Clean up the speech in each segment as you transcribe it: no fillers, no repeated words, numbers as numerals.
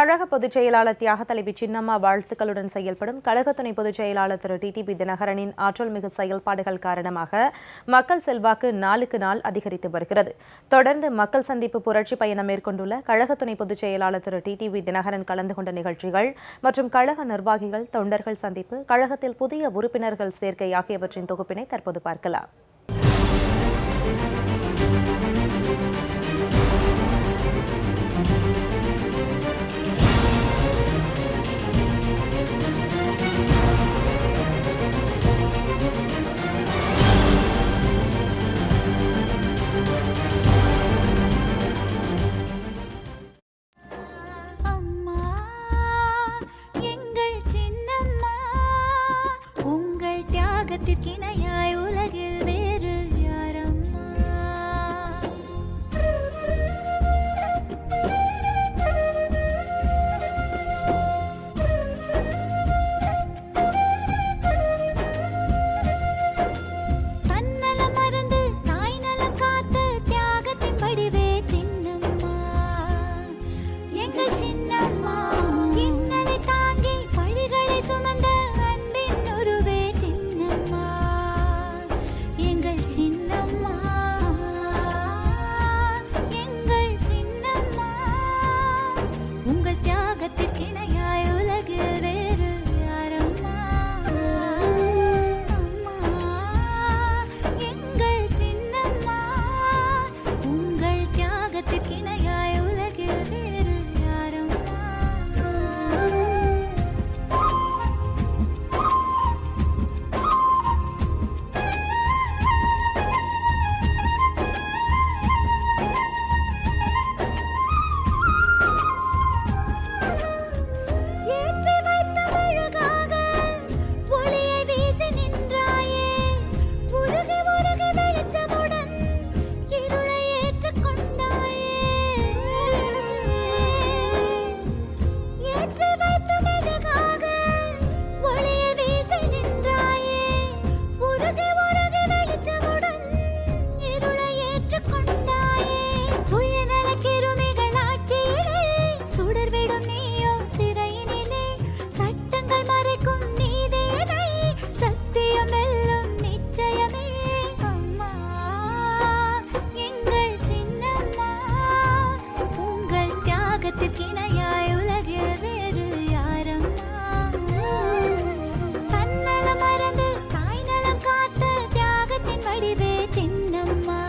கழக பொதுச் செயலாளர் தியாக தலைவி சின்னம்மா வாழ்த்துக்களுடன் செயல்படும் கழக துணை பொதுச் செயலாளர் திரு டிடிவி தினகரனின் ஆற்றல்மிகு செயல்பாடுகள் காரணமாக மக்கள் செல்வாக்கு நாளுக்கு நாள் அதிகரித்து வருகிறது. தொடர்ந்து மக்கள் சந்திப்பு புரட்சி பயணம் மேற்கொண்டுள்ள கழக துணை பொதுச் செயலாளர் திரு டிடிவி தினகரன் கலந்து கொண்ட நிகழ்ச்சிகள் மற்றும் கழக நிர்வாகிகள், தொண்டர்கள் சந்திப்பு, கழகத்தில் புதிய உறுப்பினர்கள் சேர்க்கை ஆகியவற்றின் தொகுப்பினை தற்போது பார்க்கலாம். தியாகத்திற்கிணையாய் உலகில் வேறு யாரம்மா? தன்னலம் மறந்து தாய் நலம் காத்து தியாகத்தின் வடிவே சின்னம்மா, எங்கள் சின்னம்மா. இன்னலை தாங்கி பழிகளை சுமந்த அன்பின் உருவே தியாகத்திற்கிணையாய் உலகில் வேறு யாரம்மா? அம்மா, எங்கள் சின்னம்மா. உங்கள் தியாகத்திற்கிணையாய் உலகில் வேறு யாரம்மா? தியாகத்திற்கிணையாய் உலகில் வேறு யாரம்மா? தன்னலம் மறந்து தாய் நலம் காத்த தியாகத்தின் வடிவே சின்னம்மா,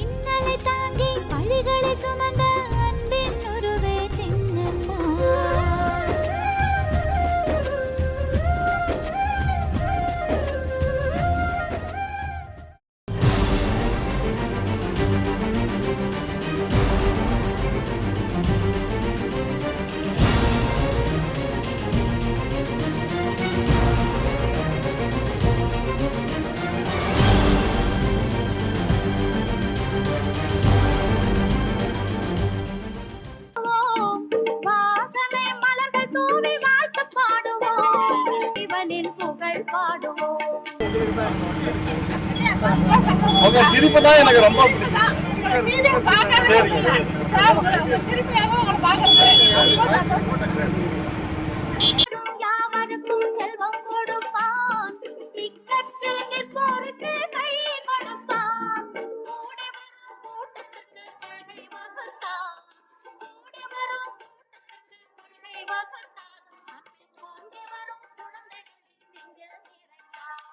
இன்னலை தாங்கி பழிகளை சுமந்த அன்பின் உருவே சின்னம்மா. உங்க சிரிப்பு தான் எனக்கு ரொம்ப யாவருக்கும் செல்வம் கொடுப்பான், இக்கற்று நிற்போருக்கு கை கொடுப்பான். கூடி வரும் கூட்டத்துக்கு கொள்கை வகுத்தான், கூடி வரும் கூட்டத்துக்கு கொள்கை வகுத்தான். பொங்கி வரும் குழந்தைகளின் நெஞ்சில் நிறைந்தான்.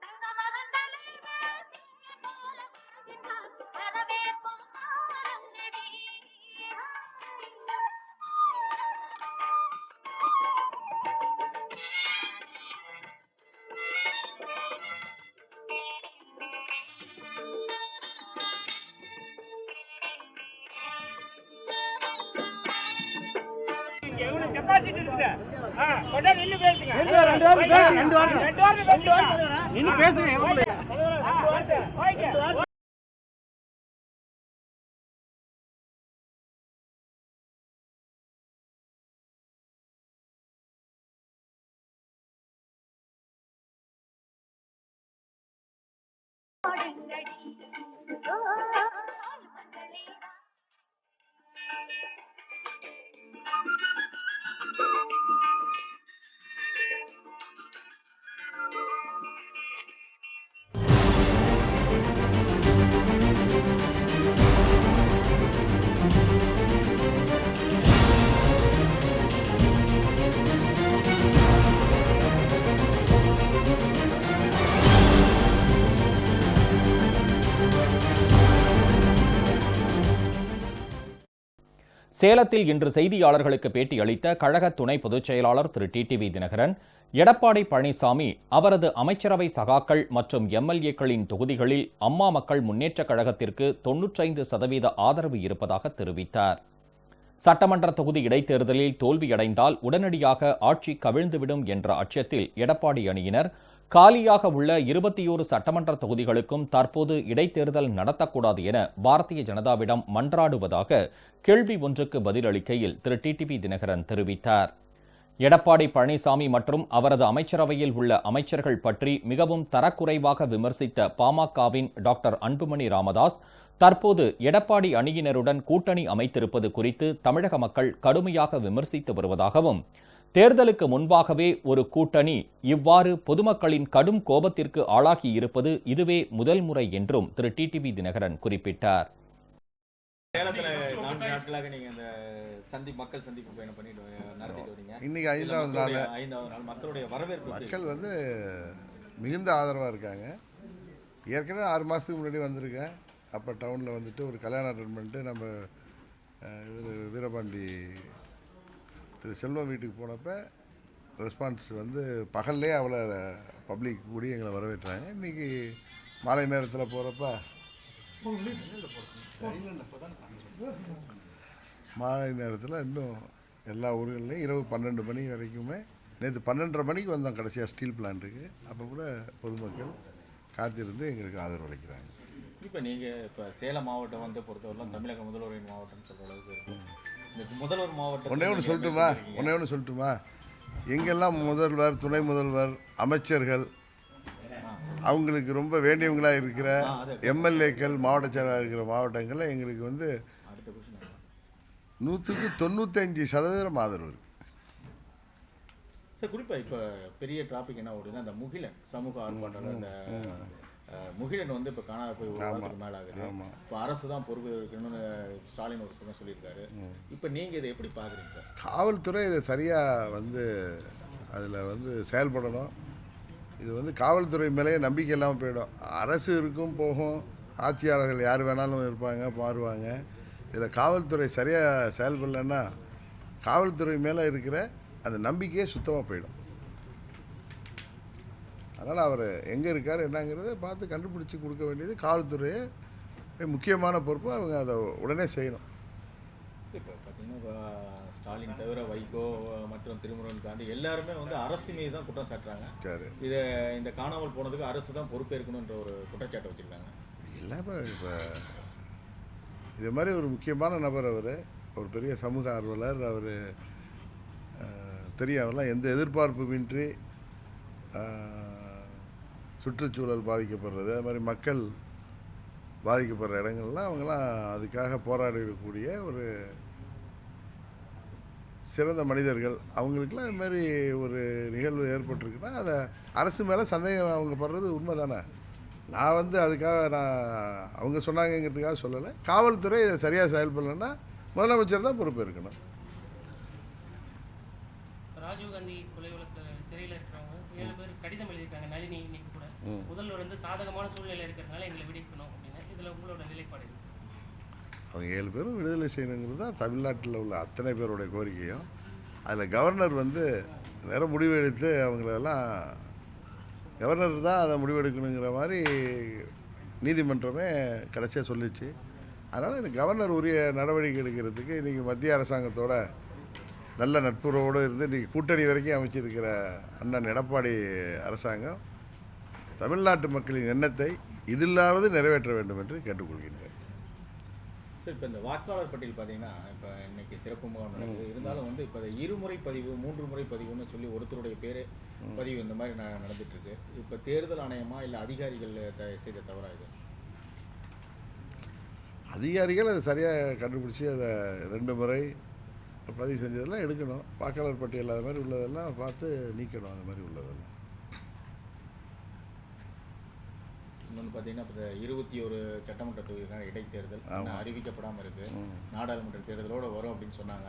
தங்கமகன் தலைவர் தீய போல வருகின்றார், வரவேற்போம் ஆரங்கடி. கெப்பாசிட்டி இருக்கு. கொண்டாடி நின்னு பேசுங்க. நின்னு பேசுங்க. சேலத்தில் இன்று செய்தியாளர்களுக்கு பேட்டியளித்த கழக துணை பொதுச் செயலாளர் திரு டிடிவி தினகரன், எடப்பாடி பழனிசாமி அவரது அமைச்சரவை சகாக்கள் மற்றும் எம்எல்ஏக்களின் தொகுதிகளில் அம்மா மக்கள் முன்னேற்றக் கழகத்திற்கு 95% ஆதரவு இருப்பதாக தெரிவித்தார். சட்டமன்ற தொகுதி இடைத்தேர்தலில் தோல்வியடைந்தால் உடனடியாக ஆட்சி கவிழ்ந்துவிடும் என்ற அச்சத்தில் எடப்பாடி அணியினர் காலியாக உள்ள 21 சட்டமன்ற தொகுதிகளுக்கும் தற்போது இடைத்தேர்தல் நடத்தக்கூடாது என பாரதிய ஜனதாவிடம் மன்றாடுவதாக கேள்வி ஒன்றுக்கு பதிலளிக்கையில் திரு டிடிவி தினகரன் தெரிவித்தார். எடப்பாடி பழனிசாமி மற்றும் அவரது அமைச்சரவையில் உள்ள அமைச்சர்கள் பற்றி மிகவும் தரக்குறைவாக விமர்சித்த பாமகவின் டாக்டர் அன்புமணி ராமதாஸ் தற்போது எடப்பாடி அணியினருடன் கூட்டணி அமைத்திருப்பது குறித்து தமிழக மக்கள் கடுமையாக விமர்சித்து வருவதாகவும், தேர்தலுக்கு முன்பாகவே ஒரு கூட்டணி இவ்வாறு பொதுமக்களின் கடும் கோபத்திற்கு ஆளாகி இருப்பது இதுவே முதல் முறை என்றும் திரு டிடிவி தினகரன் குறிப்பிட்டார். இன்னைக்கு 5வது நாள் மக்களுடைய வரவேற்பு, மக்கள் மிகுந்த ஆதரவாக இருக்காங்க. ஏற்கனவே 6 மாதத்துக்கு முன்னாடி வந்திருக்கேன். அப்போ டவுனில் வந்துட்டு ஒரு கல்யாணம் அட்டன் பண்ணிட்டு நம்ம வீரபாண்டி திரு செல்வம் வீட்டுக்கு போனப்போ ரெஸ்பான்ஸ் பகல்லே அவ்வளோ பப்ளிக் கூடி எங்களை வரவேற்றாங்க. இன்றைக்கி மாலை நேரத்தில் போகிறப்ப மாலை நேரத்தில் இன்னும் எல்லா ஊர்கள்லையும் இரவு 12 மணி வரைக்குமே, நேற்று 12:30 மணிக்கு வந்தோம் கடைசியாக ஸ்டீல் பிளான்ட்டுக்கு. அப்போ கூட பொதுமக்கள் காத்திருந்து எங்களுக்கு ஆதரவு அளிக்கிறாங்க. இப்போ நீங்கள் இப்போ சேலம் மாவட்டம் பொறுத்தவரைலாம் தமிழக முதல்வரின் மாவட்டம்னு சொல்கிற அளவுக்கு இருக்குது. முதல்வர் மாவட்டம் ஒன்றே ஒன்று சொல்லட்டுமா, எங்கெல்லாம் முதல்வர், துணை முதல்வர், அமைச்சர்கள், அவங்களுக்கு ரொம்ப வேண்டியவங்களாக இருக்கிற எம்எல்ஏக்கள், மாவட்ட செயலாளர் இருக்கிற மாவட்டங்களில் எங்களுக்கு 195% ஆதரவு இருக்குது. சார், குறிப்பாக இப்போ பெரிய டிராபிக் என்ன ஓடுதுன்னா அந்த முகிலன் சமூக ஆர்ப்பாட்டம், அந்த முகிலன் இப்போ காணாத போய் ஒரு வாரத்துக்கு மேலே ஆகுது. இப்போ அரசு தான் பொறுப்பு இருக்கணும்னு ஸ்டாலின் ஒரு பக்கம் சொல்லியிருக்காரு. இப்போ நீங்கள் இதை எப்படி பார்க்குறீங்க சார்? காவல்துறை இதை சரியாக அதில் செயல்படணும். இது காவல்துறை மேலேயே நம்பிக்கை இல்லாமல் போயிடும். அரசு இருக்கும் போகும், ஆட்சியாளர்கள் யார் வேணாலும் இருப்பாங்க, மாறுவாங்க. இதில் காவல்துறை சரியாக செயல்படலைன்னா காவல்துறை மேலே இருக்கிற அந்த நம்பிக்கையே சுத்தமாக போயிடும். அதனால் அவர் எங்கே இருக்கார் என்னங்கிறத பார்த்து கண்டுபிடிச்சி கொடுக்க வேண்டியது காவல்துறையை முக்கியமான பொறுப்பு. அவங்க அதை உடனே செய்யணும். இப்போ பார்த்தீங்கன்னா ஸ்டாலின் தவிர வைகோ மற்றும் திருமுருகன் காந்தி எல்லாருமே அரசு மீது தான் குற்றம் சாட்டுறாங்க. சரி, இந்த காணாமல் போனதுக்கு அரசு தான் பொறுப்பேற்கணுன்ற ஒரு குற்றச்சாட்டை வச்சுருக்காங்க. இல்லை, இப்போ இது மாதிரி ஒரு முக்கியமான நபர், அவர் ஒரு பெரிய சமூக ஆர்வலர். அவர் தெரியும், அவரெல்லாம் எந்த எதிர்பார்ப்புமின்றி சுற்றுச்சூழல் பாதிக்கப்படுறது, அது மாதிரி மக்கள் பாதிக்கப்படுற இடங்கள்லாம் அவங்களாம் அதுக்காக போராடக்கூடிய ஒரு சிறந்த மனிதர்கள். அவங்களுக்கெல்லாம் இது மாதிரி ஒரு நிகழ்வு ஏற்பட்டிருக்குன்னா அதை அரசு மேலே சந்தேகம் அவங்க படுறது உண்மை தானே. நான் அதுக்காக அவங்க சொன்னாங்கிறதுக்காக சொல்லலை. காவல்துறை இதை சரியாக செயல்படலைன்னா முதலமைச்சர் தான் பொறுப்பு இருக்கணும். ராஜீவ்காந்தி கொலை வழக்கு சிறையில் இருக்கிறவங்க 7 பேர் கடிதம் எழுதியிருக்காங்க. நளினி இன்னைக்கு கூட முதல்வர் சாதகமான சூழ்நிலை இருக்கிறதுனால எங்களை விடுவிக்கணும் அப்படின்னு. இதில் உங்களோட நிலைப்பாடு? அவங்க 7 பேரும் விடுதலை செய்யணுங்கிறது தான் தமிழ்நாட்டில் உள்ள அத்தனை பேருடைய கோரிக்கையும். அதில் கவர்னர் நேரம் முடிவு எடுத்து அவங்களெல்லாம் கவர்னர் தான் அதை முடிவெடுக்கணுங்கிற மாதிரி நீதிமன்றமே கடைசியாக சொல்லிச்சு. அதனால் இந்த கவர்னர் உரிய நடவடிக்கை எடுக்கிறதுக்கு இன்றைக்கி மத்திய அரசாங்கத்தோட நல்ல நட்புறவோடு இருந்து இன்றைக்கி கூட்டணி வரைக்கும் அமைச்சிருக்கிற அண்ணன் எடப்பாடி அரசாங்கம் தமிழ்நாட்டு மக்களின் எண்ணத்தை இதிலாவது நிறைவேற்ற வேண்டும் என்று கேட்டுக்கொள்கின்றேன். சார், இப்போ இந்த வாக்காளர் பட்டியல் பார்த்தீங்கன்னா இப்போ இன்னைக்கு சிறப்பு முகாம் நடக்குது. இருந்தாலும் இப்போ 2 முறை பதிவு 3 முறை பதிவுன்னு சொல்லி ஒருத்தருடைய பேர் பதிவு இந்த மாதிரி நடந்துட்டு இருக்கு. இப்போ தேர்தல் ஆணையமா இல்லை அதிகாரிகள் செய்த தவறா? இது அதிகாரிகள் அதை சரியாக கண்டுபிடிச்சி அதை 2 முறை பதிவு செஞ்சதெல்லாம் எடுக்கணும். வாக்காளர் பட்டியல் அது மாதிரி உள்ளதெல்லாம் பார்த்து நீக்கணும். அது மாதிரி உள்ளதெல்லாம். இன்னொன்று பார்த்தீங்கன்னா இப்போ 21 சட்டமன்ற தொகுதிக்கான இடைத்தேர்தல் அறிவிக்கப்படாமல் இருக்குது. நாடாளுமன்ற தேர்தலோடு வரும் அப்படின்னு சொன்னாங்க.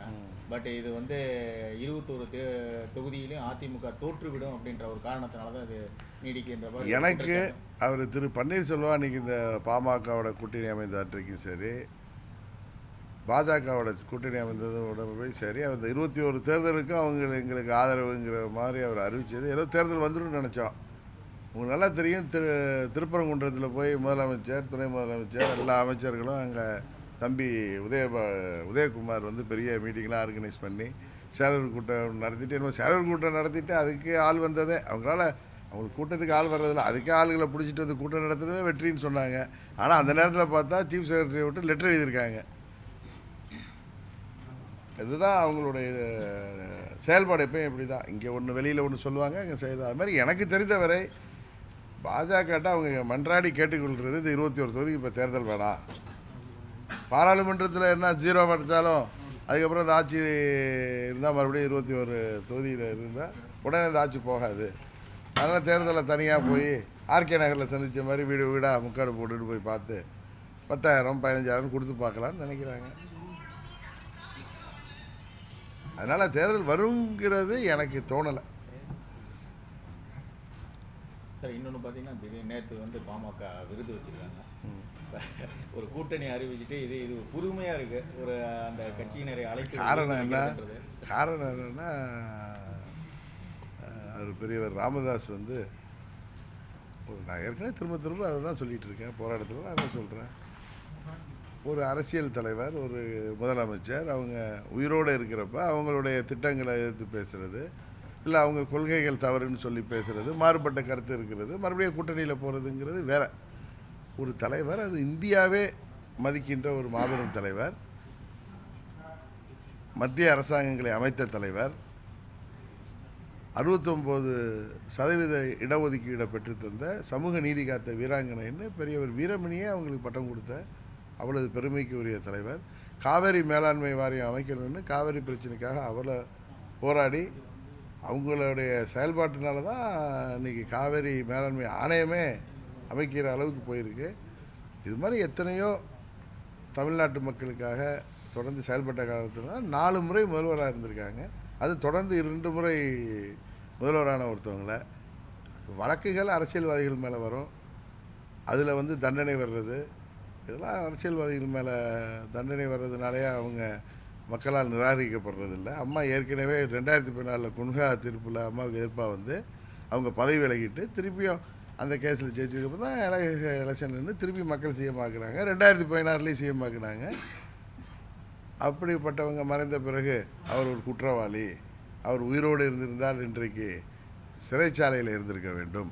பட் இது 21 தொகுதியிலையும் அதிமுக தோற்றுவிடும் அப்படின்ற ஒரு காரணத்தினால தான் இது நீடிக்கின்ற. எனக்கு அவர் திரு பன்னீர்செல்வம் அன்றைக்கி இந்த பாமகவோட கூட்டணி அமைந்த அன்றைக்கும் சரி, பாஜகவோட கூட்டணி அமைந்ததோட போய் சரி, அவர் 21 தேர்தலுக்கும் அவங்க எங்களுக்கு ஆதரவுங்கிற மாதிரி அவர் அறிவித்தது. ஏதோ தேர்தல் வந்துடும் நினச்சோம். உங்களுக்கு நல்லா தெரியும், திருப்பரங்குன்றத்தில் போய் முதலமைச்சர், துணை முதலமைச்சர், எல்லா அமைச்சர்களும் அங்கே தம்பி உதயகுமார் வந்து பெரிய மீட்டிங்லாம் ஆர்கனைஸ் பண்ணி சேலர் கூட்டம் நடத்திட்டு, சேலர் கூட்டம் நடத்திட்டு அதுக்கு ஆள் வந்ததே அவங்களுக்கு கூட்டத்துக்கு ஆள் வர்றதில்ல, அதுக்கே ஆளுகளை பிடிச்சிட்டு வந்து கூட்டம் நடத்துறதே வெற்றின்னு சொன்னாங்க. ஆனால் அந்த நேரத்தில் பார்த்தா சீஃப் செக்ரட்டரி விட்டு லெட்டர் எழுதியிருக்காங்க. இதுதான் அவங்களுடைய செயல்பாடு. எப்பயும் இப்படி தான், இங்கே ஒன்று வெளியில் ஒன்று சொல்லுவாங்க, இங்கே செய்யுது. அது மாதிரி எனக்கு தெரிந்தவரை பாஜகட்ட அவங்க மன்றாடி கேட்டுக்கொள்கிறது, இது 21 தொகுதிக்கு இப்போ தேர்தல் வேணாம். பாராளுமன்றத்தில் என்ன 0 படித்தாலும் அதுக்கப்புறம் இந்த ஆட்சி இருந்தால் மறுபடியும் 21 தொகுதியில் இருந்தால் உடனே இந்த ஆட்சி போகாது. அதனால் தேர்தலில் தனியாக போய் ஆர்கே நகரில் சந்தித்த மாதிரி வீடு வீடாக முக்காடு போட்டுட்டு போய் பார்த்து 10,000 15,000 கொடுத்து பார்க்கலான்னு நினைக்கிறாங்க. அதனால் தேர்தல் வருங்கிறது எனக்கு தோணலை. சார், இன்னொன்று பார்த்தீங்கன்னா திடீர்னு நேற்று வந்து பாமக விருது வச்சுருக்காங்க. ஒரு கூட்டணி அறிவிச்சுட்டு இது புதுமையாக இருக்குது. ஒரு அந்த கட்சியினரை அழைக்க காரணம் என்னன்னா அவர் பெரியவர் ராமதாஸ் வந்து நான் ஏற்கனவே திரும்ப அதை தான் சொல்லிகிட்டு இருக்கேன், போராட்டத்தில் நான் தான் சொல்கிறேன். ஒரு அரசியல் தலைவர், ஒரு முதலமைச்சர், அவங்க உயிரோடு இருக்கிறப்ப அவங்களுடைய திட்டங்களை எதிர்த்து பேசுகிறது, இல்லை அவங்க கொள்கைகள் தவறுன்னு சொல்லி பேசுகிறது, மாறுபட்ட கருத்து இருக்கிறது, மறுபடியும் கூட்டணியில் போகிறதுங்கிறது வேற. ஒரு தலைவர், அது இந்தியாவே மதிக்கின்ற ஒரு மாபெரும் தலைவர், மத்திய அரசாங்கங்களை அமைத்த தலைவர், 69% இடஒதுக்கீடை பெற்றுத்தந்த சமூக நீதி காத்த வீராங்கனைன்னு பெரியவர் வீரமணியே அவங்களுக்கு பட்டம் கொடுத்த அவ்வளவு பெருமைக்கு உரிய தலைவர். காவேரி மேலாண்மை வாரியம் அமைக்கணும்னு காவேரி பிரச்சனைக்காக அவளை போராடி அவங்களுடைய செயல்பாட்டினால தான் இன்றைக்கி காவேரி மேலாண்மை ஆணையமே அமைக்கிற அளவுக்கு போயிருக்கு. இது மாதிரி எத்தனையோ தமிழ்நாட்டு மக்களுக்காக தொடர்ந்து செயல்பட்ட காலத்தில் தான் 4 முறை முதல்வராக இருந்திருக்காங்க. அது தொடர்ந்து 2 முறை முதல்வரான ஒருத்தவங்களை வழக்குகள் அரசியல்வாதிகள் மேலே வரும், அதில் வந்து தண்டனை வர்றது, இதெல்லாம் அரசியல்வாதிகள் மேலே தண்டனை வர்றதுனாலே அவங்க மக்களால் நிராகரிக்கப்படுறதில்லை. அம்மா ஏற்கனவே 2014 குன்ஹா தீர்ப்பில் அம்மாவுக்கு எதிர்ப்பாக வந்து அவங்க பதவி விலகிட்டு திருப்பியும் அந்த கேஸில் ஜெயிச்சதுக்கு தான் எலெக்ஷன் நின்று திருப்பி மக்கள் சிஎம் ஆக்குனாங்க. 2016 சிஎம் ஆக்குனாங்க. அப்படிப்பட்டவங்க மறைந்த பிறகு அவர் ஒரு குற்றவாளி, அவர் உயிரோடு இருந்திருந்தால் இன்றைக்கு சிறைச்சாலையில் இருந்திருக்க வேண்டும்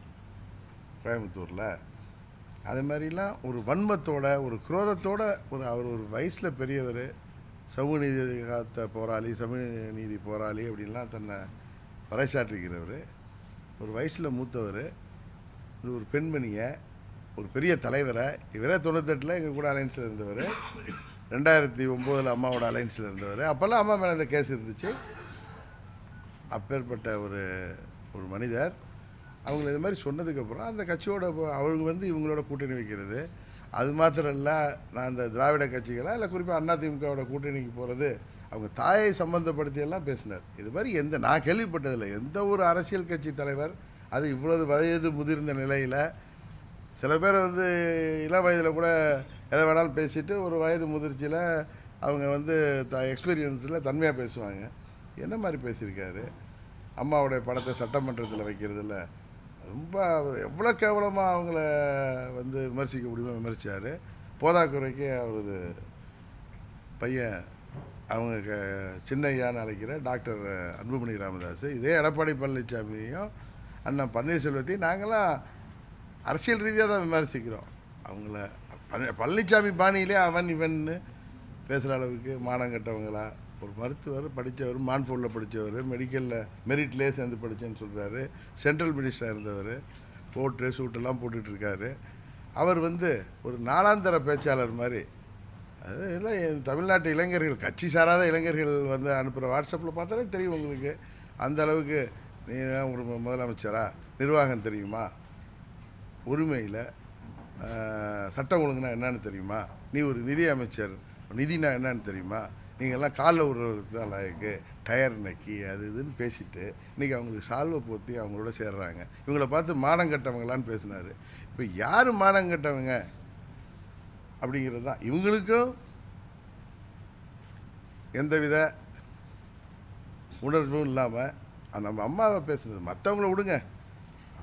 கோயம்புத்தூரில். அது மாதிரிலாம் ஒரு வன்மத்தோட, ஒரு குரோதத்தோட, அவர் ஒரு வயசில் பெரியவர், சமூக நீதி காத்த போராளி, சமூக நீதி போராளி அப்படின்லாம் தன்னை பறைசாற்றிக்கிறவர், ஒரு வயசில் மூத்தவர், ஒரு பெண்மணியை, ஒரு பெரிய தலைவரை. இவரே 98 எங்கள் கூட அலைன்ஸில் இருந்தவர், 2009 அம்மாவோட அலைன்ஸில் இருந்தவர். அப்போல்லாம் அம்மா மேலே இந்த கேஸ் இருந்துச்சு. அப்பேற்பட்ட ஒரு மனிதர் அவங்கள இது மாதிரி சொன்னதுக்கப்புறம் அந்த கட்சியோட அவங்க வந்து இவங்களோட கூட்டணி வைக்கிறது, அது மாத்திரம் இல்லை, நான் இந்த திராவிட கட்சிகளை இல்லை குறிப்பாக அதிமுகவோட கூட்டணிக்கு போகிறது அவங்க தாயை சம்பந்தப்படுத்தியெல்லாம் பேசினார். இது மாதிரி நான் கேள்விப்பட்டதில்லை எந்த ஒரு அரசியல் கட்சி தலைவர், அது இவ்வளவு வயது முதிர்ந்த நிலையில். சில பேர் வந்து இள வயதில் கூட எதை வேணாலும் பேசிட்டு ஒரு வயது முதிர்ச்சியில் அவங்க வந்து எக்ஸ்பீரியன்ஸில் தன்மையாக பேசுவாங்க. என்ன மாதிரி பேசியிருக்காரு? அம்மாவுடைய படத்தை சட்டமன்றத்தில் வைக்கிறதில்ல ரொம்ப எவ்வளோ கேவலமாக அவங்கள வந்து விமர்சிக்க முடியுமோ விமர்சித்தார். போதாக்குறைக்கு அவரது பையன், அவங்க சின்னையான்னு அழைக்கிற டாக்டர் அன்புமணி ராமதாஸ், இதே எடப்பாடி பழனிசாமியையும் அண்ணன் பன்னீர்செல்வத்தையும் நாங்களாம் அரசியல் ரீதியாக தான் விமர்சிக்கிறோம். அவங்கள பழனிசாமி பாணியிலே அவன் இவன்னு பேசுகிற அளவுக்கு மானம் கட்டவங்களா. ஒரு மருத்துவர், படித்தவர், மான்ஃபோர்டில் படித்தவர், மெடிக்கலில் மெரிட்லேயே சேர்ந்து படித்தேன்னு சொல்கிறாரு, சென்ட்ரல் மினிஸ்டராக இருந்தவர், கோட்டு சூட்டெல்லாம் போட்டுட்ருக்காரு. அவர் வந்து ஒரு நாளாந்தர பேச்சாளர் மாதிரி. அது எல்லாம் தமிழ்நாட்டு இளைஞர்கள், கட்சி சாராத இளைஞர்கள் வந்து அனுப்புகிற வாட்ஸ்அப்பில் பார்த்தாலே தெரியும் உங்களுக்கு. அந்த அளவுக்கு நீ ஒரு முதலமைச்சரா, நிர்வாகம் தெரியுமா, உரிமையில் சட்டம் ஒழுங்குனா என்னன்னு தெரியுமா, நீ ஒரு நிதி அமைச்சர், நிதினா என்னன்னு தெரியுமா, நீங்கள்லாம் காலில் விடுறதுக்கு தான் லாயக்கு, டயர் நக்கி அது இதுன்னு பேசிட்டு இன்றைக்கி அவங்களுக்கு சால்வை போற்றி அவங்களோட சேர்றாங்க. இவங்கள பார்த்து மானம் கட்டவங்களான்னு பேசினார். இப்போ யார் மானம் கட்டவங்க அப்படிங்கிறது தான். இவங்களுக்கும் எந்தவித உணர்வும் இல்லாமல் நம்ம அம்மாவை பேசுனது, மற்றவங்கள விடுங்க,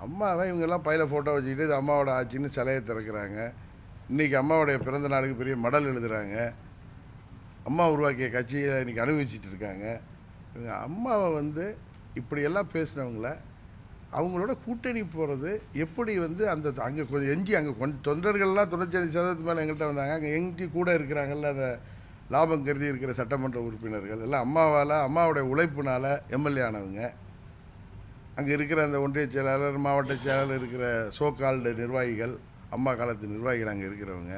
அம்மாவை இவங்கெல்லாம் பையில ஃபோட்டோ வச்சுக்கிட்டு இது அம்மாவோட ஆட்சின்னு சிலையை திறக்கிறாங்க. இன்றைக்கி அம்மாவுடைய பிறந்த நாளுக்கு பெரிய மடல் எழுதுகிறாங்க. அம்மா உருவாக்கிய கட்சியை இன்றைக்கி அனுபவிச்சுட்டு இருக்காங்க. இவங்க அம்மாவை வந்து இப்படியெல்லாம் பேசினவங்கள அவங்களோட கூட்டணி போகிறது எப்படி வந்து அந்த அங்கே கொஞ்சம் எஞ்சி அங்கே தொண்டர்கள்லாம் 95% மேலே எங்கள்கிட்ட வந்தாங்க. அங்கே எஞ்சி கூட இருக்கிறாங்கல்ல, அந்த லாபம் கருதி இருக்கிற சட்டமன்ற உறுப்பினர்கள் எல்லாம் அம்மாவுடைய உழைப்புனால் எம்எல்ஏ ஆனவங்க. அங்கே இருக்கிற அந்த ஒன்றிய செயலாளர், மாவட்ட செயலாளர் இருக்கிற சோகால்டு நிர்வாகிகள், அம்மா காலத்து நிர்வாகிகள் அங்கே இருக்கிறவங்க.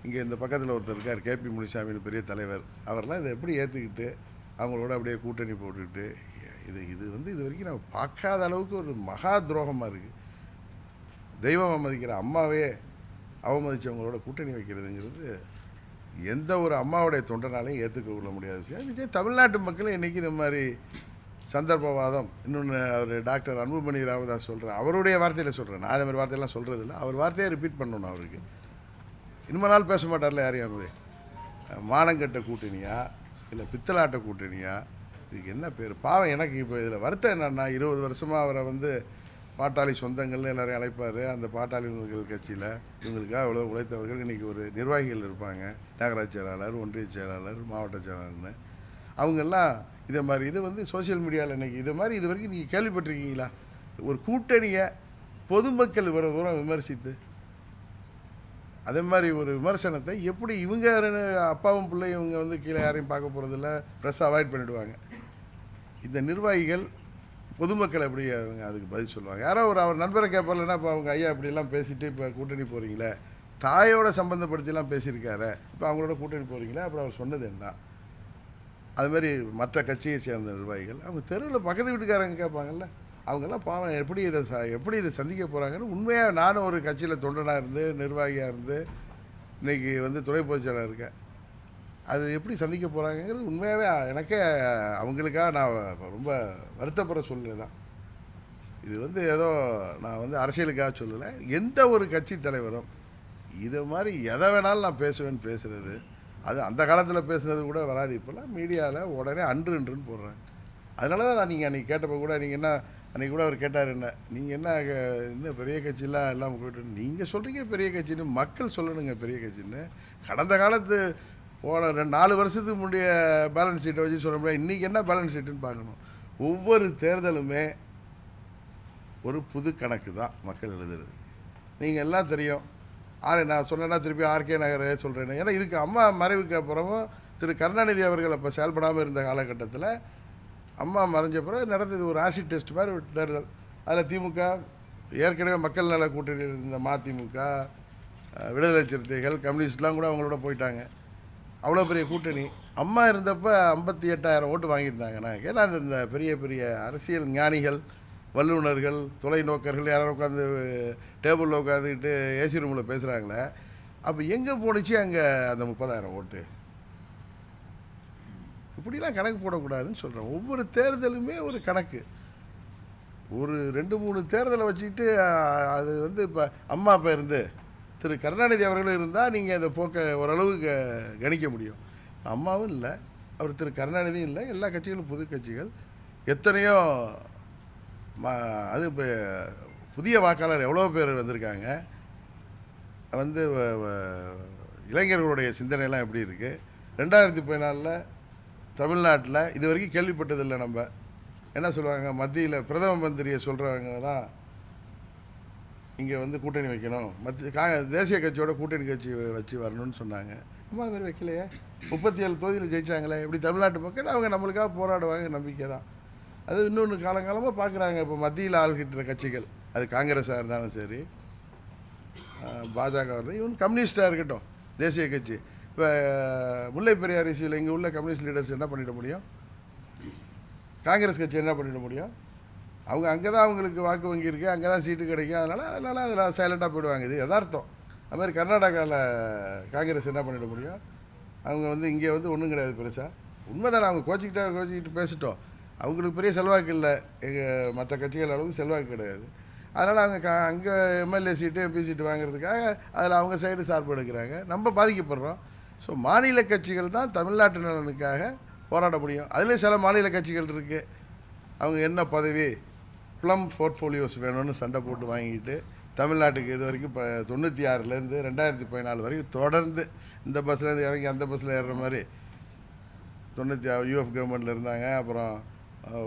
இங்கே இந்த பக்கத்தில் ஒருத்தர் இருக்கார், கேபி முனிசாமின்னு பெரிய தலைவர். அவரெல்லாம் இதை எப்படி ஏற்றுக்கிட்டு அவங்களோட அப்படியே கூட்டணி போட்டுக்கிட்டு இது வந்து இது வரைக்கும் நம்ம பார்க்காத அளவுக்கு ஒரு மகா துரோகமாக இருக்குது. தெய்வம் அவமதிக்கிற அம்மாவே அவமதித்தவங்களோட கூட்டணி வைக்கிறதுங்கிறது எந்த ஒரு அம்மாவுடைய தொண்டனாலையும் ஏற்றுக்கொள்ள முடியாத விஷயம். விஜய் தமிழ்நாட்டு மக்களும் இன்றைக்கி இந்த மாதிரி சந்தர்ப்பவாதம், இன்னொன்று அவர் டாக்டர் அன்புமணி ராமதாஸ் சொல்கிறார், அவருடைய வார்த்தையில் சொல்கிறேன், நான் அதே மாதிரி வார்த்தையெல்லாம் சொல்கிறது இல்லை, அவர் வார்த்தையை ரிப்பீட் பண்ணணும். அவருக்கு இனிமே நாள் பேச மாட்டார்ல யாரையும். அவரு மானங்கட்ட கூட்டணியா இல்லை பித்தலாட்ட கூட்டணியா, இதுக்கு என்ன பேர்? பாவம். எனக்கு இப்போ இதில் வருத்தம் என்னன்னா, 20 வருஷமாக அவரை வந்து பாட்டாளி சொந்தங்கள்னு எல்லாரையும் அழைப்பார். அந்த பாட்டாளிகள் கட்சியில் இவங்களுக்காக அவ்வளோ உழைத்தவர்கள் இன்றைக்கி ஒரு நிர்வாகிகள் இருப்பாங்க, நகராட்சி செயலாளர், ஒன்றிய செயலாளர், மாவட்ட செயலாளர்னு. அவங்கெல்லாம் இதை மாதிரி இது வந்து சோசியல் மீடியாவில் இன்றைக்கி இது மாதிரி இது வரைக்கும் நீங்கள் கேள்விப்பட்டிருக்கீங்களா? ஒரு கூட்டணியை பொதுமக்கள் இவ்வளோ தூரம் விமர்சித்து அதே மாதிரி ஒரு விமர்சனத்தை எப்படி இவங்க அப்பாவும் பிள்ளையும் இவங்க வந்து கீழே யாரையும் பார்க்க போகிறதில்ல, ப்ரெஸ் அவாய்ட் பண்ணிவிடுவாங்க. இந்த நிர்வாகிகள் பொதுமக்கள் எப்படி அவங்க அதுக்கு பதில் சொல்லுவாங்க? யாரோ அவர் நண்பரை கேட்பார்லன்னா, இப்போ அவங்க ஐயா இப்படிலாம் பேசிட்டு இப்போ கூட்டணி போகிறீங்களே, தாயோட சம்மந்தப்படுத்திலாம் பேசியிருக்காரு, இப்போ அவங்களோட கூட்டணி போகிறீங்களே, அப்புறம் அவர் சொன்னது என்ன? அதுமாதிரி மற்ற கட்சியை சேர்ந்த நிர்வாகிகள் அவங்க தெருவில் பக்கத்து வீட்டுக்காரங்க கேட்பாங்கல்ல, அவங்கெல்லாம் பாவம் எப்படி இதை சந்திக்க போகிறாங்கன்னு. உண்மையாக நானும் ஒரு கட்சியில் தொண்டனாக இருந்து நிர்வாகியாக இருந்து இன்றைக்கி வந்து துணை பொதுச்செயலாளர் இருக்கேன். அது எப்படி சந்திக்க போகிறாங்கிறது உண்மையாகவே எனக்கே அவங்களுக்காக நான் ரொம்ப வருத்தப்படுற சூழ்நிலை தான். இது வந்து ஏதோ நான் வந்து அரசியலுக்காக சொல்லலை, எந்த ஒரு கட்சி தலைவரும் இதை மாதிரி எதை வேணாலும் நான் பேசுவேன்னு பேசுகிறது, அது அந்த காலத்தில் பேசுனது கூட வராது. இப்போல்லாம் மீடியாவில் உடனே அன்றுன்னு போடுறேன். அதனால தான் நான் நீங்கள் அன்றைக்கி கேட்டப்போ கூட நீங்கள் என்ன அன்றைக்கி கூட அவர் கேட்டார், என்ன நீங்கள் இன்னும் பெரிய கட்சியெலாம் எல்லாம் போய்ட்டு நீங்கள் சொல்கிறீங்க பெரிய கட்சின்னு, மக்கள் சொல்லணுங்க பெரிய கட்சின்னு. கடந்த காலத்து போன 4 வருஷத்துக்கு முந்தைய பேலன்ஸ் ஷீட்டை வச்சு சொல்ல முடியாது. இன்றைக்கி என்ன பேலன்ஸ் ஷீட்டுன்னு பார்க்கணும். ஒவ்வொரு தேர்தலுமே ஒரு புது கணக்கு தான் மக்கள் எழுதுறது. நீங்கள் எல்லாம் தெரியும். நான் சொன்னேன்னா திருப்பி ஆர்கே நகரே சொல்கிறேன்னு. ஏன்னா இதுக்கு அம்மா மறைவுக்கு அப்புறமும் திரு கருணாநிதி அவர்கள் அப்போ செயல்படாமல் இருந்த காலகட்டத்தில் அம்மா மறைஞ்ச பிறகு நடந்தது ஒரு ஆசிட் டெஸ்ட் மாதிரி ஒரு தேர்தல். அதில் திமுக ஏற்கனவே மக்கள் நல கூட்டணியில் இருந்த மதிமுக, விடுதலை சிறுத்தைகள், கம்யூனிஸ்ட்லாம் கூட அவங்களோட போயிட்டாங்க. அவ்வளோ பெரிய கூட்டணி. அம்மா இருந்தப்போ 58,000 ஓட்டு வாங்கியிருந்தாங்கண்ணா. ஏன்னா இந்த பெரிய பெரிய அரசியல் ஞானிகள், வல்லுநர்கள், தொலைநோக்கர்கள் யாரும் உட்காந்து டேபிளில் உட்காந்துக்கிட்டு ஏசி ரூமில் பேசுகிறாங்களே, அப்போ எங்கே போணுச்சு அங்கே அந்த 30,000 ஓட்டு? இப்படிலாம் கணக்கு போடக்கூடாதுன்னு சொல்கிறேன். ஒவ்வொரு தேர்தலுமே ஒரு கணக்கு. ஒரு 2-3 தேர்தலை வச்சுக்கிட்டு அது வந்து இப்போ அம்மா அப்போ இருந்து திரு கருணாநிதி அவர்களும் இருந்தால் நீங்கள் அதை போக்க ஓரளவுக்கு கணிக்க முடியும். அம்மாவும் இல்லை, அவர் திரு கருணாநிதியும் இல்லை, எல்லா கட்சிகளும் புது கட்சிகள். எத்தனையோ அது இப்போ புதிய வாக்காளர் எவ்வளோ பேர் வந்திருக்காங்க. வந்து இளைஞர்களுடைய சிந்தனைலாம் எப்படி இருக்குது? 2014 தமிழ்நாட்டில் இது வரைக்கும் கேள்விப்பட்டதில்லை. நம்ம என்ன சொல்லுவாங்க, மத்தியில் பிரதம மந்திரியை சொல்கிறவங்க தான் இங்கே வந்து கூட்டணி வைக்கணும், தேசிய கட்சியோட கூட்டணி கட்சி வச்சு வரணும்னு சொன்னாங்க. அம்மா அது மாதிரி வைக்கலையே. 37 தொகுதியில் ஜெயிச்சாங்களே. இப்படி தமிழ்நாட்டு மக்கள் அவங்க நம்மளுக்காக போராடுவாங்க, நம்பிக்கை தான். அது இன்னொன்று காலங்காலமாக பார்க்குறாங்க. இப்போ மத்தியில் ஆள்கின்ற கட்சிகள், அது காங்கிரஸாக இருந்தாலும் சரி, பாஜக இருந்தால், இவன் கம்யூனிஸ்டாக இருக்கட்டும், தேசிய கட்சி. இப்போ முல்லை பெரியார் இஷ்யூவில் இங்கே உள்ள கம்யூனிஸ்ட் லீடர்ஸ் என்ன பண்ணிட முடியும்? காங்கிரஸ் கட்சி என்ன பண்ணிட முடியும்? அவங்க அங்கே தான் அவங்களுக்கு வாக்கு வங்கி இருக்குது, அங்கே தான் சீட்டு கிடைக்கும். அதனால் அதில் சைலண்ட்டாக போயிடுவாங்க. இது யதார்த்தம். அது மாதிரி கர்நாடகாவில் காங்கிரஸ் என்ன பண்ணிட முடியும்? அவங்க வந்து இங்கே வந்து ஒன்றும் கிடையாது பெருசாக. உண்மைதானே, அவங்க கோச்சிக்கிட்டு பேசிட்டோம். அவங்களுக்கு பெரிய செல்வாக்கு இல்லை, எங்கள் மற்ற கட்சிகள் அளவுக்கு செல்வாக்கு கிடையாது. அதனால் அவங்க அங்கே எம்எல்ஏ சீட்டு, எம்பி சீட்டு வாங்குறதுக்காக அதில் அவங்க சைடு சார்பு எடுக்கிறாங்க. நம்ம பாதிக்கப்படுறோம். ஸோ மாநில கட்சிகள் தான் தமிழ்நாட்டு நலனுக்காக போராட முடியும். அதில் சில மாநில கட்சிகள் இருக்குது, அவங்க என்ன பதவி ப்ளம் போர்ட்ஃபோலியோஸ் வேணும்னு சண்டை போட்டு வாங்கிட்டு தமிழ்நாட்டுக்கு இது வரைக்கும் இப்போ 96லேருந்து 2014 வரைக்கும் தொடர்ந்து இந்த பஸ்ஸில் இறங்கி அந்த பஸ்ஸில் ஏறுற மாதிரி 96 யூஎஃப் கவர்மெண்ட்டில் இருந்தாங்க. அப்புறம்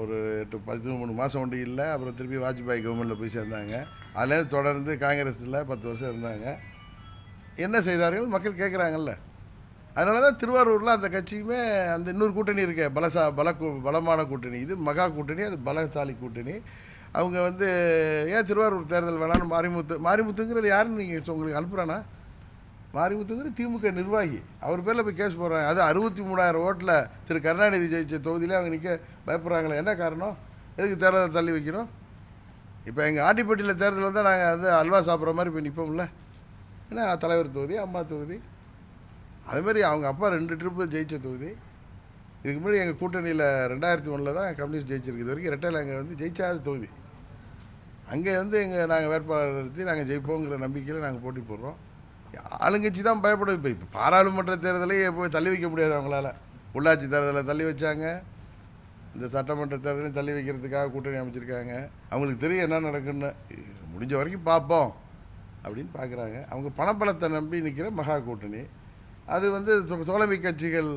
ஒரு 13 மாதம் ஒன்று இல்லை, அப்புறம் திருப்பி வாஜ்பாய் கவர்மெண்ட்டில் போய் சேர்ந்தாங்க. அதுலேருந்து தொடர்ந்து காங்கிரஸில் 10 வருஷம் இருந்தாங்க. என்ன செய்தார்கள் மக்கள் கேட்குறாங்கல்ல. அதனால தான் திருவாரூரில் அந்த கட்சியுமே அந்த இன்னொரு கூட்டணி இருக்கு, பலமான கூட்டணி. இது மகா கூட்டணி, அது பலசாலி கூட்டணி. அவங்க வந்து ஏன் திருவாரூர் தேர்தல் வேணான்னு மாரிமுத்துங்கிறது யாருன்னு நீங்கள் உங்களுக்கு அனுப்புகிறானா? மாரிமுத்துங்கிற திமுக நிர்வாகி, அவர் பேரில் போய் கேஸ் போடுறாங்க. அது 63,000 ஓட்டில் திரு கருணாநிதி ஜெயிச்ச தொகுதியிலே அவங்க நிற்க பயப்படுறாங்களே, என்ன காரணம்? எதுக்கு தேர்தலை தள்ளி வைக்கணும்? இப்போ எங்கள் ஆண்டிப்பட்டியில் தேர்தல் வந்தால் நாங்கள் வந்து அல்வா சாப்பிட்ற மாதிரி போய் நிற்போம்ல. ஏன்னா தலைவர் தொகுதி, அம்மா தொகுதி, அதுமாதிரி அவங்க அப்பா 2 ட்ரிப்பு ஜெயிச்ச தொகுதி. இதுக்கு முன்னாடி எங்கள் கூட்டணியில் 2001 தான் கம்யூனிஸ்ட் ஜெயிச்சிருக்கு. இது வரைக்கும் ரெட்டையில் அங்கே வந்து ஜெயிச்சாத தொகுதி. அங்கே வந்து நாங்கள் வேட்பாளர் நிறுத்தி நாங்கள் ஜெயிப்போங்கிற நம்பிக்கையில் நாங்கள் போட்டி போடுறோம். ஆளுங்கட்சி தான் பயப்படும். இப்போ பாராளுமன்ற தேர்தலையே போய் தள்ளி வைக்க முடியாது அவங்களால. உள்ளாட்சி தேர்தலை தள்ளி வச்சாங்க, இந்த சட்டமன்ற தேர்தலையும் தள்ளி வைக்கிறதுக்காக கூட்டணி அமைச்சிருக்காங்க. அவங்களுக்கு தெரியும் என்ன நடக்குன்னு, முடிஞ்ச வரைக்கும் பார்ப்போம் அப்படின்னு பார்க்குறாங்க. அவங்க பணப்பலத்தை நம்பி நிற்கிற மகா கூட்டணி. அது வந்து தோழமை கட்சிகள்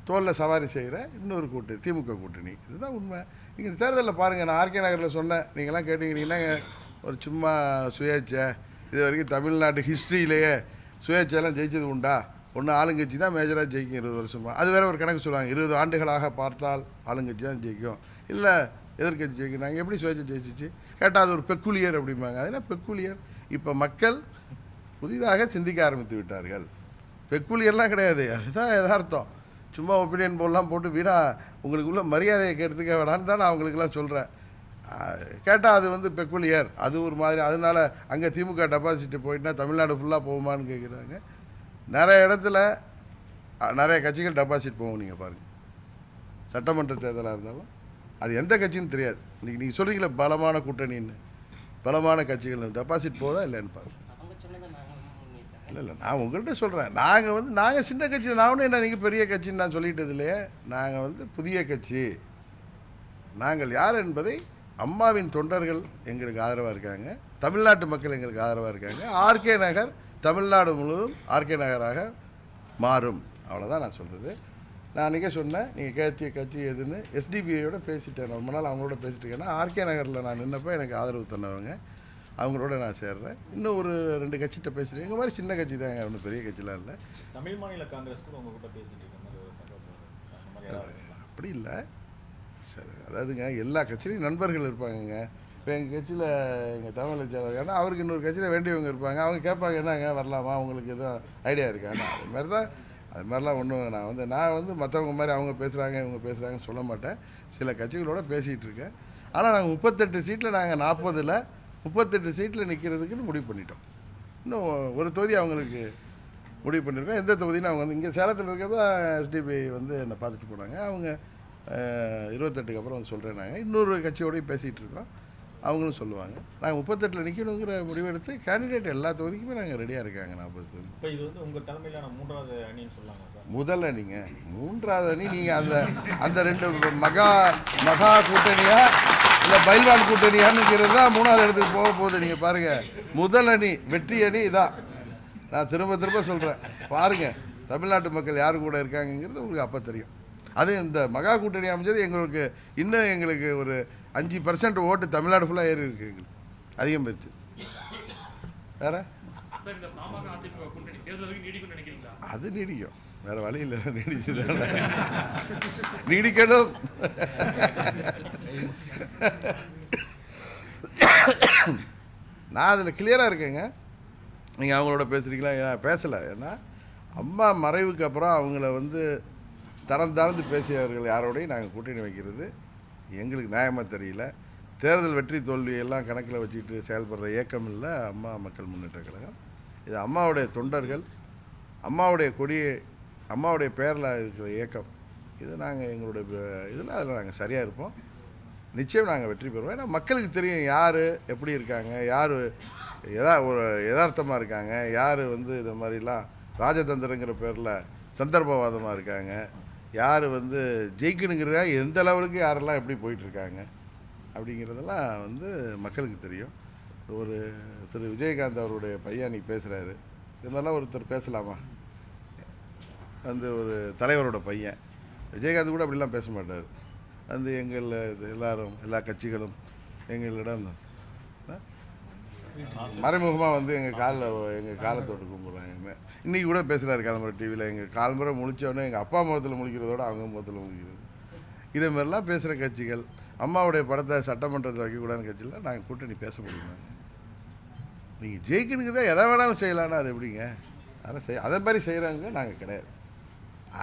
தோளில் சவாரி செய்கிற இன்னொரு கூட்டணி, திமுக கூட்டணி. இதுதான் உண்மை. நீங்கள் தேர்தலில் பாருங்கள், நான் ஆர்கே நகரில் சொன்னேன், நீங்கள்லாம் கேட்டீங்கன்னா ஒரு சும்மா சுயேட்சை, இது வரைக்கும் தமிழ்நாட்டு ஹிஸ்ட்ரியிலேயே சுயேட்சையெல்லாம் ஜெயிச்சது உண்டா? ஒன்று ஆளுங்கட்சி தான் மேஜராக ஜெயிக்கும் 20 வருஷமாக. அது வேறு ஒரு கணக்கு சொல்லுவாங்க, 20 ஆண்டுகளாக பார்த்தால் ஆளுங்கட்சி தான் ஜெயிக்கும், இல்லை எதிர்கட்சி ஜெயிக்கும். நாங்கள் எப்படி சுயேட்சை ஜெயிச்சிச்சு கேட்டால் அது ஒரு பெக்குலியர் அப்படிம்பாங்க. அது என்ன பெக்குலியர்? இப்போ மக்கள் புதிதாக சிந்திக்க ஆரம்பித்து விட்டார்கள். பெக்குலியர்லாம் கிடையாது, அதுதான் யதார்த்தம். சும்மா ஒப்பீனியன் போடலாம் போட்டு வீணா உங்களுக்குள்ள மரியாதையை கேட்டுக்க வேணான்னு தான் நான் அவங்களுக்கெல்லாம் சொல்கிறேன். கேட்டால் அது வந்து பெக்குலியர், அது ஒரு மாதிரி. அதனால அங்கே திமுக டெபாசிட் போயிட்டுனா தமிழ்நாடு ஃபுல்லாக போகுமான்னு கேட்குறாங்க. நிறைய இடத்துல நிறைய கட்சிகள் டெபாசிட் போகும். நீங்கள் பாருங்கள், சட்டமன்ற தேர்தலாக இருந்தாலும் அது எந்த கட்சின்னு தெரியாது. இன்றைக்கி நீங்கள் சொல்கிறீங்களே பலமான கூட்டணின்னு, பலமான கட்சிகள் டெபாசிட் போதா இல்லைன்னு பாருங்கள். இல்லை நான் உங்கள்கிட்ட சொல்கிறேன், நாங்கள் சின்ன கட்சி. நான் ஒன்றும் என்ன நீங்கள் பெரிய கட்சின்னு நான் சொல்லிட்டது இல்லையே. நாங்கள் வந்து புதிய கட்சி. நாங்கள் யார் என்பதை அம்மாவின் தொண்டர்கள் எங்களுக்கு ஆதரவாக இருக்காங்க, தமிழ்நாட்டு மக்கள் எங்களுக்கு ஆதரவாக இருக்காங்க. ஆர்கே நகர் தமிழ்நாடு முழுவதும் ஆர்கே நகராக மாறும், அவ்வளோதான் நான் சொல்கிறது. நான் அன்றைக்கே சொன்னேன், நீங்கள் கட்சி எதுன்னு எஸ்டிபிஐயோட பேசிட்டேன். ரொம்ப நாள் அவங்களோட பேசிட்டு இருக்கேன்னா ஆர்கே நகரில் நான் நின்னப்போ எனக்கு ஆதரவு தந்தவங்க, அவங்களோட நான் சேர்றேன். இன்னும் ஒரு 2 கட்சிகிட்ட பேசுகிறேன். எங்கள் மாதிரி சின்ன கட்சி தாங்க, ஒன்றும் பெரிய கட்சிலாம் இல்லை. தமிழ் மாநில காங்கிரஸ் கூட உங்ககிட்ட பேசிட்டு இருக்க மாதிரி அப்படி இல்லை. சரி, அதாவதுங்க எல்லா கட்சியிலையும் நண்பர்கள் இருப்பாங்கங்க. இப்போ எங்கள் கட்சியில் எங்கள் தமிழ் சேனல் ஏன்னா அவருக்கு இன்னொரு கட்சியில் வேண்டியவங்க இருப்பாங்க. அவங்க கேட்பாங்க, என்னங்க வரலாமா, உங்களுக்கு எதுவும் ஐடியா இருக்காண்ணா? அது மாதிரி தான். அது மாதிரிலாம் ஒன்றும் நான் வந்து மற்றவங்க மாதிரி அவங்க பேசுகிறாங்க இவங்க பேசுகிறாங்கன்னு சொல்ல மாட்டேன். சில கட்சிகளோட பேசிகிட்டு இருக்கேன். ஆனால் நாங்கள் 38 சீட்டில் நாங்கள் 40ல் 38 சீட்டில் நிற்கிறதுக்குன்னு முடிவு பண்ணிட்டோம். இன்னும் ஒரு தொகுதி அவங்களுக்கு முடிவு பண்ணியிருக்கோம். எந்த தொகுதின்னு அவங்க வந்து இங்கே சேலத்தில் இருக்கிறதா எஸ்டிபி வந்து என்னை பார்த்துட்டு போனாங்க. அவங்க 28க்கு அப்புறம் வந்து சொல்கிறேன். நாங்கள் இன்னொரு கட்சியோடய பேசிகிட்டு இருக்கோம், அவங்களும் சொல்லுவாங்க. நாங்கள் 38ல் நிற்கணுங்கிற முடிவெடுத்து கேண்டிடேட் எல்லா தொகுதிக்குமே நாங்கள் ரெடியாக இருக்காங்க. 40 தொகுதி. இப்போ இது வந்து உங்கள் தலைமையிலான 3வது அணின்னு சொல்லலாமா சார்? முதல் அணிங்க, 3வது அணி. நீங்கள் அந்த 2 மகா கூட்டணியா இல்லை பைல்வான் கூட்டணியானுங்கிறது தான் 3வது இடத்துக்கு போக போகுது. நீங்கள் பாருங்கள், முதல் அணி வெற்றி அணி இதான். நான் திரும்ப சொல்கிறேன், பாருங்கள் தமிழ்நாட்டு மக்கள் யார் கூட இருக்காங்கங்கிறது உங்களுக்கு அப்போ தெரியும். அது இந்த மகா கூட்டணி அமைஞ்சது எங்களுக்கு ஒரு 5% ஓட்டு தமிழ்நாடு ஃபுல்லாக ஏறி இருக்கு. எங்களுக்கு அதிகம் போயிடுச்சு. வேற அது நீடிக்கும், வேற வழி இல்லை, நீடிச்சு நீடிக்கணும். நான் அதில் கிளியராக இருக்கேங்க. நீங்கள் அவங்களோட பேசுகிறீங்களா? நான் பேசலை. ஏன்னா அம்மா மறைவுக்கு அப்புறம் அவங்கள வந்து தரந்தாழ்ந்து பேசியவர்கள் யாரோடையும் நாங்கள் கூட்டணி வைக்கிறது எங்களுக்கு நியாயமாக தெரியல. தேர்தல் வெற்றி தோல்வியெல்லாம் கணக்கில் வச்சுக்கிட்டு செயல்படுற இயக்கம் இல்லை அம்மா மக்கள் முன்னேற்ற கழகம். இது அம்மாவுடைய தொண்டர்கள், அம்மாவுடைய கொடியை, அம்மாவுடைய பெயரில் இருக்கிற இயக்கம். இது நாங்கள் எங்களுடைய இதில் அதில் நாங்கள் சரியாக இருப்போம். நிச்சயம் நாங்கள் வெற்றி பெறுவோம். ஏன்னா மக்களுக்கு தெரியும் யார் எப்படி இருக்காங்க, யார் ஒரு யதார்த்தமாக இருக்காங்க, யார் வந்து இது மாதிரிலாம் ராஜதந்திரங்கிற பேரில் சந்தர்ப்பவாதமாக இருக்காங்க, யார் வந்து ஜெயிக்கணுங்கிறதா எந்த லெவலுக்கு யாரெல்லாம் எப்படி போயிட்டுருக்காங்க அப்படிங்கிறதெல்லாம் வந்து மக்களுக்கு தெரியும். ஒரு திரு விஜயகாந்த் அவருடைய பையன் அன்றைக்கி பேசுகிறாரு, இது மாதிரிலாம் ஒருத்தர் பேசலாமா? வந்து ஒரு தலைவரோட பையன் விஜயகாந்த் கூட அப்படிலாம் பேச மாட்டார். வந்து எல்லாரும் எல்லா கட்சிகளும் எங்களிடம் மறைமுகமாக வந்து எங்கள் காலத்தோட்டு கும்பிட்றாங்க. இன்றைக்கி கூட பேசுகிறாரு காலம்புரை டிவியில், எங்கள் காலம்புரை முழித்தோடனே எங்கள் அப்பா முகத்தில் முழிக்கிறதோட அவங்க முகத்தில் முழிக்கிறது. இதே மாதிரிலாம் பேசுகிற கட்சிகள், அம்மாவுடைய படத்தை சட்டமன்றத்தில் வைக்கக்கூடாதுன்னு கட்சியில் நாங்கள் கூட்டணி பேச முடியுமா? நீங்கள் ஜெயிக்கணுக்கு தான் எதை வேணாலும் செய்யலான்னா அது எப்படிங்க? அதை மாதிரி செய்கிறவங்க நாங்கள் கிடையாது.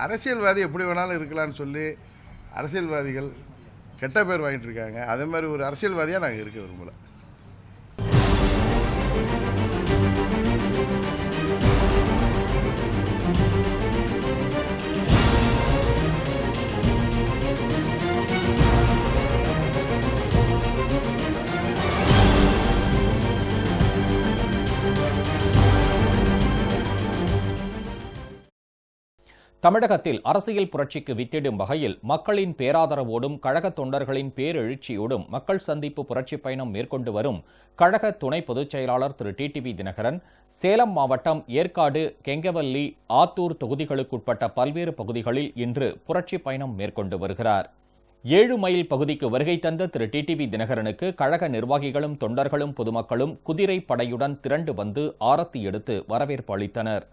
அரசியல்வாதி எப்படி வேணாலும் இருக்கலான்னு சொல்லி அரசியல்வாதிகள் கெட்ட பேர் வாங்கிட்டு இருக்காங்க. அதே மாதிரி ஒரு அரசியல்வாதியாக நாங்கள் இருக்க விரும்பலை. தமிழகத்தில் அரசியல் புரட்சிக்கு வித்திடும் வகையில் மக்களின் பேராதரவோடும் கழக தொண்டர்களின் பேரெழுச்சியோடும் மக்கள் சந்திப்பு புரட்சி பயணம் மேற்கொண்டு வரும் கழக துணை பொதுச் செயலாளர் திரு டிடிவி தினகரன் சேலம் மாவட்டம் ஏற்காடு, கெங்கவல்லி, ஆத்தூர் தொகுதிகளுக்குட்பட்ட பல்வேறு பகுதிகளில் இன்று புரட்சி பயணம் மேற்கொண்டு வருகிறார். 7 மைல் பகுதிக்கு வருகை தந்த திரு டிடிவி தினகரனுக்கு கழக நிர்வாகிகளும் தொண்டர்களும் பொதுமக்களும் குதிரை படையுடன் திரண்டு வந்து ஆரத்தி எடுத்து வரவேற்பு அளித்தனர்.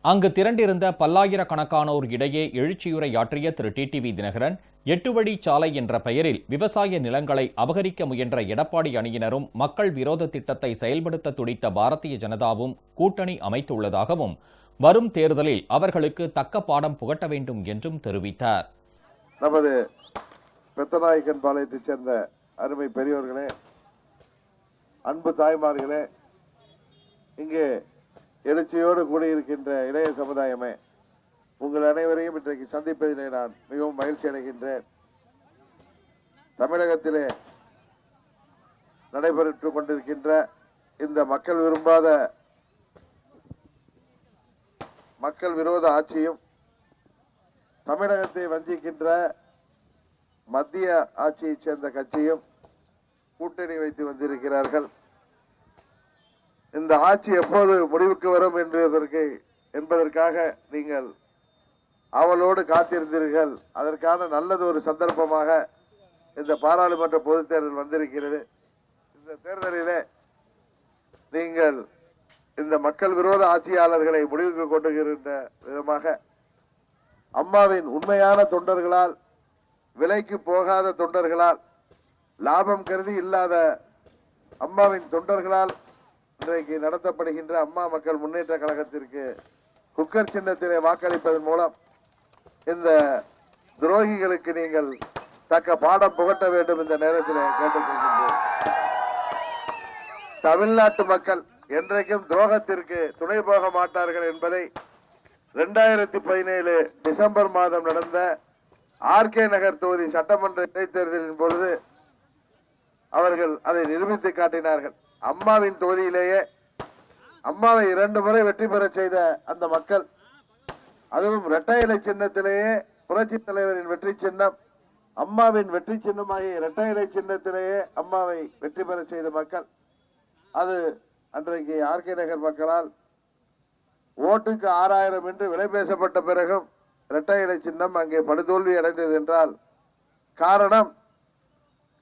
அங்கு திரண்டிருந்த பல்லாயிரக்கணக்கானோர் இடையே எழுச்சியுரையாற்றிய திரு டிடிவி தினகரன் 8 வழிச்சாலை என்ற பெயரில் விவசாய நிலங்களை அபகரிக்க முயன்ற எடப்பாடி அணியினரும் மக்கள் விரோத திட்டத்தை செயல்படுத்த துடித்த பாரதிய ஜனதாவும் கூட்டணி அமைத்துள்ளதாகவும் வரும் தேர்தலில் அவர்களுக்கு தக்க பாடம் புகட்ட வேண்டும் என்றும் தெரிவித்தார். நமது பெத்தநாயக்கன் பாளையத்தைச் சேர்ந்த அருமை பெரியோர்களே, அன்பு தாய்மார்களே, இங்கே எழுச்சியோடு கூடியிருக்கின்ற இளைய சமுதாயமே, உங்கள் அனைவரையும் இன்றைக்கு சந்திப்பதிலே நான் மிகவும் மகிழ்ச்சி அடைகின்றேன். தமிழகத்திலே நடைபெற்றுக் கொண்டிருக்கின்ற இந்த மக்கள் விரோத ஆட்சியும், தமிழகத்தை வஞ்சிக்கின்ற மத்திய ஆட்சியைச் சேர்ந்த கட்சியும் கூட்டணி வைத்து வந்திருக்கிறார்கள். இந்த ஆட்சி எப்போது முடிவுக்கு வரும் என்பதற்காக நீங்கள் அவளோடு காத்திருந்தீர்கள். அதற்கான நல்லது ஒரு சந்தர்ப்பமாக இந்த பாராளுமன்ற பொதுத் தேர்தல் வந்திருக்கிறது. இந்த தேர்தலிலே நீங்கள் இந்த மக்கள் விரோத ஆட்சியாளர்களை முடிவுக்கு கொண்டு வருகின்ற விதமாக அம்மாவின் உண்மையான தொண்டர்களால், விலைக்கு போகாத தொண்டர்களால், லாபம் கருதி இல்லாத அம்மாவின் தொண்டர்களால் இன்றைக்கு நடத்தப்படுகின்ற அம்மா மக்கள் முன்னேற்ற கழகத்திற்கு குக்கர் சின்னத்திலே வாக்களிப்பதன் மூலம் இந்த துரோகிகளுக்கு நீங்கள் தக்க பாடம் புகட்ட வேண்டும் இந்த நேரத்தில் கேட்டுக்கொள்கின்றேன். தமிழ்நாட்டு மக்கள் என்றைக்கும் துரோகத்திற்கு துணை போக மாட்டார்கள் என்பதை 2017 டிசம்பர் மாதம் நடந்த ஆர்கே நகர் தொகுதி சட்டமன்ற இடைத்தேர்தலின் பொழுது அவர்கள் அதை நிரூபித்து காட்டினார்கள். அம்மாவின் தொகுதியிலேயே அம்மாவை 2 முறை வெற்றி பெற செய்த அந்த மக்கள், அதுவும் இரட்டை இலை சின்னத்திலேயே புரட்சி தலைவரின் வெற்றி சின்னம், அம்மாவின் வெற்றி சின்னமாகிய இரட்டை இலை சின்னத்திலேயே அம்மாவை வெற்றி பெற செய்த மக்கள், அது அன்றைக்கு ஆர்கே நகர் மக்களால் ஓட்டுக்கு 6000 என்று விலை பேசப்பட்ட பிறகும் இரட்டை இலை சின்னம் அங்கே படுதோல்வி அடைந்தது என்றால் காரணம்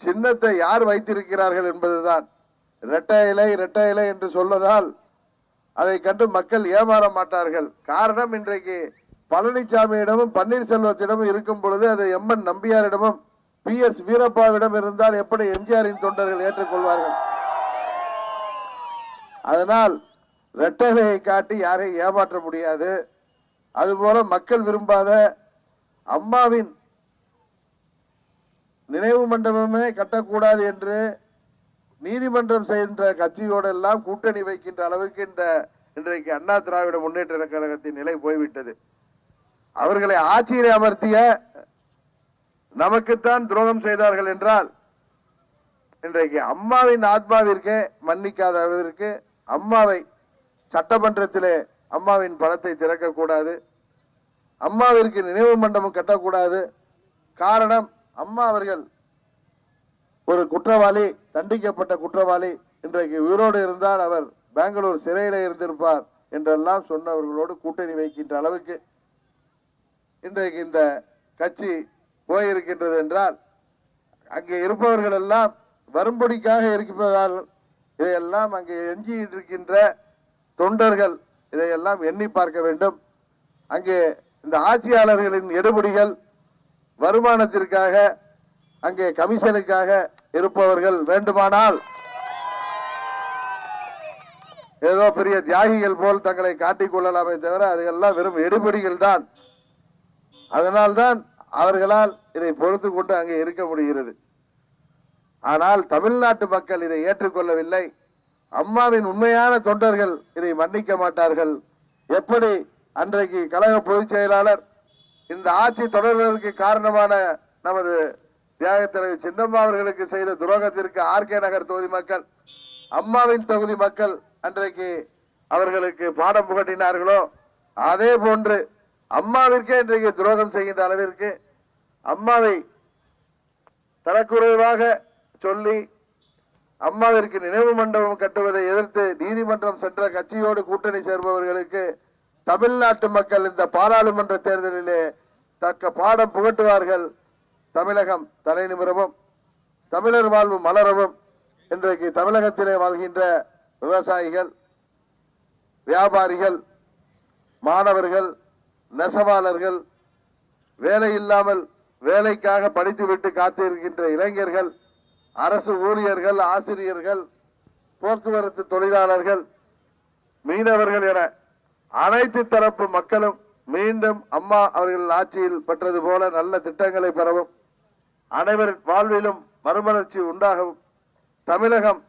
சின்னத்தை யார் வைத்திருக்கிறார்கள் என்பதுதான். இரட்டை இலை என்று சொல்வதால் அதை கண்டு மக்கள் ஏமாற மாட்டார்கள். காரணம், இன்றைக்கு பழனிசாமியிடமும் பன்னீர்செல்வத்திடமும் இருக்கும் பொழுது அது எம்என் நம்பியாரிடமும் PS வீரப்பாவிடம் இருந்தால் எப்படி எம்ஜிஆரின் தொண்டர்கள் ஏற்றுக்கொள்வார்கள்? அதனால் இரட்டை இலையை காட்டி யாரையும் ஏமாற்ற முடியாது. அதுபோல மக்கள் விரும்பாத அம்மாவின் நினைவு மண்டபமே கட்டக்கூடாது என்று நீதிமன்றம் செய்கின்ற கட்சியோடு எல்லாம் கூட்டணி வைக்கின்ற அளவுக்கு இன்றைக்கு அண்ணா திராவிட முன்னேற்ற கழகத்தின் நிலை போய்விட்டது. அவர்களை ஆட்சியிலே அமர்த்திய நமக்குத்தான் துரோகம் செய்தார்கள் என்றால் இன்றைக்கு அம்மாவின் ஆத்மாவிற்கே மன்னிக்காதவருக்கு அம்மாவை சட்டமன்றத்திலே அம்மாவின் படத்தை திறக்கக்கூடாது, அம்மாவிற்கு நினைவு மண்டபம் கட்டக்கூடாது. காரணம், அம்மா அவர்கள் ஒரு குற்றவாளி, தண்டிக்கப்பட்ட குற்றவாளி. இன்றைக்கு உயிரோடு இருந்தால் அவர் பெங்களூர் சிறையில இருந்திருப்பார் என்றெல்லாம் சொன்னவர்களோடு கூட்டணி வைக்கின்ற அளவுக்கு இன்றைக்கு இந்த கட்சி போயிருக்கின்றது என்றால் அங்கே இருப்பவர்கள் எல்லாம் வரும்படிக்காக இருப்பதால் இதையெல்லாம் அங்கே எஞ்சி இருக்கின்ற தொண்டர்கள் இதையெல்லாம் எண்ணி பார்க்க வேண்டும். அங்கே இந்த ஆட்சியாளர்களின் எடுபடிகள் வருமானத்திற்காக, அங்கே கமிஷனுக்காக இருப்பவர்கள் வேண்டுமானால் ஏதோ பெரிய தியாகிகள் போல் தங்களை காட்டிக் கொள்ளலாமே தவிர அதெல்லாம் வெறும் எடுபடிகள் தான். அதனால்தான் அவர்களால் இதை பொறுத்து கொண்டு அங்கே இருக்க முடிகிறது. ஆனால் தமிழ்நாட்டு மக்கள் இதை ஏற்றுக்கொள்ளவில்லை. அம்மாவின் உண்மையான தொண்டர்கள் இதை மன்னிக்க மாட்டார்கள். எப்படி அன்றைக்கு கழக பொதுச் செயலாளர் இந்த ஆட்சி தொடர்வதற்கு காரணமான நமது தியாக தலைவர் சின்னம்மா அவர்களுக்கு செய்த துரோகத்திற்கு ஆர்கே நகர் தொகுதி மக்கள், அம்மாவின் தொகுதி மக்கள் அன்றைக்கு அவர்களுக்கு பாடம் புகட்டினார்களோ அதே போன்று அம்மாவிற்கே இன்றைக்கு துரோகம் செய்கின்ற அளவிற்கு அம்மாவை தரக்குறைவாக சொல்லி அம்மாவிற்கு நினைவு மண்டபம் கட்டுவதை எதிர்த்து நீதிமன்றம் சென்ற கட்சியோடு கூட்டணி சேர்பவர்களுக்கு தமிழ்நாட்டு மக்கள் இந்த பாராளுமன்ற தேர்தலிலே தக்க பாடம் புகட்டுவார்கள். தமிழகம் தலை நிமிரவும் தமிழர் வாழ்வு மலரவும். இன்றைக்கு தமிழகத்திலே வாழ்கின்ற விவசாயிகள், வியாபாரிகள், மாணவர்கள், நெசவாளர்கள், வேலை இல்லாமல் வேலைக்காக படித்துவிட்டு காத்திருக்கின்ற இளைஞர்கள், அரசு ஊழியர்கள், ஆசிரியர்கள், போக்குவரத்து தொழிலாளர்கள், மீனவர்கள் என அனைத்து தரப்பு மக்களும் மீண்டும் அம்மா அவர்கள் ஆட்சியில் பெற்றது போல நல்ல திட்டங்களை பெறவும், அனைவரின் வாழ்விலும் மறுமலர்ச்சி உண்டாகவும், தமிழகம்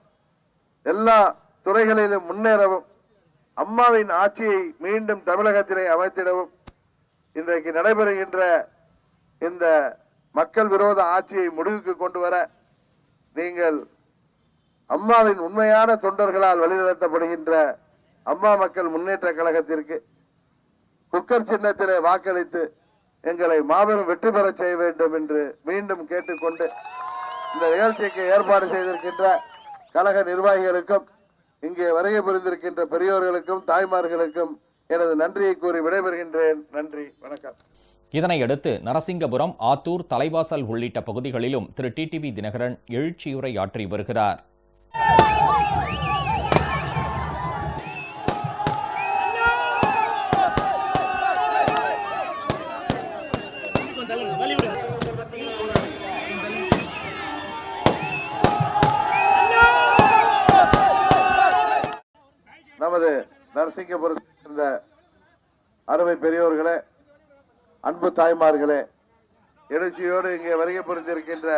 எல்லா துறைகளிலும் முன்னேறவும், அம்மாவின் ஆட்சியை மீண்டும் தமிழகத்திலே அமைத்திடவும் இன்றைக்கு நடைபெறுகின்ற இந்த மக்கள் விரோத ஆட்சியை முடிவுக்கு கொண்டு வர நீங்கள் அம்மாவின் உண்மையான தொண்டர்களால் வழிநடத்தப்படுகின்ற அம்மா மக்கள் முன்னேற்ற கழகத்திற்கு குக்கர் சின்னத்திலே வாக்களித்து எங்களை மாபெரும் வெற்றி பெற செய்ய வேண்டும் என்று மீண்டும் கேட்டுக்கொண்டு இந்த நிகழ்ச்சிக்கு ஏற்பாடு செய்திருக்கின்ற கழக நிர்வாகிகளுக்கும் இங்கே வருகை புரிந்திருக்கின்ற பெரியோர்களுக்கும் தாய்மார்களுக்கும் எனது நன்றியை கூறி விடைபெறுகின்றேன். நன்றி, வணக்கம். இதனையடுத்து நரசிங்கபுரம், ஆத்தூர், தலைவாசல் உள்ளிட்ட பகுதிகளிலும் திரு டிடிவி தினகரன் எழுச்சியுரை ஆற்றி வருகிறார். நமது நரசிங்கபுரத்தில் இருந்த அருமை பெரியோர்களே, அன்பு தாய்மார்களே, எழுச்சியோடு இங்கே வருகை புரிந்திருக்கின்ற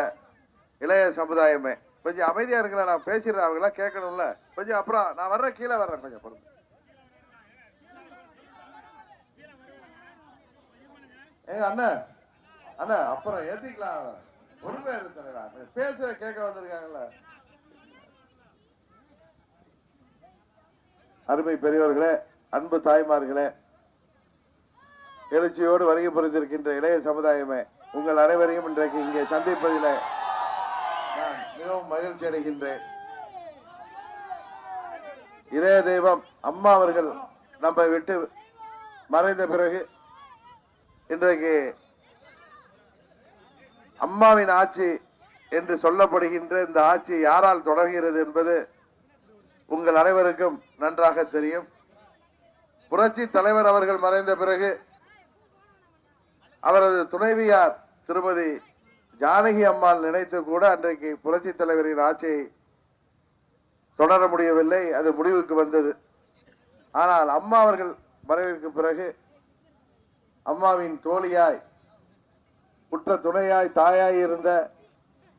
இளைய சமுதாயமே, கொஞ்சம் அமைதியா இருக்கலாம். நான் பேசிடுறேன், அவங்க எல்லாம் கேட்கணும்ல. கொஞ்சம் அப்புறம் நான் வர்றேன், கீழே வர்றேன், கொஞ்சம் பொறுத்து. அண்ணா அண்ணா அப்புறம் ஏத்திக்கலாம், பொறுமையா இருக்கு. பேச கேட்க வந்திருக்காங்கல்ல. அருமை பெரியவர்களே, அன்பு தாய்மார்களே, எழுச்சியோடு வருகை புரிந்திருக்கின்ற இளைய சமுதாயமே, உங்கள் அனைவரையும் இன்றைக்கு இங்கே சந்திப்பதில் நான் மிகவும் மகிழ்ச்சி அடைகின்றேன். இதய தெய்வம் அம்மா அவர்கள் நம்மை விட்டு மறைந்த பிறகு இன்றைக்கு அம்மாவின் ஆட்சி என்று சொல்லப்படுகின்ற இந்த ஆட்சி யாரால் தொடர்கிறது என்பது உங்கள் அனைவருக்கும் நன்றாக தெரியும். புரட்சி தலைவர் அவர்கள் மறைந்த பிறகு அவரது துணைவியார் திருமதி ஜானகி அம்மாள் நினைத்து கூட அன்றைக்கு புரட்சி தலைவரின் ஆட்சியை தொடர முடியவில்லை, அது முடிவுக்கு வந்தது. ஆனால் அம்மா அவர்கள் மறைவிற்கு பிறகு அம்மாவின் தோழியாய், குற்ற துணையாய், தாயாய் இருந்த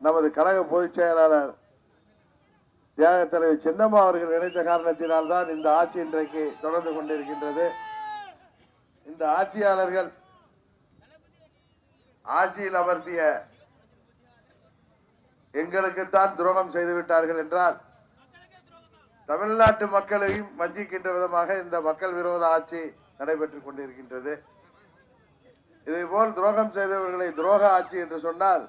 நமது கழக பொதுச் செயலாளர் தியாக தலைவர் சின்னம்மா அவர்கள் நினைத்த காரணத்தினால் தான் இந்த ஆட்சி இன்றைக்கு தொடர்ந்து கொண்டிருக்கின்றது. இந்த ஆட்சியாளர்கள் ஆட்சியில் அமர்த்திய எங்களுக்குத்தான் துரோகம் செய்து விட்டார்கள் என்றால் தமிழ்நாட்டு மக்களையும் வஞ்சிக்கின்ற விதமாக இந்த மக்கள் விரோத ஆட்சி நடைபெற்றுக் கொண்டிருக்கின்றது. இதே போல் துரோகம் செய்தவர்களை துரோக ஆட்சி என்று சொன்னால்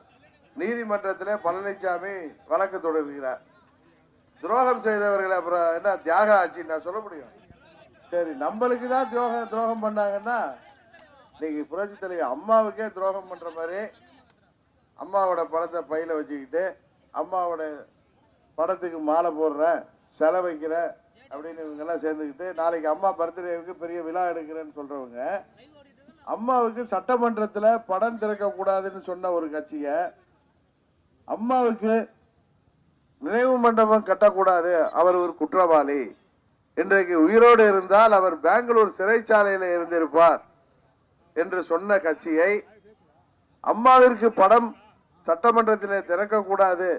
நீதிமன்றத்திலே பழனிசாமி வழக்கு தொடர்கிறார். துரோகம் செய்தவர்களை அப்புறம் என்ன தியாக ஆட்சி நான் சொல்ல முடியும்? சரி, நம்மளுக்கு தான் துரோகம் பண்ணாங்கன்னா இன்னைக்கு புரட்சி தலைவர் அம்மாவுக்கே துரோகம் பண்ற மாதிரி அம்மாவோட படத்தை பையில வச்சுக்கிட்டு அம்மாவோட படத்துக்கு மாலை போடுறேன் செலை வைக்கிறேன் அப்படின்னு இவங்க எல்லாம் சேர்ந்துக்கிட்டு நாளைக்கு அம்மா பர்த்டேவுக்கு பெரிய விழா எடுக்கிறேன்னு சொல்றவங்க அம்மாவுக்கு சட்டமன்றத்துல படம் திறக்க கூடாதுன்னு சொன்ன ஒரு கட்சிய அம்மாவுக்கு நினைவு மண்டபம் கட்டக்கூடாது, அவர் ஒரு குற்றவாளி, இன்றைக்கு உயிரோடு இருந்தால் அவர் பெங்களூர் சிறைச்சாலையில இருந்திருப்பார் என்று சொன்ன கட்சியை அம்மாவிற்கு படம் சட்டமன்றத்திலே திறக்கக்கூடாது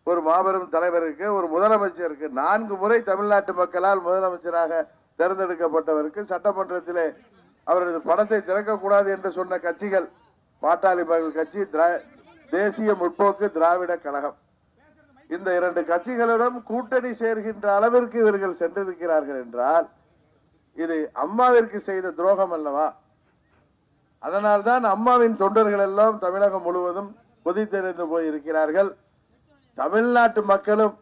ஒரு மாபெரும் தலைவருக்கு, ஒரு முதலமைச்சருக்கு, 4 முறை தமிழ்நாட்டு மக்களால் முதலமைச்சராக தேர்ந்தெடுக்கப்பட்டவருக்கு சட்டமன்றத்திலே அவரது படத்தை திறக்கக்கூடாது என்று சொன்ன கட்சிகள் பாட்டாளி மக்கள் கட்சி, தேசிய முற்போக்கு திராவிட கழகம். இந்த 2 கட்சிகளிடம் கூட்டணி சேர்கின்ற அளவிற்கு இவர்கள் சென்றிருக்கிறார்கள் என்றால் இது அம்மாவிற்கு செய்த துரோகம் அல்லவா? அதனால்தான் அம்மாவின் தொண்டர்கள் எல்லாம் தமிழகம் முழுவதும் கொதித்தெறிந்து போயிருக்கிறார்கள். தமிழ்நாட்டு மக்களும்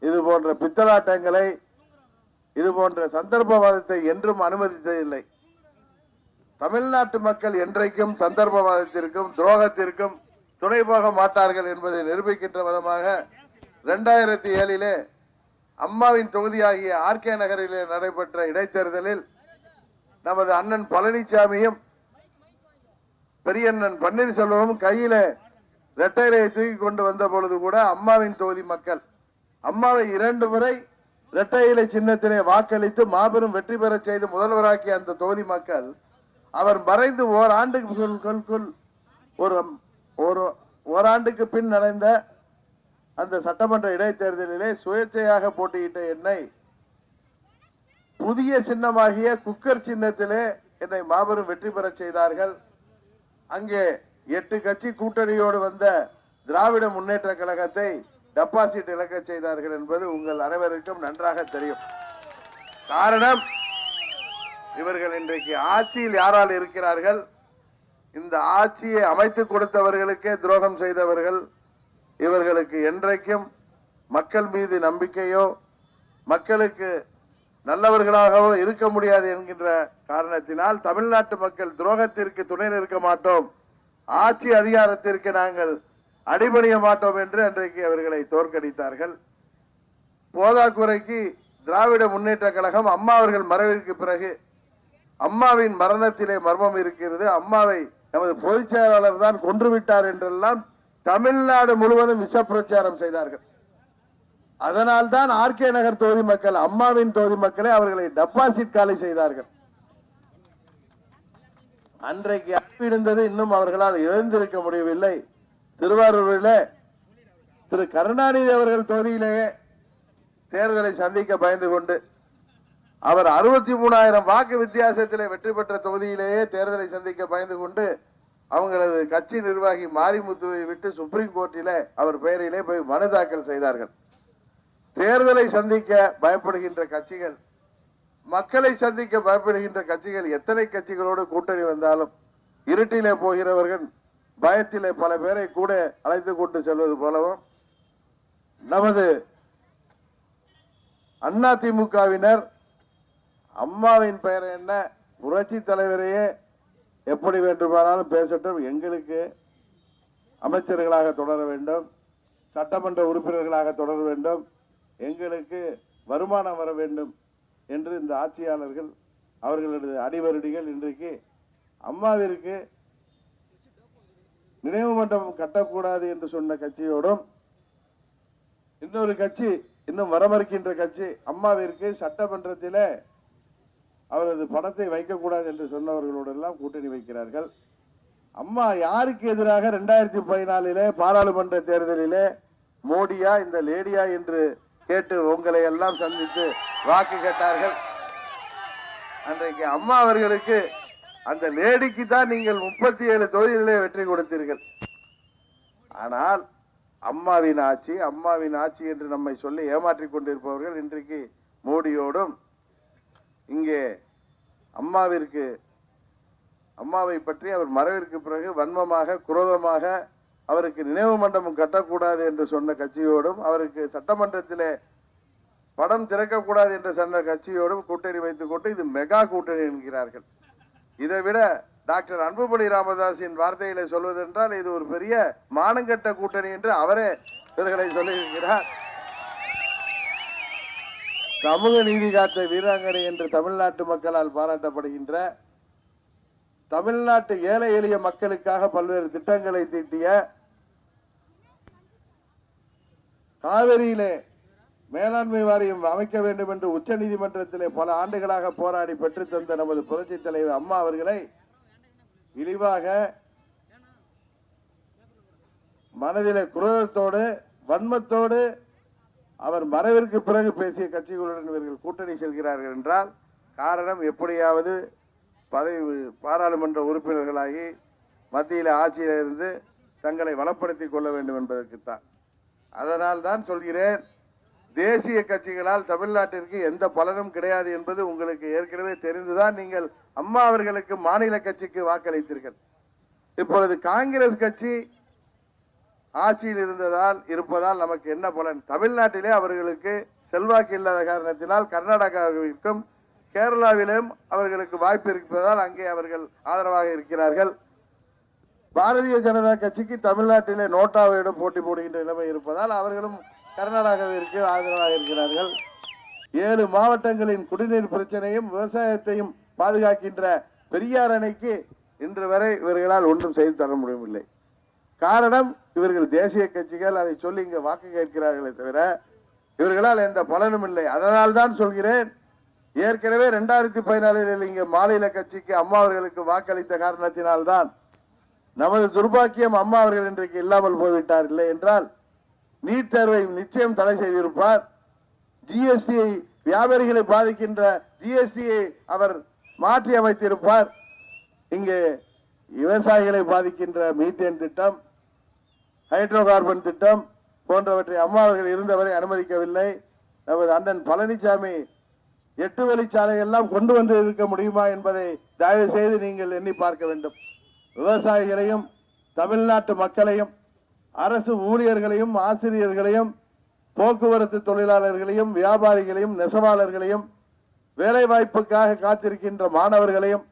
இது போன்ற பித்தலாட்டங்களை, இது போன்ற சந்தர்ப்பவாதத்தை என்றும் அனுமதித்ததில்லை. தமிழ்நாட்டு மக்கள் என்றைக்கும் சந்தர்ப்பவாதத்திற்கும் துரோகத்திற்கும் துணை போக மாட்டார்கள் என்பதை நிரூபிக்கின்ற விதமாக 2007 அம்மாவின் தொகுதியாகிய ஆர்கே நகரிலே நடைபெற்ற இடைத்தேர்தலில் நமது அண்ணன் பழனிசாமியும் பெரியண்ணன் பன்னீர்செல்வமும் கையில இரட்டையிலையை தூக்கி கொண்டு வந்த பொழுது கூட அம்மாவின் தொகுதி மக்கள் அம்மாவை 2 முறை இரட்டையிலை சின்னத்திலே வாக்களித்து மாபெரும் வெற்றி பெற செய்து முதல்வராக்கிய அந்த தொகுதி மக்கள் அவர் மறைந்து ஓராண்டுக்கு பின் நடந்த அந்த சட்டமன்ற இடைத்தேர்தலிலே சுயேட்சையாக போட்டியிட்ட என்னை புதிய சின்னமாகிய குக்கர் சின்னத்திலே என்னை மாபெரும் வெற்றி பெற செய்தார்கள். அங்கே 8 கட்சி கூட்டணியோடு வந்த திராவிட முன்னேற்ற கழகத்தை டெபாசிட் இழக்க செய்தார்கள் என்பது உங்கள் அனைவருக்கும் நன்றாக தெரியும். காரணம், இவர்கள் இன்றைக்கு ஆட்சியில் யாரால் இருக்கிறார்கள்? இந்த ஆட்சியை அமைத்துக் கொடுத்தவர்களுக்கே துரோகம் செய்தவர்கள். இவர்களுக்கு என்றைக்கும் மக்கள் மீது நம்பிக்கையோ மக்களுக்கு நல்லவர்களாகவோ இருக்க முடியாது என்கின்ற காரணத்தினால் தமிழ்நாட்டு மக்கள் துரோகத்திற்கு துணை நிற்க மாட்டோம், ஆட்சி அதிகாரத்திற்கு நாங்கள் அடிபணிய மாட்டோம் என்று அன்றைக்கு அவர்களை தோற்கடித்தார்கள். போதாக்குறைக்கு திராவிட முன்னேற்ற கழகம் அம்மா அவர்கள் மறைவிற்கு பிறகு அம்மாவின் மரணத்திலே மர்மம் இருக்கிறது, அம்மாவை நமது பொதுச் செயலாளர் தான் கொன்றுவிட்டார் என்றெல்லாம் தமிழ்நாடு முழுவதும் விஷ பிரச்சாரம் செய்தார்கள். அதனால் தான் ஆர்கே நகர் தொகுதி மக்கள், அம்மாவின் தொகுதி மக்களை அவர்களை டெபாசிட் காலி செய்தார்கள். அன்றைக்கு இருந்தது இன்னும் அவர்களால் எழுந்திருக்க முடியவில்லை. திருவாரூரிலே திரு கருணாநிதி அவர்கள் தொகுதியிலேயே தேர்தலை சந்திக்க பயந்து கொண்டு அவர் 63,000 வாக்கு வித்தியாசத்திலே வெற்றி பெற்ற தொகுதியிலேயே தேர்தலை சந்திக்க பயந்து கொண்டு அவங்களது கட்சி நிர்வாகி மாரிமுத்துவை விட்டு சுப்ரீம் கோர்ட்டிலே அவர் பெயரிலே போய் மனு தாக்கல் செய்தார்கள். தேர்தலை சந்திக்க பயப்படுகின்ற கட்சிகள், மக்களை சந்திக்க பயப்படுகின்ற கட்சிகள் எத்தனை கட்சிகளோடு கூட்டணி வந்தாலும் இருட்டிலே போகிறவர்கள் பயத்திலே பல பேரை கூட அழைத்து கொண்டு செல்வது போலவும் நமது அதிமுகவினர் அம்மாவின் பெயர் என்ன, புரட்சி தலைவரையே எப்படி வேண்டுமானாலும் பேசட்டும், எங்களுக்கு அமைச்சர்களாக தொடர வேண்டும், சட்டமன்ற உறுப்பினர்களாக தொடர வேண்டும், எங்களுக்கு வருமானம் வர வேண்டும் என்று இந்த ஆட்சியாளர்கள் அவர்களது அடிவருடிகள் இன்றைக்கு அம்மாவிற்கு நினைவு மண்டபம் கட்டக்கூடாது என்று சொன்ன கட்சியோடும் இன்னொரு கட்சி இன்னும் வரமறுக்கின்ற கட்சி அம்மாவிற்கு சட்டமன்றத்திலே அவரது படத்தை வைக்கக்கூடாது என்று சொன்னவர்களோடு எல்லாம் கூட்டணி வைக்கிறார்கள். அம்மா யாருக்கு எதிராக 2014 பாராளுமன்ற தேர்தலிலே மோடியா இந்த லேடியா என்று கேட்டு உங்களை எல்லாம் சந்தித்து வாக்கு கேட்டார்கள். அன்றைக்கு அம்மா அவர்களுக்கு அந்த லேடிக்கு தான் நீங்கள் 37 தொகுதிகளிலே வெற்றி கொடுத்தீர்கள். ஆனால் அம்மாவின் ஆட்சி அம்மாவின் ஆட்சி என்று நம்மை சொல்லி ஏமாற்றிக் கொண்டிருப்பவர்கள் இன்றைக்கு மோடியோடும் இங்கே அம்மாவை பற்றி அவர் மறைவிற்கு பிறகு வன்மமாக குரோதமாக அவருக்கு நினைவு மண்டபம் கட்டக்கூடாது என்று சொன்ன கட்சியோடும் அவருக்கு சட்டமன்றத்திலே படம் திறக்கக்கூடாது என்று சொன்ன கட்சியோடும் கூட்டணி வைத்துக் கொண்டு இது மெகா கூட்டணி என்கிறார்கள். இதைவிட டாக்டர் அன்புமணி ராமதாஸின் வார்த்தைகளை சொல்வதென்றால் இது ஒரு பெரிய மானங்கட்ட கூட்டணி என்று அவரே இவர்களை சொல்லியிருக்கிறார். சமூக நீதி காத்த வீராங்கனை என்று தமிழ்நாட்டு மக்களால் பாராட்டப்படுகின்ற, தமிழ்நாட்டு ஏழை எளிய மக்களுக்காக பல்வேறு திட்டங்களை தீட்டிய, காவிரியிலே மேலாண்மை வாரியம் அமைக்க வேண்டும் என்று உச்ச நீதிமன்றத்திலே பல ஆண்டுகளாக போராடி பெற்று தந்த நமது புரட்சி தலைவர் அம்மா அவர்களை இழிவாக மனதிலே குரோதத்தோடு வன்மத்தோடு அவர் மறைவிற்கு பிறகு பேசிய கட்சிகளுடன் இவர்கள் கூட்டணி செல்கிறார்கள் என்றால் காரணம் எப்படியாவது பாராளுமன்ற உறுப்பினர்களாகி மத்தியில் ஆட்சியில் இருந்து தங்களை வளப்படுத்திக் கொள்ள வேண்டும் என்பதற்குத்தான். அதனால் தான் சொல்கிறேன், தேசிய கட்சிகளால் தமிழ்நாட்டிற்கு எந்த பலனும் கிடையாது என்பது உங்களுக்கு ஏற்கனவே தெரிந்துதான் நீங்கள் அம்மா அவர்களுக்கு மாநில கட்சிக்கு வாக்களித்தீர்கள். இப்பொழுது காங்கிரஸ் கட்சி ஆட்சியில் இருப்பதால் நமக்கு என்ன பலன்? தமிழ்நாட்டிலே அவர்களுக்கு செல்வாக்கு இல்லாத காரணத்தினால் கர்நாடகாவிற்கும் கேரளாவிலும் அவர்களுக்கு வாய்ப்பு இருப்பதால் அங்கே அவர்கள் ஆதரவாக இருக்கிறார்கள். பாரதிய ஜனதா கட்சிக்கு தமிழ்நாட்டிலே நோட்டாவையிடம் போட்டி போடுகின்ற நிலைமை இருப்பதால் அவர்களும் கர்நாடகாவிற்கு ஆதரவாக இருக்கிறார்கள். 7 மாவட்டங்களின் குடிநீர் பிரச்சனையும் விவசாயத்தையும் பாதுகாக்கின்ற பெரியார் அணைக்கு இன்று வரை இவர்களால் ஒன்றும் செய்து தர முடியவில்லை. காரணம், இவர்கள் தேசிய கட்சிகள் அதை சொல்லி இங்க வாக்கு கேட்கிறார்களே தவிர இவர்களால் எந்த பலனும் இல்லை. அதனால் தான் சொல்கிறேன், ஏற்கனவே 2014 இங்க மாநில கட்சிக்கு அம்மா அவர்களுக்கு வாக்களித்த காரணத்தினால்தான் நமது துர்பாக்கியம் அம்மா அவர்கள் இன்றைக்கு இல்லாமல் போய்விட்டார். இல்லை என்றால் நீட் தேர்வை நிச்சயம் தடை செய்திருப்பார். ஜிஎஸ்டியை, வியாபாரிகளை பாதிக்கின்ற ஜிஎஸ்டியை அவர் மாற்றி அமைத்திருப்பார். இங்கே விவசாயிகளை பாதிக்கின்ற மீத்தேன் திட்டம், ஹைட்ரோ கார்பன் திட்டம் போன்றவற்றை அம்மா அவர்கள் இருந்தவரை அனுமதிக்கவில்லை. நமது அண்ணன் பழனிசாமி 8 வழிச்சாலை எல்லாம் கொண்டு வந்து இருக்க முடியுமா என்பதை தயவு செய்து நீங்கள் எண்ணி பார்க்க வேண்டும். விவசாயிகளையும் தமிழ்நாட்டு மக்களையும் அரசு ஊழியர்களையும் ஆசிரியர்களையும் போக்குவரத்து தொழிலாளர்களையும் வியாபாரிகளையும் நெசவாளர்களையும் வேலை வாய்ப்புக்காக காத்திருக்கின்ற மாணவர்களையும்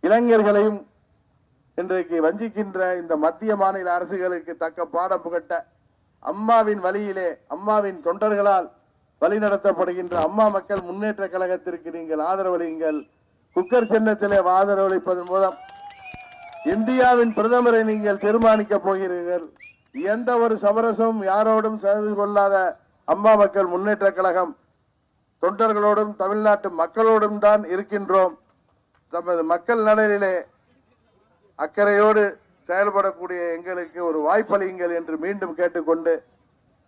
இளைஞர்களையும் இன்றைக்கு வஞ்சிக்கின்ற இந்த மத்திய மாநில அரசுகளுக்கு தக்க பாடம் புகட்ட அம்மாவின் வழியிலே அம்மாவின் தொண்டர்களால் வழிநடத்தப்படுகின்ற அம்மா மக்கள் முன்னேற்ற கழகத்திற்கு நீங்கள் ஆதரவளியுங்கள். குக்கர் சின்னத்திலே ஆதரவளிப்பதன் மூலம் இந்தியாவின் பிரதமரை நீங்கள் தீர்மானிக்க போகிறீர்கள். எந்த ஒரு சமரசமும் யாரோடும் செய்து கொள்ளாத அம்மா மக்கள் முன்னேற்ற கழகம் தொண்டர்களோடும் தமிழ்நாட்டு மக்களோடும் தான் இருக்கின்றோம். தமது மக்கள் நலனிலே அக்கறையோடு செயல்படக்கூடிய எங்களுக்கு ஒரு வாய்ப்பளியுங்கள் என்று மீண்டும் கேட்டுக்கொண்டு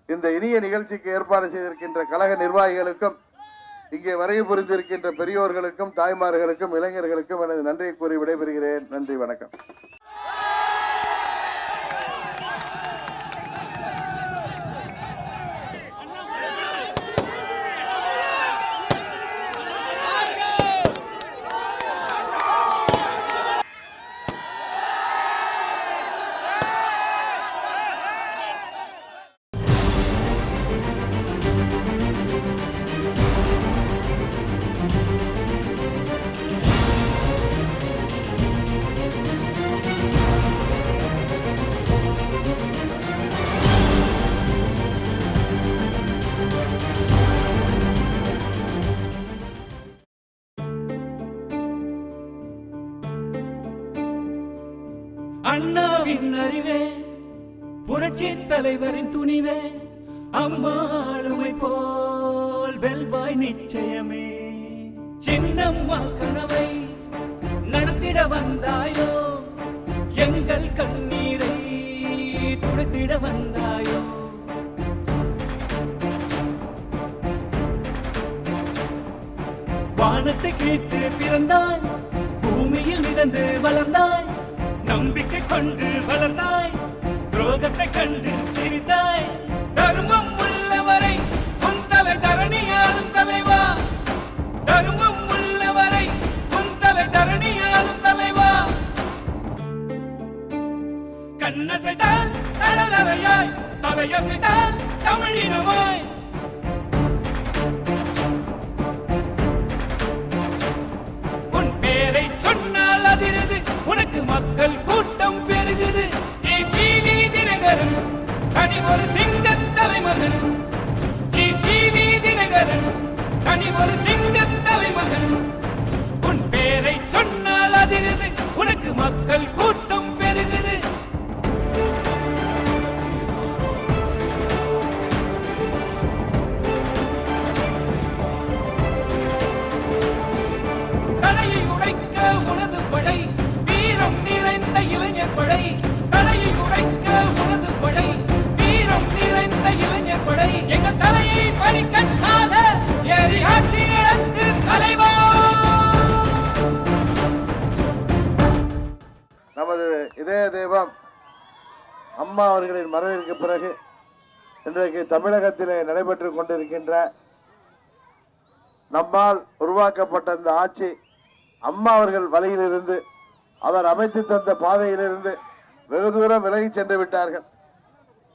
இந்த இனிய நிகழ்ச்சிக்கு ஏற்பாடு செய்திருக்கின்ற கழக நிர்வாகிகளுக்கும் இங்கே வரைவு புரிந்திருக்கின்ற பெரியோர்களுக்கும் தாய்மார்களுக்கும் இளைஞர்களுக்கும் எனது நன்றியை கூறி விடைபெறுகிறேன். நன்றி, வணக்கம். அண்ணாவின் அறிவே, புரட்சி தலைவரின் துணிவே, அம்மா ஆளுமை போல் வெல்வாய் நிச்சயமே. சின்னம்மா கனவை நடத்திட வந்தாயோ, எங்கள் கண்ணீரை துடைத்திட வந்தாயோ. வானத்தை கிழித்து பிறந்தாய், பூமியில் மிதந்து வளர்ந்தாய், நம்பிக்கை கொண்டு வளர்ந்தாய், துரோகத்தை கண்டு சிரித்தாய். தர்மம் உள்ளவரை உன் தலை தரணியாலும் தலைவா, தர்மம் உள்ளவரை உன் தலை தரணியாலும் தலைவா. கண்ணசைத்தால் அழலறையாய், தலையசைத்தால் தமிழினமாய். உன் பேரை சொன்னால் அதிருது, உனக்கு மக்கள் கூட்டம் பெருகுது. டிடிவி தினகரன் தனி ஒரு சிங்கத் தலைமகன், டிடிவி தினகரன் தனி ஒரு சிங்கத் தலைமகன். உன் பேரை சொன்னால் அதிருது, உனக்கு மக்கள் கூட்டம் பெருகுது. தலையை உடைக்க உனது படை, வீரம் நிறைந்த இளைஞர் படை. தலையை உடைக்க உனது படை, வீரம் நிறைந்த இளைஞர் படை. எங்கள் தலையை படிக்கட்டாக ஏறி ஆட்சி நடத்து தலைவா. நமது இதய தெய்வம் அம்மா அவர்களின் மறைவிற்கு பிறகு இன்றைக்கு தமிழகத்திலே நடைபெற்றுக் கொண்டிருக்கின்ற நம்மால் உருவாக்கப்பட்ட இந்த ஆட்சி, அம்மா அவர்கள் வழியிலிருந்து, அவர் அமைத்து தந்த பாதையிலிருந்து வெகு தூரம் விலகி சென்று விட்டார்கள்.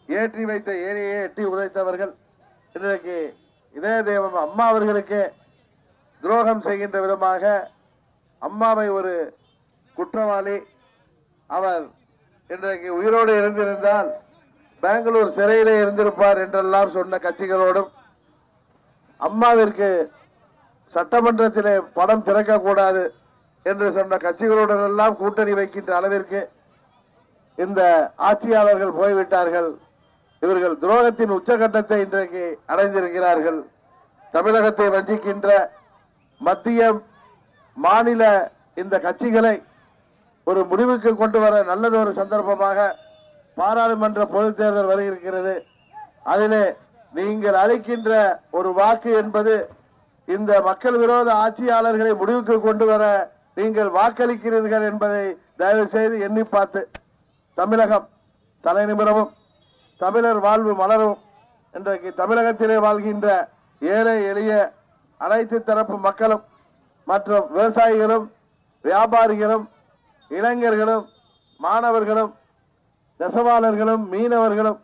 ஏற்றி வைத்த ஏழையை எட்டி உதைத்தவர்கள் இன்றைக்கு இதய தெய்வம் அம்மா அவர்களுக்கு துரோகம் செய்கின்ற விதமாக அம்மாவை ஒரு குற்றவாளி, அவர் இன்றைக்கு உயிரோடு இருந்திருந்தால் பெங்களூர் சிறையிலே இருந்திருப்பார் என்றெல்லாம் சொன்ன கட்சிகளோடும், அம்மாவிற்கு சட்டமன்றத்திலே படம் திறக்கக்கூடாது என்று சொன்ன கட்சிகளுடன் எல்லாம் கூட்டணி வைக்கின்ற அளவிற்கு இந்த ஆட்சியாளர்கள் போய்விட்டார்கள். இவர்கள் துரோகத்தின் உச்சகட்டத்தை இன்றைக்கு அடைந்திருக்கிறார்கள். தமிழகத்தை வஞ்சிக்கின்ற மத்திய மாநில இந்த கட்சிகளை ஒரு முடிவுக்கு கொண்டு வர நல்லது ஒரு சந்தர்ப்பமாக பாராளுமன்ற பொதுத் தேர்தல் வருகிறது. அதிலே நீங்கள் அளிக்கின்ற ஒரு வாக்கு என்பது இந்த மக்கள் விரோத ஆட்சியாளர்களை முடிவுக்கு கொண்டு வர நீங்கள் வாக்களிக்கிறீர்கள் என்பதை தயவு செய்து எண்ணி பார்த்து தமிழகம் தலை நிமிரவும் தமிழர் வாழ்வு மலரும். இன்றைக்கு தமிழகத்திலே வாழ்கின்ற ஏழை எளிய அனைத்து தரப்பு மக்களும் மற்றும் விவசாயிகளும் வியாபாரிகளும் இளைஞர்களும் மாணவர்களும் நெசவாளர்களும் மீனவர்களும்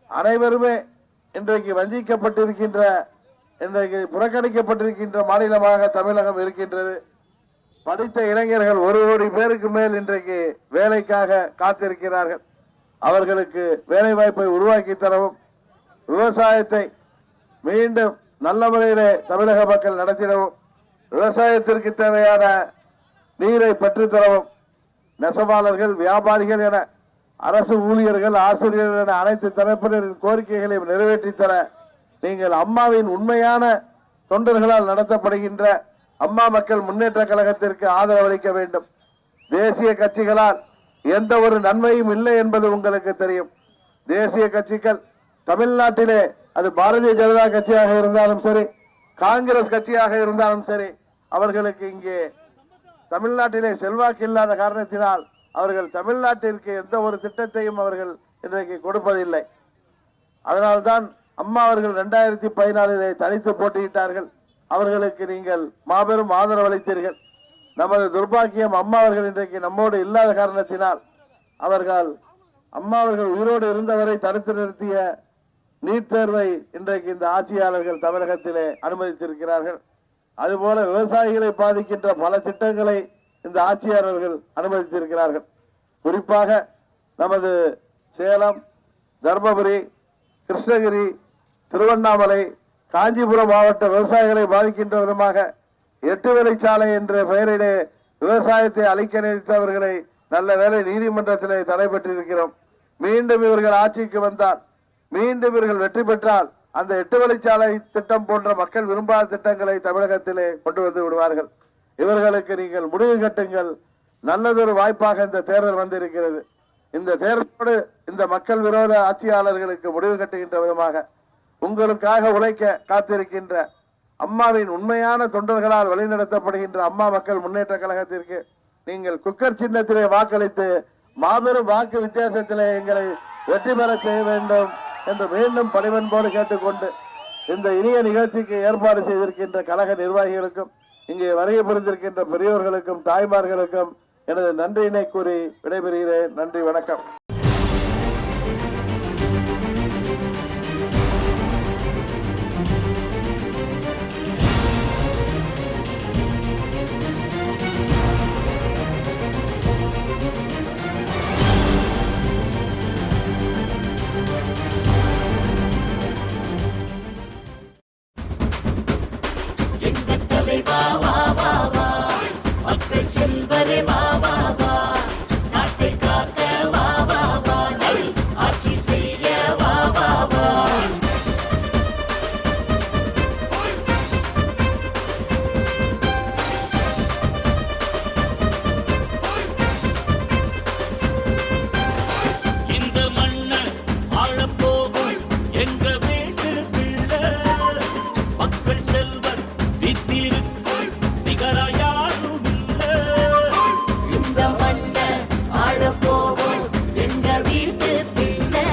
அனைவருமே இன்றைக்கு வஞ்சிக்கப்பட்டிருக்கின்ற, இன்றைக்கு புறக்கணிக்கப்பட்டிருக்கின்ற மாநிலமாக தமிழகம் இருக்கின்றது. படித்த இளைஞர்கள் 1 கோடி பேருக்கு மேல் இன்றைக்கு வேலைக்காக காத்திருக்கிறார்கள். அவர்களுக்கு வேலை வாய்ப்பை உருவாக்கி தரவும், விவசாயத்தை மீண்டும் நல்ல முறையிலே தமிழக மக்கள் நடத்திடவும், விவசாயத்திற்கு தேவையான நீரை பெற்றுத்தரவும், நெசவாளர்கள் வியாபாரிகள் என அரசு ஊழியர்கள் ஆசிரியர்கள் என அனைத்து தரப்பினரின் கோரிக்கைகளையும் நிறைவேற்றித் தர நீங்கள் அம்மாவின் உண்மையான தொண்டர்களால் நடத்தப்படுகின்ற அம்மா மக்கள் முன்னேற்ற கழகத்திற்கு ஆதரவளிக்க வேண்டும். தேசிய கட்சிகளால் எந்த ஒரு நன்மையும் இல்லை என்பது உங்களுக்கு தெரியும். தேசிய கட்சிகள் தமிழ்நாட்டிலே அது பாரதிய ஜனதா கட்சியாக இருந்தாலும் சரி, காங்கிரஸ் கட்சியாக இருந்தாலும் சரி, அவர்களுக்கு இங்கே தமிழ்நாட்டிலே செல்வாக்கு இல்லாத காரணத்தினால் அவர்கள் தமிழ்நாட்டிற்கு எந்த ஒரு திட்டத்தையும் அவர்கள் இன்றைக்கு கொடுப்பதில்லை. அதனால்தான் அம்மா அவர்கள் 2014 தனித்து போட்டியிட்டார்கள். அவர்களுக்கு நீங்கள் மாபெரும் ஆதரவு அளித்தீர்கள். நமது துர்பாக்கியம் அம்மா அவர்கள் இன்றைக்கு நம்மோடு இல்லாத காரணத்தினால் அவர்கள் அம்மா அவர்கள் உயிரோடு இருந்தவரை தடுத்து நிறுத்திய நீட் தேர்வை இன்றைக்கு இந்த ஆட்சியாளர்கள் தமிழகத்திலே அனுமதித்திருக்கிறார்கள். அதுபோல விவசாயிகளை பாதிக்கின்ற பல திட்டங்களை இந்த ஆட்சியாளர்கள் அனுமதித்திருக்கிறார்கள். குறிப்பாக நமது சேலம், தர்மபுரி, கிருஷ்ணகிரி, திருவண்ணாமலை, காஞ்சிபுரம் மாவட்ட விவசாயிகளை பாதிக்கின்ற விதமாக 8 வழிச்சாலை என்ற பெயரிலே விவசாயத்தை அழிக்க நினைத்தவர்களை நல்ல வேளை நீதிமன்றத்திலே தடை பெற்றிருக்கிறோம். மீண்டும் இவர்கள் ஆட்சிக்கு வந்தால், மீண்டும் இவர்கள் வெற்றி பெற்றால் அந்த 8 வழிச்சாலை திட்டம் போன்ற மக்கள் விரும்பாத திட்டங்களை தமிழகத்திலே கொண்டு வந்து விடுவார்கள். இவர்களுக்கு நீங்கள் முடிவு கட்டுங்கள். நல்லதொரு வாய்ப்பாக இந்த தேர்தல் வந்திருக்கிறது. இந்த தேர்தலோடு இந்த மக்கள் விரோத ஆட்சியாளர்களுக்கு முடிவு கட்டுகின்ற விதமாக உங்களுக்காக உழைக்க காத்திருக்கின்ற அம்மாவின் உண்மையான தொண்டர்களால் வழிநடத்தப்படுகின்ற அம்மா மக்கள் முன்னேற்ற கழகத்திற்கு நீங்கள் குக்கர் சின்னத்திலே வாக்களித்து மாபெரும் வாக்கு வித்தியாசத்திலே எங்களை வெற்றி பெற செய்ய வேண்டும் என்று மீண்டும் பணிவன்போடு கேட்டுக்கொண்டு இந்த இனிய நிகழ்ச்சிக்கு ஏற்பாடு செய்திருக்கின்ற கழக நிர்வாகிகளுக்கும் இங்கே வருகை புரிந்திருக்கின்ற பெரியோர்களுக்கும் தாய்மார்களுக்கும் எனது நன்றியினை கூறி விடைபெறுகிறேன். நன்றி, வணக்கம். மக்கள் செல்வரே வா வா வா, நாட்டை காக்க வா வா வா, ஆட்சி செய்ய வா வா வா. இந்த மண்ணை ஆளப்போகும் எங்க வீட்டு பிள்ளை, மக்கள் செல்வர் வித்திருக்கு நிகரா யாரும் இல்லை. இந்த மண்ணை ஆளப்போகும் எங்க வீட்டு பிள்ளை,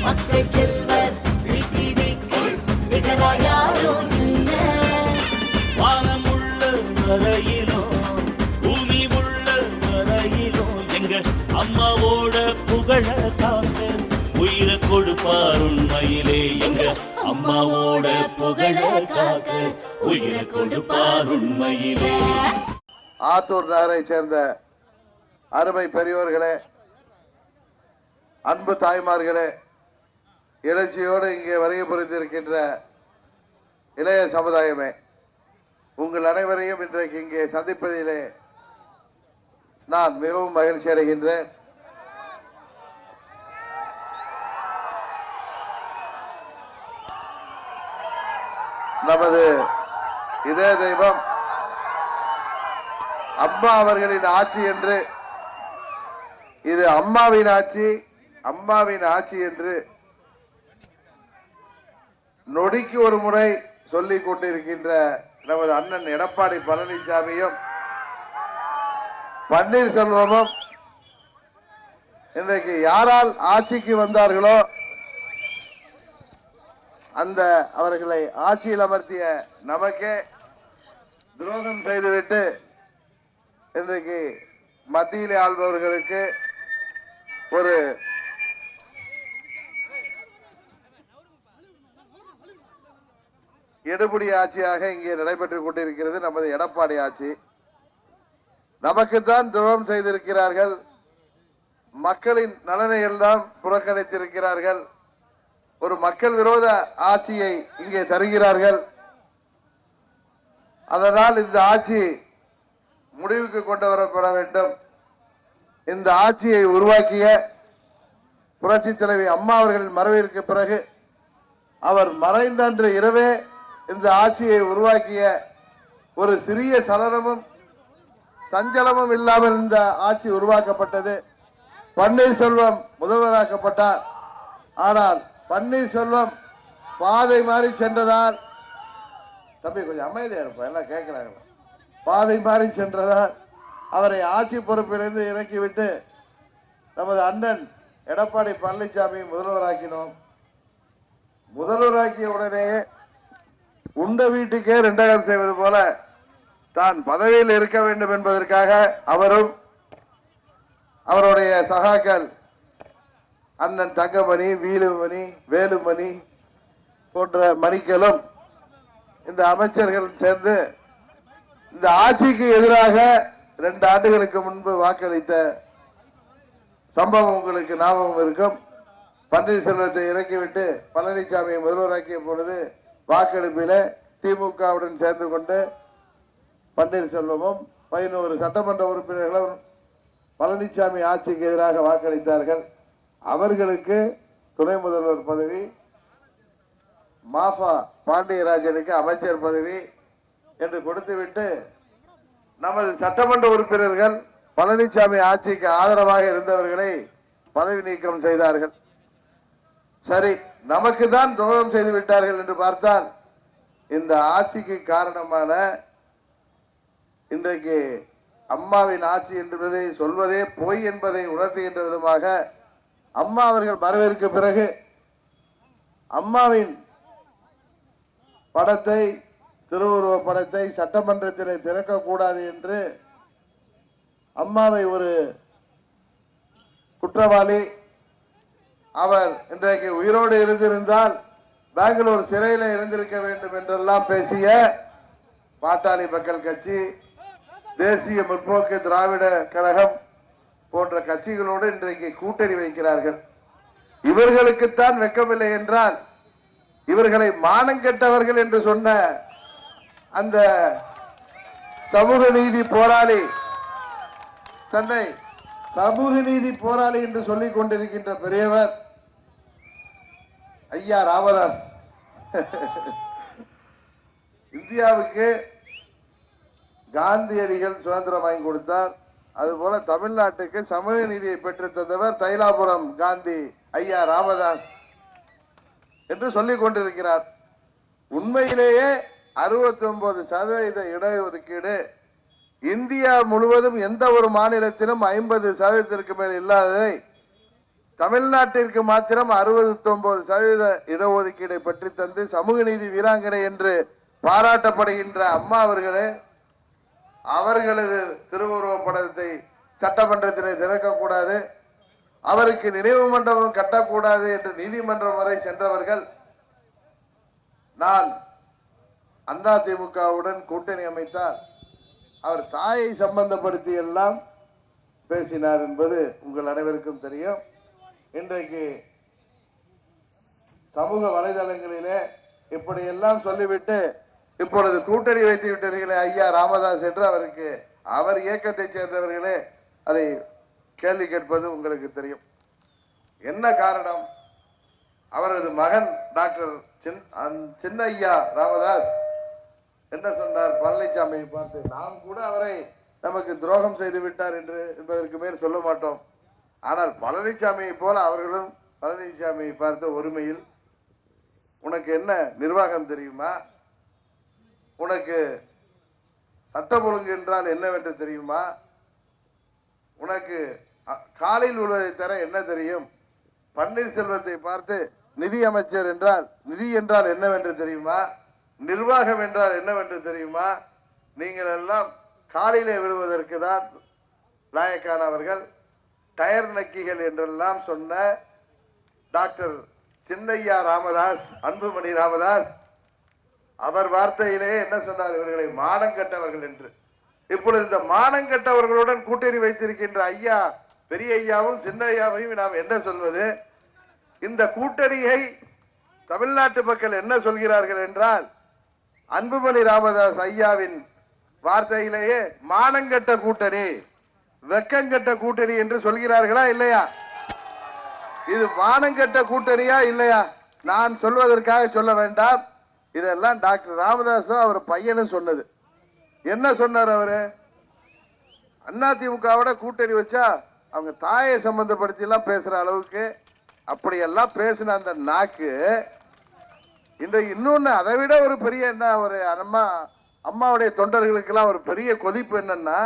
மக்கள் செல்வர் வித்திருக்கு நிகரா யாரும் இல்லை. வானமுள்ள வரையிலும் பூமி உள்ள வரையிலும் எங்க அம்மாவோட புகழ காக்க உயிரை கொடுப்பார் உண்மையிலே. எங்க அம்மாவோட புகழ காக்க உயிரை கொடுப்பார் உண்மையிலே. ஆத்தூர் நகரை சேர்ந்த அருமை பெரியோர்களே, அன்பு தாய்மார்களே, எழுச்சியோடு இங்கே வருகை புரிந்திருக்கின்ற இளைய சமுதாயமே, உங்கள் அனைவரையும் இன்றைக்கு இங்கே சந்திப்பதிலே நான் மிகவும் மகிழ்ச்சி அடைகின்றேன். நமது இதே தெய்வம் அம்மா அவர்களின் ஆட்சி என்று, இது அம்மாவின் ஆட்சி, அம்மாவின் ஆட்சி என்று நொடிக்கு ஒரு முறை சொல்லிக் கொண்டிருக்கின்ற நமது அண்ணன் எடப்பாடி பழனிசாமியும் பன்னீர்செல்வமும் இன்றைக்கு யாரால் ஆட்சிக்கு வந்தார்களோ அந்த அவர்களை ஆட்சியில் அமர்த்திய நமக்கே துரோகம் செய்துவிட்டு இன்றைக்கு மத்தியிலே ஆள்பவர்களுக்கு ஒரு எடுபடி ஆட்சியாக இங்கே நடைபெற்றுக் கொண்டிருக்கிறது நமது எடப்பாடி ஆட்சி. நமக்குத்தான் துரோகம் செய்திருக்கிறார்கள், மக்களின் நலனை எல்லாம் புறக்கணித்திருக்கிறார்கள், ஒரு மக்கள் விரோத ஆட்சியை இங்கே தருகிறார்கள். அதனால் இந்த ஆட்சி முடிவுக்கு கொண்டு வரப்பட வேண்டும். இந்த ஆட்சியை உருவாக்கிய புரட்சி தலைவி அம்மா அவர்களின் மறைவிற்கு பிறகு அவர் மறைந்த அன்று இரவே இந்த ஆட்சியை உருவாக்கிய ஒரு சிறிய சலனமும் சஞ்சலமும் இல்லாமல் இந்த ஆட்சி உருவாக்கப்பட்டது. பன்னீர்செல்வம் முதல்வராக்கப்பட்டார். ஆனால் பன்னீர்செல்வம் பாதை மாறி சென்றதால், தம்பி கொஞ்சம் அமைதியா இருப்போம், எல்லாம் கேட்கிறாங்க, பாதை மாறி சென்றதால் அவரை ஆட்சி பொறுப்பிலிருந்து இறக்கிவிட்டு நமது அண்ணன் எடப்பாடி பழனிசாமி முதல்வராக்கினோம். முதல்வராக்கிய உடனே உண்ட வீட்டுக்கே ரெண்டகம் செய்வது போல தான் பதவியில் இருக்க வேண்டும் என்பதற்காக அவரும் அவருடைய சகாக்கள் அண்ணன் தங்கமணி, வீலுமணி, வேலுமணி போன்ற மணிகளும் இந்த அமைச்சர்கள் சேர்ந்து இந்த ஆட்சிக்கு எதிராக 2 ஆண்டுகளுக்கு முன்பு வாக்களித்த சம்பவம் உங்களுக்கு ஞாபகம் இருக்கும். பன்னீர்செல்வத்தை இறக்கிவிட்டு பழனிசாமியை முதல்வராக்கிய பொழுது வாக்கெடுப்பில திமுகவுடன் சேர்ந்து கொண்டு பன்னீர்செல்வமும் 11 சட்டமன்ற உறுப்பினர்களும் பழனிசாமி ஆட்சிக்கு எதிராக வாக்களித்தார்கள். அவர்களுக்கு துணை முதல்வர் பதவி, மாஃபா பாண்டியராஜனுக்கு அமைச்சர் பதவி என்று கொடுத்துவிட்டு நமது சட்டமன்ற உறுப்பினர்கள் பழனிசாமி ஆட்சிக்கு ஆதரவாக இருந்தவர்களை பதவி நீக்கம் செய்தார்கள். சரி, நமக்கு தான் துரோகம் செய்து விட்டார்கள் என்று பார்த்தால் இந்த ஆட்சிக்கு காரணமான இன்றைக்கு அம்மாவின் ஆட்சி என்பதை சொல்வதே பொய் என்பதை உணர்த்துகின்ற விதமாக அம்மா அவர்கள் மறைவிற்கு பிறகு அம்மாவின் படத்தை, திருவுருவ படத்தை சட்டமன்றத்தில் திறக்கக்கூடாது என்று அம்மாவை ஒரு குற்றவாளி, அவர் இன்றைக்கு உயிரோடு இருந்திருந்தால் பெங்களூர் சிறையில் இருந்திருக்க வேண்டும் என்றெல்லாம் பேசிய பாட்டாளி மக்கள் கட்சி, தேசிய முற்போக்கு திராவிட கழகம் போன்ற கட்சிகளோடு இன்றைக்கு கூட்டணி வைக்கிறார்கள். இவர்களுக்குத்தான் வெட்கமில்லை என்றால் இவர்களை மானங்கெட்டவர்கள் என்று சொன்ன அந்த சமூக நீதி போராளி, தன்னை சமூக நீதி போராளி என்று சொல்லிக் கொண்டிருக்கின்ற பெரியவர் ஐயா ராமதாஸ் இந்தியாவுக்கு காந்தியடிகள் சுதந்திரம் வாங்கி கொடுத்தார். அதுபோல தமிழ்நாட்டுக்கு சமூக நீதியை பெற்று தந்தவர் தைலாபுரம் காந்தி ஐயா ராமதாஸ் என்று சொல்லிக் கொண்டிருக்கிறார். உண்மையிலேயே 69% இடஒதுக்கீடு இந்தியா முழுவதும் எந்த ஒரு மாநிலத்திலும் 50%க்கு மேல் இல்லாததை தமிழ்நாட்டிற்கு மாத்திரம் 69% இடஒதுக்கீடை பெற்று தந்து சமூக நீதி வீராங்கனை என்று பாராட்டப்படுகின்ற அம்மா அவர்களே, அவர்களது திருவுருவ படத்தை சட்டமன்றத்தில் திறக்கக்கூடாது, அவருக்கு நினைவு மண்டபம் கட்டக்கூடாது என்று நீதிமன்றம் வரை சென்றவர்கள் நான் அதிமுகவுடன் கூட்டணி அமைத்தால் அவர் தாயை சம்பந்தப்படுத்தி எல்லாம் பேசினார் என்பது உங்கள் அனைவருக்கும் தெரியும். இன்றைக்கு சமூக வலைதளங்களிலே இப்படியெல்லாம் சொல்லிவிட்டு இப்பொழுது கூட்டணி வைத்து விட்டீர்களே ஐயா ராமதாஸ் என்று அவருக்கு, அவர் இயக்கத்தை சேர்ந்தவர்களே அதை கேள்வி கேட்பது உங்களுக்கு தெரியும். என்ன காரணம்? அவரது மகன் டாக்டர் சின்னையா ராமதாஸ் என்ன சொன்னார்? பழனிசாமியை பார்த்து, நாம் கூட அவரை நமக்கு துரோகம் செய்து விட்டார் என்று என்பதற்கு மேல் சொல்ல மாட்டோம். ஆனால் பழனிசாமியை போல அவர்களும் பழனிசாமியை பார்த்த ஒருமையில், உனக்கு என்ன நிர்வாகம் தெரியுமா? உனக்கு சட்டம் ஒழுங்கு என்றால் என்னவென்று தெரியுமா? உனக்கு காலில் உள்ளதை தர என்ன தெரியும்? பன்னீர்செல்வத்தை பார்த்து நிதி அமைச்சர் என்றால் நிதி என்றால் என்னவென்று தெரியுமா? நிர்வாகம் என்றால் என்னவென்று தெரியுமா? நீங்கள் எல்லாம் காலிலே விழுவதற்கு தான் லாயக்கானவர்கள், டயர் நக்கிகள் என்றெல்லாம் சொன்ன டாக்டர் சின்னையா ராமதாஸ், அன்புமணி ராமதாஸ், அவர் வார்த்தையிலே என்ன சொன்னார்? இவர்களை மானங்கெட்டவர்கள் என்று. இப்பொழுது இந்த மானங்கெட்டவர்களுடன் கூட்டணி வைத்திருக்கின்ற ஐயா, பெரிய ஐயாவும் சின்ன ஐயாவையும் நாம் என்ன சொல்வது? இந்த கூட்டணியை தமிழ்நாட்டு மக்கள் என்ன சொல்கிறார்கள் என்றால், அன்புமணி ராமதாஸ் ஐயாவின் வார்த்தையிலேயே மானங்கெட்ட கூட்டணி, வெக்கங்கெட்ட கூட்டணி என்று சொல்கிறார்களா இல்லையா? இது மானங்கெட்ட கூட்டணியா இல்லையா? நான் சொல்வதற்காக சொல்ல வேண்டாம். இதெல்லாம் டாக்டர் ராமதாஸும் அவர் பையனும் சொன்னது. என்ன சொன்னார் அவரு? அதிமுகவோட கூட்டணி வச்சா அவங்க தாயை சம்பந்தப்படுத்தி எல்லாம் பேசுற அளவுக்கு அப்படியெல்லாம் பேசின அந்த நாக்கு இன்றைக்கு இன்னொன்னு அதை விட ஒரு பெரிய என்ன, ஒரு அம்மாவுடைய தொண்டர்களுக்கு எல்லாம் ஒரு பெரிய கொதிப்பு என்னன்னா,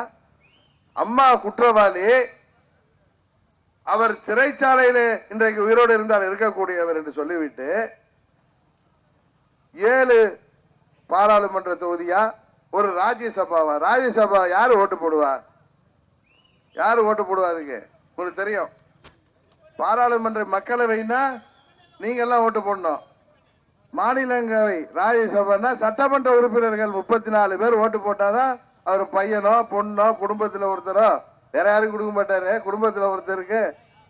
அம்மா குற்றவாளி, அவர் சிறைச்சாலையிலே இன்றைக்கு உயிரோடு இருந்தால் இருக்கக்கூடியவர் என்று சொல்லிவிட்டு 7 பாராளுமன்ற தொகுதியா ஒரு ராஜ்யசபாவா? ராஜ்யசபா யாரு ஓட்டு போடுவா? யாரு ஓட்டு போடுவாருங்க? உங்களுக்கு தெரியும். பாராளுமன்ற மக்களவைன்னா நீங்க எல்லாம் ஓட்டு போடணும். மாநிலங்களவை ராஜ்யசபா சட்டமன்ற உறுப்பினர்கள் 34 பேர் ஓட்டு போட்டாதான் அவர் பையனோ பொண்ணோ குடும்பத்துல ஒருத்தரோ, வேற யாரும் கொடுக்க மாட்டாரு, குடும்பத்துல ஒருத்தருக்கு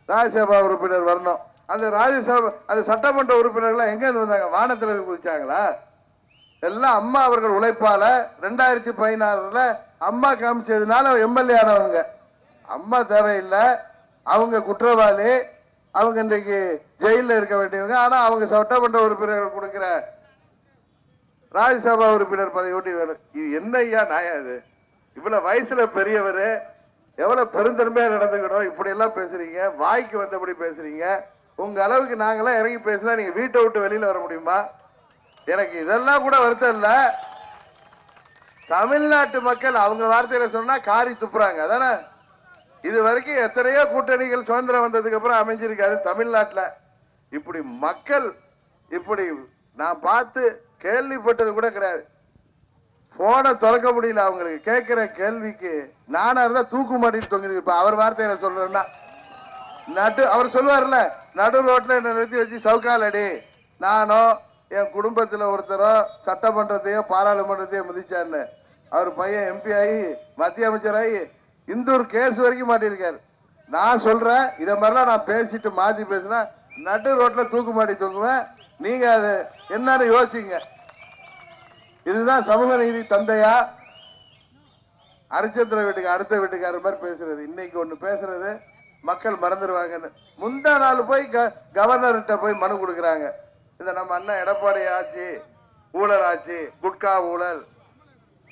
ராஜ்யசபா உறுப்பினர் வரணும். அந்த ராஜ்யசபா அந்த சட்டமன்ற உறுப்பினர்கள் எங்க இருந்து வந்தாங்க? வானத்துல குதிச்சாங்களா? எல்லாம் அம்மா அவர்கள் உழைப்பால 2016 அம்மா காமிச்சதுனால எம்எல்ஏ ஆனவங்க. அம்மா தேவையில்லை, அவங்க குற்றவாளி, அவங்க இன்றைக்கு ஜெயில இருக்க வேண்டியவங்க. ஆனா அவங்க சட்டமன்ற உறுப்பினர்கள் கொடுக்கிற ராஜ்யசபா உறுப்பினர் பதவி ஓட்டி வேணும். இது என்ன ஐயா நியாயம்? இது இவ்வளவு வயசுல பெரியவர், எவ்வளவு பெருந்தன்மையா நடந்துக்கணும். இப்படி எல்லாம் பேசுறீங்க, வாய்க்கு வந்தபடி பேசுறீங்க. உங்க அளவுக்கு நாங்கெல்லாம் இறங்கி பேசினா நீங்க வீட்டை விட்டு வெளியில வர முடியுமா? எனக்கு இதெல்லாம் கூட வருத்தம் இல்ல. தமிழ்நாட்டு மக்கள் அவங்க வார்த்தையில சொன்னா காரி துப்புறாங்க அதானே. இது வரைக்கும் எத்தனையோ கூட்டணிகள் சுதந்திரம் வந்ததுக்கு அப்புறம் அமைஞ்சிருக்காது தமிழ்நாட்டுல. இப்படி மக்கள் இப்படி நான் பார்த்து கேள்விப்பட்டது கூட கிடையாது. போனை திறக்க முடியல அவங்களுக்கு. கேட்கிற கேள்விக்கு நானா இருந்தா தூக்கு மாட்டிட்டு தொங்கிருப்ப. அவர் வார்த்தையில சொல்றேன்னா அவர் சொல்லுவார்ல, நடு ரோட்ல என்ன நிறுத்தி வச்சு சவுக்கால் அடி, நானோ என் குடும்பத்துல ஒருத்தரோ சட்டமன்றத்தையோ பாராளுமன்றத்தையோ மிதிச்சாருன்னு. அவர் பையன் எம்பி ஆகி மத்திய அமைச்சராகி இந்தூர் கேஸ் வரைக்கும் மாட்டிருக்காரு. நான் சொல்றேன், இத மாதிரிலாம் நான் பேசிட்டு மாத்தி பேசினா நடு ரோட்ல தூக்கு மாட்டி தூங்குவேன். நீங்க அது என்னன்னு யோசிங்க. இதுதான் சமூக நீதி தந்தையா? அரிச்சந்திர வீட்டுக்கு அடுத்த வீட்டுக்காரர் மாதிரி பேசுறது. இன்னைக்கு ஒண்ணு பேசுறது மக்கள் மறந்துடுவாங்கன்னு. முந்தா நாள் போய் கவர்னர்கிட்ட போய் மனு கொடுக்குறாங்க. இந்த நம்ம அண்ணன் எடப்பாடி ஆட்சி ஊழல் ஆட்சி, குட்கா ஊழல்,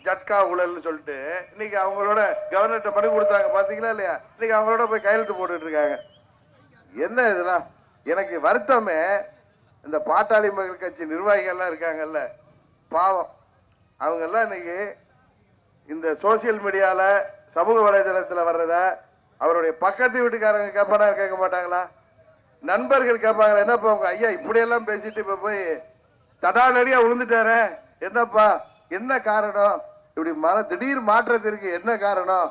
ஜட்கா ஊழல்னு சொல்லிட்டு இன்னைக்கு அவங்களோட கவர்னர்கிட்ட மனு கொடுத்தாங்க. பாத்தீங்களா இல்லையா? இன்னைக்கு அவங்களோட போய் கையெழுத்து போட்டுட்டு இருக்காங்க. என்ன இதெல்லாம்? எனக்கு வருத்தமே, இந்த பாட்டாளி மக்கள் கட்சி நிர்வாகிகள்லாம் இருக்காங்கல்ல, பாவம். அவங்க எல்லாம் இன்னைக்கு இந்த சோசியல் மீடியால சமூக வலைதளத்துல வர்றத அவருடைய பக்கத்து வீட்டுக்காரங்க கேட்பானா கேட்க மாட்டாங்களா? நண்பர்கள் கேட்பாங்க, என்னப்பா உங்க ஐயா இப்படி எல்லாம் பேசிட்டு இப்ப போய் தடாலடியா விழுந்துட்டாரு, என்னப்பா என்ன காரணம்? இப்படி திடீர் மாற்றத்திற்கு என்ன காரணம்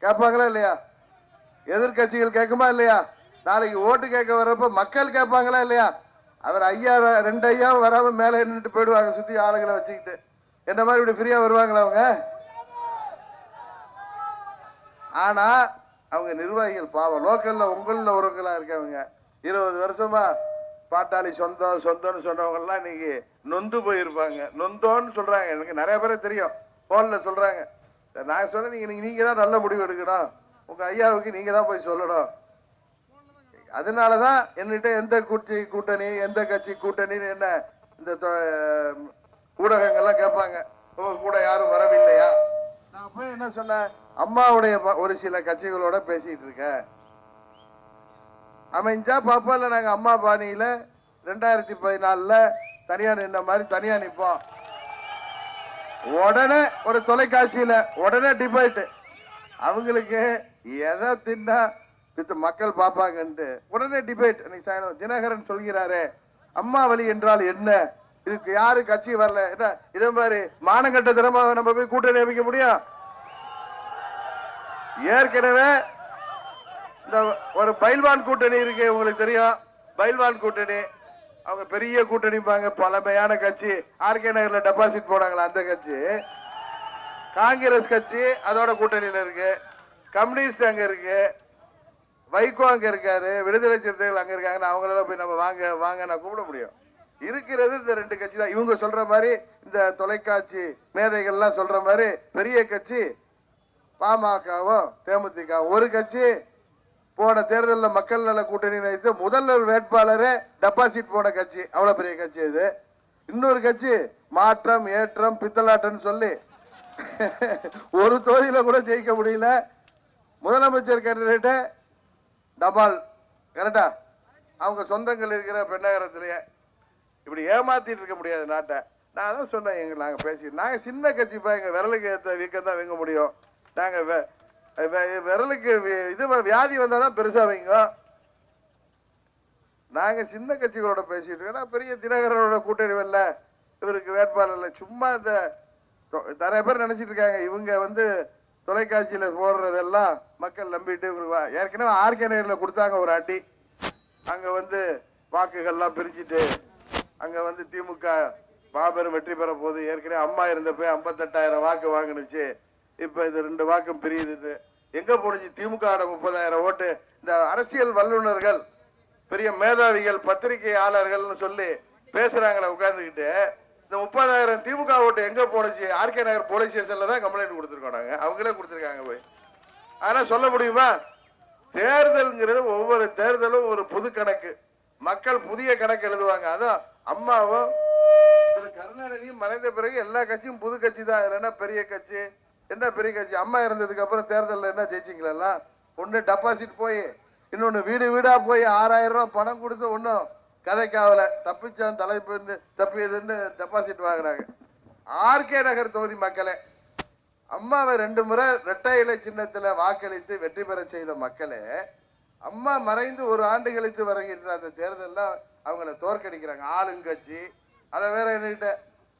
கேட்பாங்களா இல்லையா? எதிர்கட்சிகள் கேட்குமா இல்லையா? நாளைக்கு ஓட்டு கேட்க வர்றப்ப மக்கள் கேட்பாங்களா இல்லையா? அவர் ஐயா 2 ஐயா வராம மேல நின்றுட்டு போயிடுவாங்க சுத்தி ஆளுகளை வச்சுக்கிட்டு. என்ன மாதிரி இப்படி ஃப்ரீயா வருவாங்களா அவங்க? ஆனா அவங்க நிர்வாகிகள் பாவம், லோக்கல்ல உங்கள உறவுகளா இருக்கவங்க 20 வருஷமா பாட்டாளி சொந்தம் சொந்தம்னு சொன்னவங்க எல்லாம் இன்னைக்கு நொந்து போயிருப்பாங்க. நொந்தோன்னு சொல்றாங்க, எனக்கு நிறைய பேரை தெரியும், போன்ல சொல்றாங்க. நான் சொன்னேன், நீங்க தான் நல்ல முடிவு எடுக்கணும், உங்க ஐயாவுக்கு நீங்க தான் போய் சொல்லணும். அதனாலதான் என்கிட்ட எந்த கூட்டணி எந்த கட்சி கூட்டணின்னு என்ன இந்த ஊடகங்கள்லாம் கேட்பாங்க, உங்க கூட யாரும் வரவில்லையா? நான் போய் என்ன சொன்னேன், அம்மாவுடைய ஒரு சில கட்சிகளோட பேசிட்டு இருக்கேன், அமைஞ்சா பாப்பால நாங்க அம்மா பாணியில 2014 தனியா நின்ன மாதிரி தனியா நிப்போம். உடனே ஒரு தொலைக்காட்சியில உடனே டிபேட். அவங்களுக்கு எதை தின்னா மக்கள் பாப்பாங்கன்ட்டு உடனே டிபேட். தினகரன் சொல்கிறாரு, அம்மா வழி என்றால் என்ன, இதுக்கு யாரு கட்சி வரல, என்ன இதே மாதிரி மானங்கட்ட தினமா நம்ம போய் கூட்டணி அமைக்க முடியும்? ஏற்கனவே இந்த ஒரு பைல்வான் கூட்டணி இருக்கு, உங்களுக்கு தெரியும். பைல்வான் கூட்டணி அவங்க பெரிய கூட்டணிப்பாங்க, பழமையான கட்சி. ஆர்கே நகர்ல டெபாசிட் போனாங்களா அந்த கட்சி. காங்கிரஸ் கட்சி அதோட கூட்டணியில இருக்கு, கம்யூனிஸ்ட் அங்க இருக்கு, வைகோ அங்க இருக்காரு, விடுதலை சிறுத்தைகள் அங்க இருக்காங்க. அவங்களால போய் நம்ம வாங்க வாங்க நான் கூப்பிட முடியும்? இருக்கிறது இந்த 2 கட்சி தான். இவங்க சொல்ற மாதிரி இந்த தொலைக்காட்சி மேதைகள்லாம் சொல்ற மாதிரி பெரிய கட்சி பாமகவோ தேமுதிக ஒரு கட்சி. போன தேர்தலில் மக்கள் நல கூட்டணி வைத்து முதல்வர் வேட்பாளரே டெபாசிட் போன கட்சி, அவ்வளவு பெரிய கட்சி இது. இன்னொரு கட்சி மாற்றம் ஏற்றம் பித்தலாட்டம் சொல்லி ஒரு தொகுதியில கூட ஜெயிக்க முடியல. முதலமைச்சர் கேண்டிடேட் டபால் கரெக்டா, அவங்க சொந்தங்கள் இருக்கிற பெண்ணகரத்திலேயே. இப்படி ஏமாத்திட்டு இருக்க முடியாது நாட்டை. நான் தான் சொன்னேன், நாங்க பேசி நாங்க சின்ன கட்சிப்பா, எங்க விரலுக்கு ஏற்ற வீக்கம் தான் வைங்க முடியும். நாங்க விரலுக்கு இது வியாதி வந்தாதான் பெருசா வைங்க. நாங்க சின்ன கட்சிகளோட பேசிட்டு இருக்கோம். பெரிய தினகரனோட கூட்டணி வரல, இவருக்கு வேட்பாளர் இல்லை. சும்மா இந்த நிறைய பேர் நினைச்சிட்டு இருக்காங்க, இவங்க தொலைக்காட்சியில போடுறதெல்லாம் மக்கள் நம்பிட்டு. ஏற்கனவே ஆர்கே நகர்ல கொடுத்தாங்க ஒரு அடி, அங்க வாக்குகள்லாம் பிரிச்சுட்டு அங்க திமுக மாபெரும் வெற்றி பெற போது. ஏற்கனவே அம்மா இருந்தப்ப 58,000 வாக்கு வாங்கினுச்சு, இப்ப இது 2 வாக்கும் பிரியுது. எங்க போனுச்சு? திமுக 30,000 ஓட்டு. இந்த அரசியல் வல்லுநர்கள் பெரிய மேதாவிகள் பத்திரிகையாளர்கள் சொல்லி பேசுறாங்களே உட்கார்ந்துக்கிட்டு, இந்த 30,000 திமுக ஓட்டு எங்க போனுச்சு? ஆர்கே நகர் போலீஸ் ஸ்டேஷன்ல தான் கம்ப்ளைண்ட் கொடுத்துருக்கோம் நாங்க. அவங்களே கொடுத்துருக்காங்க போய். ஆனா சொல்ல முடியுமா? தேர்தல்ங்கிறது ஒவ்வொரு தேர்தலும் ஒரு புது கணக்கு, மக்கள் புதிய கணக்கு எழுதுவாங்க. அதான் அம்மாவும் கருணாநிதியும் மறைந்த பிறகு எல்லா கட்சியும் புது கட்சி தான். என்ன பெரிய கட்சி, என்ன பெரிய கட்சி? அம்மா இருந்ததுக்கு அப்புறம் தேர்தலில் என்ன ஜெயிச்சிங்களா? ஒண்ணு டெபாசிட் போய், இன்னொன்னு வீடு வீடா போய் 6,000 ரூபாய் பணம் கொடுத்து ஒன்னும் கதைக்காவல தப்பிச்சான் தலைப்பு தப்பியதுன்னு டெபாசிட் வாங்கினாங்க. ஆர்கே நகர் தொகுதி மக்களே அம்மாவை 2 முறை இரட்டை இலை சின்னத்துல வாக்களித்து வெற்றி பெற செய்த மக்களே அம்மா மறைந்து 1 ஆண்டு கழித்து வருகின்ற அந்த தேர்தலில் அவங்கள தோற்கடிக்கிறாங்க ஆளுங்கட்சி. அதை வேற என்கிட்ட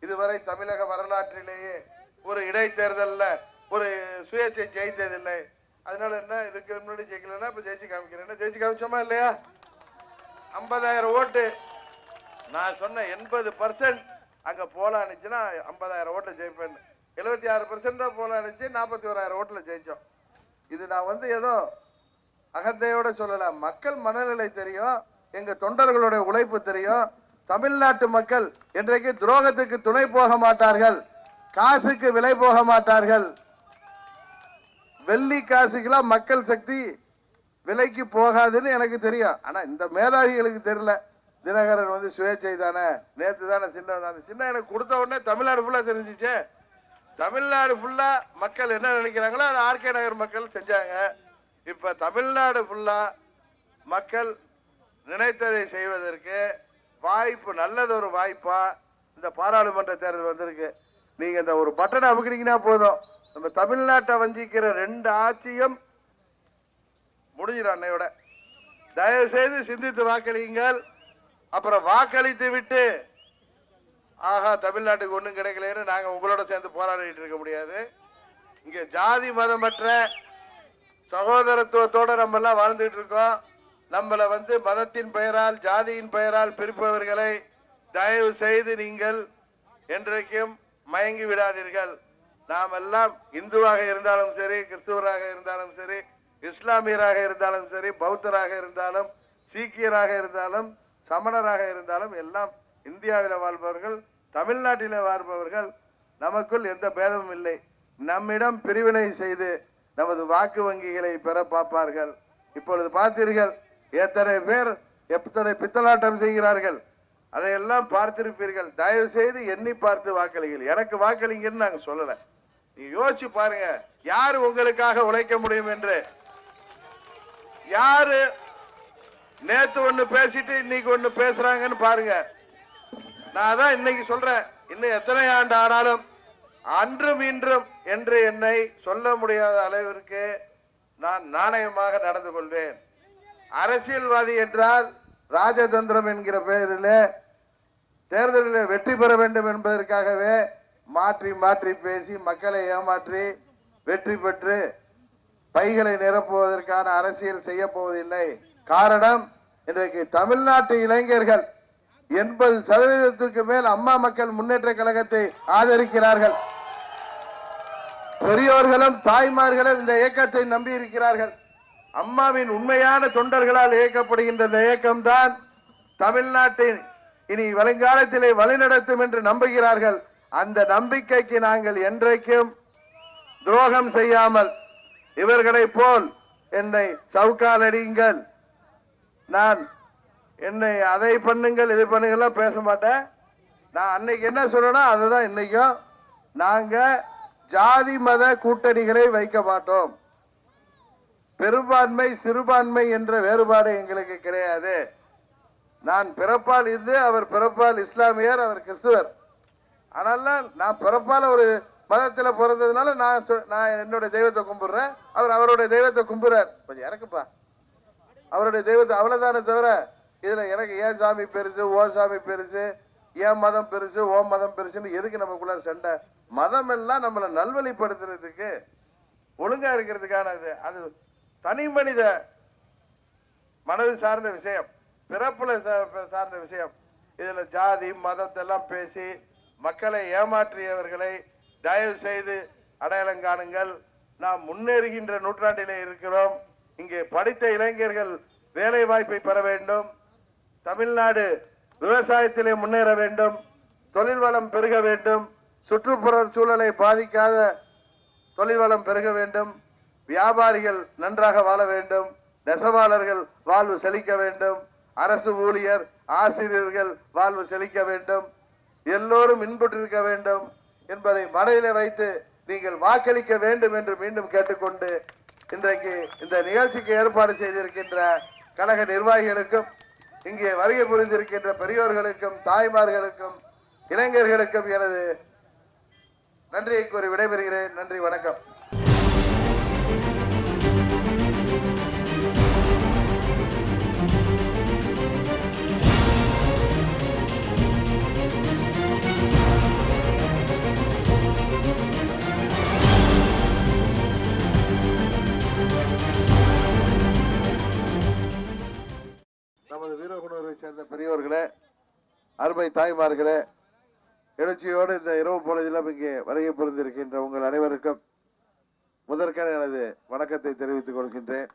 இதுவரை தமிழக வரலாற்றிலேயே ஒரு இடைத்தேர்தலில் ஒரு சுயேட்சை ஜெயித்ததில்லை. அதனால என்ன இதுக்கு முன்னாடி ஜெயிக்கலன்னா இப்ப ஜெயிச்சு காமிக்கிறேன். ஜெயிச்சு காமிச்சோமா இல்லையா? 50,000 ஓட்டு. நான் சொன்ன 80% அங்க போலான்னுச்சுன்னா 50,000 ஓட்டுல ஜெயிப்பேன். 76% தான் போலான்னுச்சு, 41,000 ஓட்டுல ஜெயிச்சோம். இது நான் ஏதோ அகத்தையோட சொல்லல. மக்கள் மனநிலை தெரியும், எங்க தொண்டர்களுடைய உழைப்பு தெரியும். தமிழ்நாட்டு மக்கள் இன்றைக்கு துரோகத்துக்கு துணை போக மாட்டார்கள், காசுக்கு விலை போக மாட்டார்கள். வெள்ளி காசுக்கெல்லாம் மக்கள் சக்தி விலைக்கு போகாதுன்னு எனக்கு தெரியும். ஆனா இந்த மேதாவிகளுக்கு தெரியல. தினகரன் சுயேட்சை தானே, நேற்று தானே சின்னம், அந்த சின்னம் எனக்கு கொடுத்த உடனே தமிழ்நாடு ஃபுல்லா தெரிஞ்சிச்சு. தமிழ்நாடு ஃபுல்லா மக்கள் என்ன நினைக்கிறாங்களோ அது ஆர்கே நகர் மக்கள் செஞ்சாங்க. இப்ப தமிழ்நாடு ஃபுல்லா மக்கள் நினைத்ததை செய்வதற்கு வாய்ப்பு, நல்லதொரு வாய்ப்பா இந்த பாராளுமன்ற தேர்தல் வந்திருக்கு. நீங்க இந்த ஒரு பட்டனை அமுக்குனீங்கன்னா போதும், நம்ம தமிழ்நாட்டை வஞ்சிக்கிற 2 ஆட்சியும் முடிஞ்சிடும் அன்னையோட. தயவு செய்து சிந்தித்து வாக்களியுங்கள். அப்புறம் வாக்களித்து விட்டு ஆஹா தமிழ்நாட்டுக்கு ஒண்ணும் கிடைக்கலன்னு நாங்க உங்களோட சேர்ந்து போராடிட்டு இருக்க முடியாது. இங்க ஜாதி மதமற்ற சகோதரத்துவத்தோட நம்ம எல்லாம் வாழ்ந்துட்டு இருக்கோம். நம்மள மதத்தின் பெயரால் ஜாதியின் பெயரால் பிரிப்பவர்களை தயவு செய்து நீங்கள் என்றைக்கும் மயங்கி விடாதீர்கள். நாம் எல்லாம் இந்துவாக இருந்தாலும் சரி, கிறிஸ்துவராக இருந்தாலும் சரி, இஸ்லாமியராக இருந்தாலும் சரி, பௌத்தராக இருந்தாலும், சீக்கியராக இருந்தாலும், சமணராக இருந்தாலும் எல்லாம் இந்தியாவில் வாழ்பவர்கள், தமிழ்நாட்டில் வாழ்பவர்கள். நமக்குள் எந்த பேதமும் இல்லை. நம்மிடம் பிரிவினை செய்து நமது வாக்கு வங்கிகளை பெற பார்ப்பார்கள். இப்பொழுது பார்த்தீர்கள் எத்தனை பேர் எத்தனை பித்தலாட்டம் செய்கிறார்கள், அதையெல்லாம் பார்த்திருப்பீர்கள். தயவு செய்து எண்ணி பார்த்து வாக்களிங்கள். எனக்கு வாக்களிங்கன்னு நாங்க சொல்லல, நீங்க யோசிச்சு பாருங்க யாரு உங்களுக்காக உழைக்க முடியும் என்று. யாரு நேத்து ஒண்ணு பேசிட்டு இன்னைக்கு ஒண்ணு பேசுறாங்கன்னு பாருங்க. நான் தான் இன்னைக்கு சொல்றேன், இன்னும் எத்தனை ஆண்டு ஆனாலும் அன்றும் இன்றும் என்று என்னை சொல்ல முடியாத அளவிற்கு நான் நாணயமாக நடந்து கொள்வேன். அரசியல்வாதி என்றால் ராஜதந்திரம் என்கிற பெயரில் தேர்தலில் வெற்றி பெற வேண்டும் என்பதற்காகவே மாற்றி மாற்றி பேசி மக்களை ஏமாற்றி வெற்றி பெற்று பைகளை நிரப்புவதற்கான அரசியல் செய்ய போவதில்லை. காரணம், இன்றைக்கு தமிழ்நாட்டு இளைஞர்கள் 80% மேல் அம்மா மக்கள் முன்னேற்ற கழகத்தை ஆதரிக்கிறார்கள். பெரியோர்களும் தாய்மார்களும் இந்த இயக்கத்தை நம்பி இருக்கிறார்கள். அம்மாவின் உண்மையான தொண்டர்களால் இயக்கப்படுகின்ற இந்த இயக்கம்தான் தமிழ்நாட்டின் இனி வருங்காலத்திலே வழிநடத்தும் என்று நம்புகிறார்கள். அந்த நம்பிக்கைக்கு நாங்கள் என்றைக்கும் துரோகம் செய்யாமல் இவர்களை போல் என்னை சவுக்கால் அடியுங்கள், நான் என்னை அதை பண்ணுங்கள் இது பண்ணுங்கள் பேச மாட்டேன். நான் அன்னைக்கு என்ன சொல்றேனோ அதுதான் இன்னைக்கும். நாங்க ஜாதி மத கூட்டணிகளை வைக்க மாட்டோம். பெரும்பான்மை சிறுபான்மை என்ற வேறுபாடு எங்களுக்கு கிடையாது. நான் பிறப்பால் இந்து, அவர் பிறப்பால் இஸ்லாமியர், அவர் கிறிஸ்துவர். அதனால நான் பிறப்பால் ஒரு மதத்தில் பிறந்ததுனால நான் என்னுடைய தெய்வத்தை கும்பிடுறேன், அவர் அவருடைய தெய்வத்தை கும்பிடுறார். கொஞ்சம் இறக்குப்பா, அவருடைய தெய்வத்தை அவ்வளவுதானே தவிர இதுல எனக்கு ஏன் சாமி பெருசு, ஓ சாமி பெருசு, ஏன் மதம் பெருசு, ஓ மதம் பெருசுன்னு எதுக்கு நமக்குள்ள சண்டை? மதம் எல்லாம் நம்மளை நல்வழிப்படுத்துறதுக்கு, ஒழுங்கா இருக்கிறதுக்கானது. அது தனி மனித மனது சார்ந்த விஷயம், பிறப்புல சார்ந்த விஷயம். இதுல ஜாதி மதத்தை எல்லாம் பேசி மக்களை ஏமாற்றியவர்களை தயவு செய்து அடையாளம் காணுங்கள். நாம் முன்னேறுகின்ற நூற்றாண்டிலே இருக்கிறோம். இங்கே படித்த இளைஞர்கள் வேலை வாய்ப்பை பெற வேண்டும். தமிழ்நாடு விவசாயத்திலே முன்னேற வேண்டும். தொழில் வளம் பெருக வேண்டும். சுற்றுப்புற சூழலை பாதிக்காத தொழில் வளம் பெருக வேண்டும். வியாபாரிகள் நன்றாக வாழ வேண்டும். நெசவாளர்கள் வாழ்வு செழிக்க வேண்டும். அரசு ஊழியர் ஆசிரியர்கள் வாழ்வு செழிக்க வேண்டும். எல்லோரும் இன்புற்றிருக்க வேண்டும் என்பதை மனதிலே வைத்து நீங்கள் வாக்களிக்க வேண்டும் என்று மீண்டும் கேட்டுக்கொண்டு, இன்றைக்கு இந்த நிகழ்ச்சிக்கு ஏற்பாடு செய்திருக்கின்ற கழக நிர்வாகிகளுக்கும், இங்கே வருகை புரிந்திருக்கின்ற பெரியோர்களுக்கும், தாய்மார்களுக்கும், இளைஞர்களுக்கும் எனது நன்றியை கூறி விடைபெறுகிறேன். நன்றி, வணக்கம். நமது வீரகுணரை சேர்ந்த பெரியவர்களே, அருமை தாய்மார்களே, எழுச்சியோடு இந்த இரவு பொழுதிலும் இங்கே வருகை புரிந்திருக்கின்ற உங்கள் அனைவருக்கும் முதற்கென எனது வணக்கத்தை தெரிவித்துக் கொள்கின்றேன்.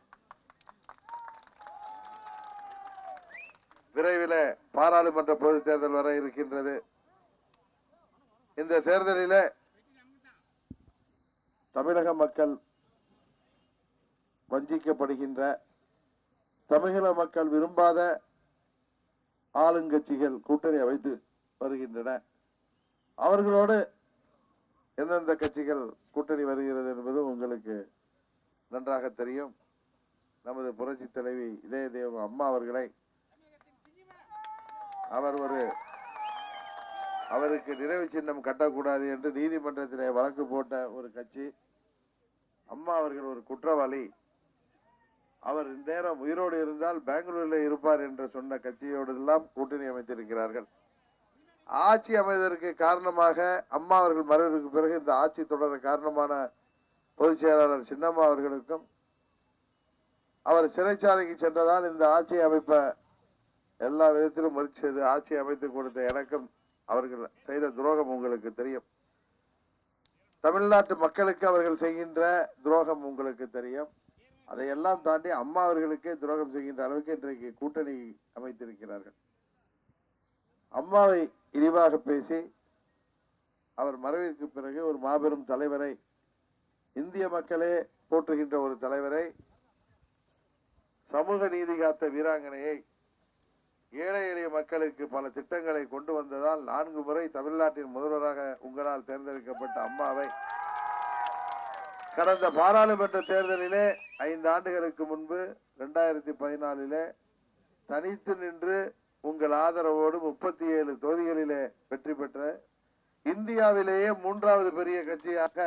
விரைவில் பாராளுமன்ற பொதுத் தேர்தல் வர இருக்கின்றது. இந்த தேர்தலில் தமிழக மக்கள் வஞ்சிக்கப்படுகின்ற, தமிழக மக்கள் விரும்பாத ஆளுங்கட்சிகள் கூட்டணி அமைத்து வருகின்றன. அவர்களோடு எந்தெந்த கட்சிகள் கூட்டணி வருகிறது என்பது உங்களுக்கு நன்றாக தெரியும். நமது புரட்சி தலைவி இதய தெய்வம் அம்மா அவர்களை அவருக்கு நினைவு சின்னம் கட்டக்கூடாது என்று நீதிமன்றத்திலே வழக்கு போட்ட ஒரு கட்சி. அம்மா அவர்கள் ஒரு குற்றவாளி, அவர் இந்நேரம் உயிரோடு இருந்தால் பெங்களூரில் இருப்பார் என்று சொன்ன கட்சியோடு எல்லாம் கூட்டணி அமைத்திருக்கிறார்கள். ஆட்சி அமைவதற்கு காரணமாக அம்மா அவர்கள் மறைவுக்கு பிறகு இந்த ஆட்சி தொடர காரணமான பொதுச் செயலாளர் சின்னம்மா அவர்களுக்கும், அவர் சிறைச்சாலைக்கு சென்றதால் இந்த ஆட்சியை அமைப்ப எல்லா விதத்திலும் முயற்சி செய்து ஆட்சி அமைத்து கொடுத்த எனக்கும் அவர்கள் செய்த துரோகம் உங்களுக்கு தெரியும். தமிழ்நாட்டு மக்களுக்கு அவர்கள் செய்கின்ற துரோகம் உங்களுக்கு தெரியும். அதையெல்லாம் தாண்டி அம்மா அவர்களுக்கே துரோகம் செய்கின்ற அளவுக்கு இன்றைக்கு கூட்டணி அமைத்திருக்கிறார்கள். அம்மாவை இழிவாக பேசி அவர் மறைவிற்கு பிறகு ஒரு மாபெரும் தலைவரை, இந்திய மக்களே போற்றுகின்ற ஒரு தலைவரை, சமூக நீதி காத்த வீராங்கனையை, ஏழை எளிய மக்களுக்கு பல திட்டங்களை கொண்டு வந்ததால் 4 முறை தமிழ்நாட்டின் முதல்வராக உங்களால் தேர்ந்தெடுக்கப்பட்ட அம்மாவை கடந்த பாராளுமன்ற தேர்தலிலே 5 ஆண்டுகளுக்கு முன்பு 2014 தனித்து நின்று உங்கள் ஆதரவோடு 37 தொகுதிகளிலே வெற்றி பெற்ற இந்தியாவிலேயே 3வது பெரிய கட்சியாக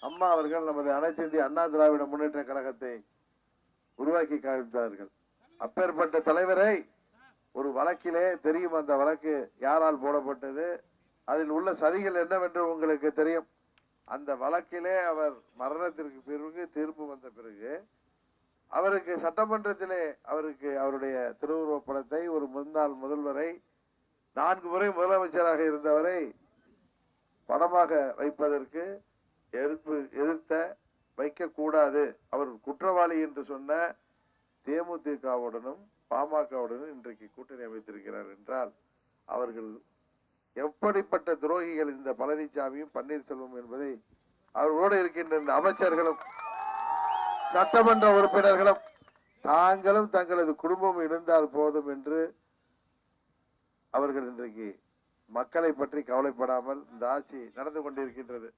அம்மா அவர்கள் நமது அனைத்து இந்திய அண்ணா திராவிட முன்னேற்ற கழகத்தை உருவாக்கி காண்பித்தார்கள். அப்பேற்பட்ட தலைவரை ஒரு வழக்கிலே தெரியும், அந்த வழக்கு யாரால் போடப்பட்டது, அதில் உள்ள சதிகள் என்னவென்று உங்களுக்கு தெரியும். அந்த வழக்கிலே அவர் மரணத்திற்கு பிறகு தீர்ப்பு வந்த பிறகு அவருக்கு சட்டமன்றத்திலே அவருடைய திருவுருவப் படத்தை, ஒரு முன்னாள் முதல்வரை, 4 முறை முதலமைச்சராக இருந்தவரை படமாக வைப்பதற்கு எதிர்த்த வைக்கக்கூடாது, அவர் குற்றவாளி என்று சொன்ன தேமுதிகவுடனும் பாமகவுடனும் இன்றைக்கு கூட்டணி அமைத்திருக்கிறார் என்றால் அவர்கள் எப்படிப்பட்ட துரோகிகள் இந்த பழனிசாமியும் பன்னீர்செல்வம் என்பதை அவர்களோடு இருக்கின்ற இந்த அமைச்சர்களும் சட்டமன்ற உறுப்பினர்களும் தாங்களும் தங்களது குடும்பம் இருந்தால் போதும் என்று அவர்கள் இன்றைக்கு மக்களை பற்றி கவலைப்படாமல் இந்த ஆட்சி நடந்து கொண்டிருக்கின்றது.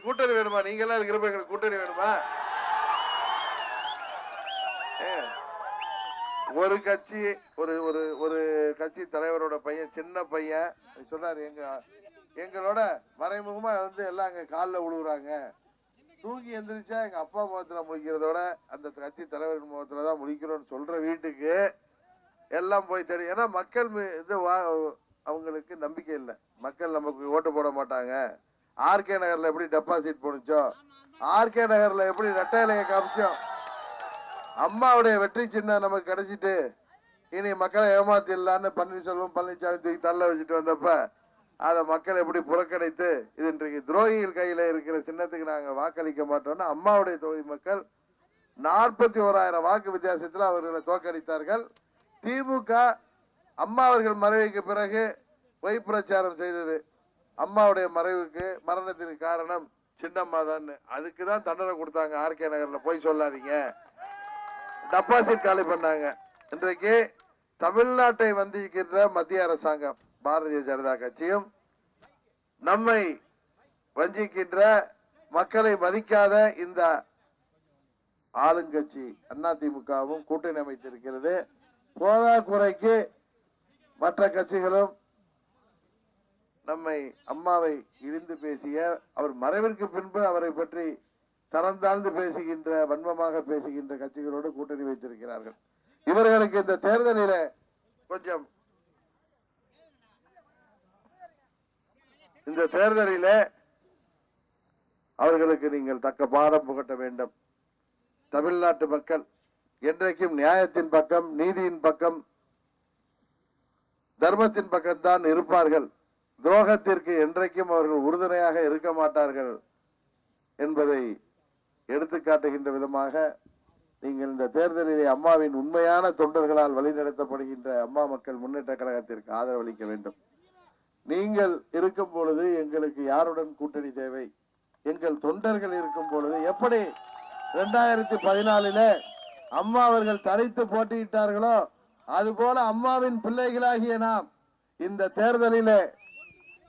கூட்டணி வேணுமா? நீங்க எல்லாம் இருக்கிறப்ப எங்களுக்கு கூட்டணி வேணுமா? ஒரு கட்சி ஒரு கட்சி தலைவரோட பையன், சின்ன பையன் சொல்றாரு, எங்களோட மறைமுகமா எல்லாம் அங்க காலில் விழுகுறாங்க, தூங்கி எந்திரிச்சா எங்க அப்பா முகத்துல முழிக்கிறதோட அந்த கட்சி தலைவரின் முகத்துல தான் முழிக்கிறோம்னு சொல்ற வீட்டுக்கு எல்லாம் போய் தேடி. ஏன்னா மக்கள் இது அவங்களுக்கு நம்பிக்கை இல்லை, மக்கள் நமக்கு ஓட்டு போட மாட்டாங்க. ஆர்கே நகர்ல எப்படி டெபாசிட் போனுச்சோ, ஆர்கே நகர்ல எப்படி ரெட்டையிலையை காமிச்சோம், அம்மாவுடைய வெற்றி சின்னம் நமக்கு கிடைச்சிட்டு இனி மக்களை ஏமாத்திடலான்னு பன்னீர்செல்வம் பழனிசாமி தூக்கி தள்ள வச்சுட்டு வந்தப்ப அதை மக்கள் எப்படி புறக்கணித்து இது இன்றைக்கு துரோகிகள் கையில இருக்கிற சின்னத்துக்கு நாங்க வாக்களிக்க மாட்டோம்னு அம்மாவுடைய தொகுதி மக்கள் 41,000 வாக்கு வித்தியாசத்தில் அவர்களை தோற்கடித்தார்கள். திமுக அம்மா அவர்கள் மறைவுக்கு பிறகு பொய் பிரச்சாரம் செய்தது, அம்மாவுடைய மரணத்திற்கு காரணம் சின்னம்மா தான். அதுக்கு தான் தண்டனை கொடுத்தாங்க. ஆர்கே நகர்ல போய் சொல்லாதீங்க, டெபாசிட் காலி பண்ணாங்க. இன்றைக்கு தமிழ்நாட்டை வந்திருக்கின்ற மத்திய அரசாங்கம் பாரதிய ஜனதா கட்சியும் நம்மை வஞ்சிக்கின்ற, மக்களை மதிக்காத இந்த ஆளுங்கட்சி அதிமுகவும் கூட்டணி அமைத்திருக்கிறது. போதா குறைக்கு மற்ற கட்சிகளும் நம்மை அம்மாவை இழிந்து பேசிய, அவர் மறைவிற்கு பின்பு அவரை பற்றி தரந்தாழ்ந்து பேசுகின்ற, வன்மமாக பேசுகின்ற கட்சிகளோடு கூட்டணி வைத்திருக்கிறார்கள். இவர்களுக்கு இந்த தேர்தலில கொஞ்சம் இந்த தேர்தலில அவர்களுக்கு நீங்கள் தக்க பாடம் புகட்ட வேண்டும். தமிழ்நாட்டு மக்கள் என்றைக்கும் நியாயத்தின் பக்கம், நீதியின் பக்கம், தர்மத்தின் பக்கம்தான் இருப்பார்கள். துரோகத்திற்கு என்றைக்கும் அவர்கள் உறுதுணையாக இருக்க மாட்டார்கள் என்பதை எடுத்துக்காட்டுகின்ற விதமாக நீங்கள் இந்த தேர்தலிலே அம்மாவின் உண்மையான தொண்டர்களால் வழிநடத்தப்படுகின்ற அம்மா மக்கள் முன்னேற்ற கழகத்திற்கு ஆதரவளிக்க வேண்டும். நீங்கள் இருக்கும் பொழுது எங்களுக்கு யாருடன் கூட்டணி தேவை? எங்கள் தொண்டர்கள் இருக்கும் பொழுது எப்படி 2014 அம்மா அவர்கள் தனித்து போட்டியிட்டார்களோ அதுபோல அம்மாவின் பிள்ளைகளாகிய நாம் இந்த தேர்தலிலே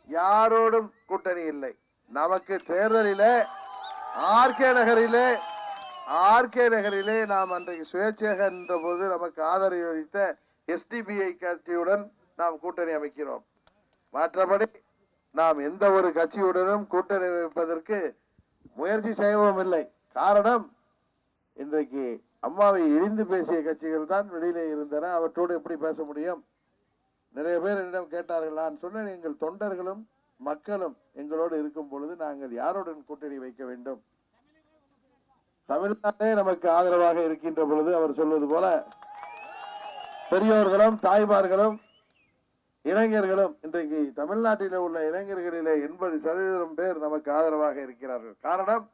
யாரோடும் கூட்டணி இல்லை. நமக்கு தேர்தலிலே ஆர்கே நகரிலே நாம் அன்றைக்கு சுயேட்சையாக என்ற போது நமக்கு ஆதரவு அளித்த SDPI கட்சியுடன் நாம் கூட்டணி அமைக்கிறோம். மற்றபடி நாம் எந்த ஒரு கட்சியுடனும் கூட்டணி வைப்பதற்கு முயற்சி செய்யவும் இல்லை. காரணம், இன்றைக்கு அம்மாவை இழிந்து பேசிய கட்சிகள் தான் வெளியிலே இருந்தன. அவற்றோடு எப்படி பேச முடியும்? நிறைய பேர் என்னிடம் கேட்டார்கள். நான் சொன்னேன், எங்கள் தொண்டர்களும் மக்களும் எங்களோடு இருக்கும் பொழுது நாங்கள் யாருடன் கூட்டணி வைக்க வேண்டும்? தமிழ்நாட்டே நமக்கு ஆதரவாக இருக்கின்ற பொழுது அவர் சொல்வது போல பெரியோர்களும் தாய்மார்களும் இளைஞர்களும், இன்றைக்கு தமிழ்நாட்டில் உள்ள இளைஞர்களிலே 80% பேர் நமக்கு ஆதரவாக இருக்கிறார்கள். காரணம்,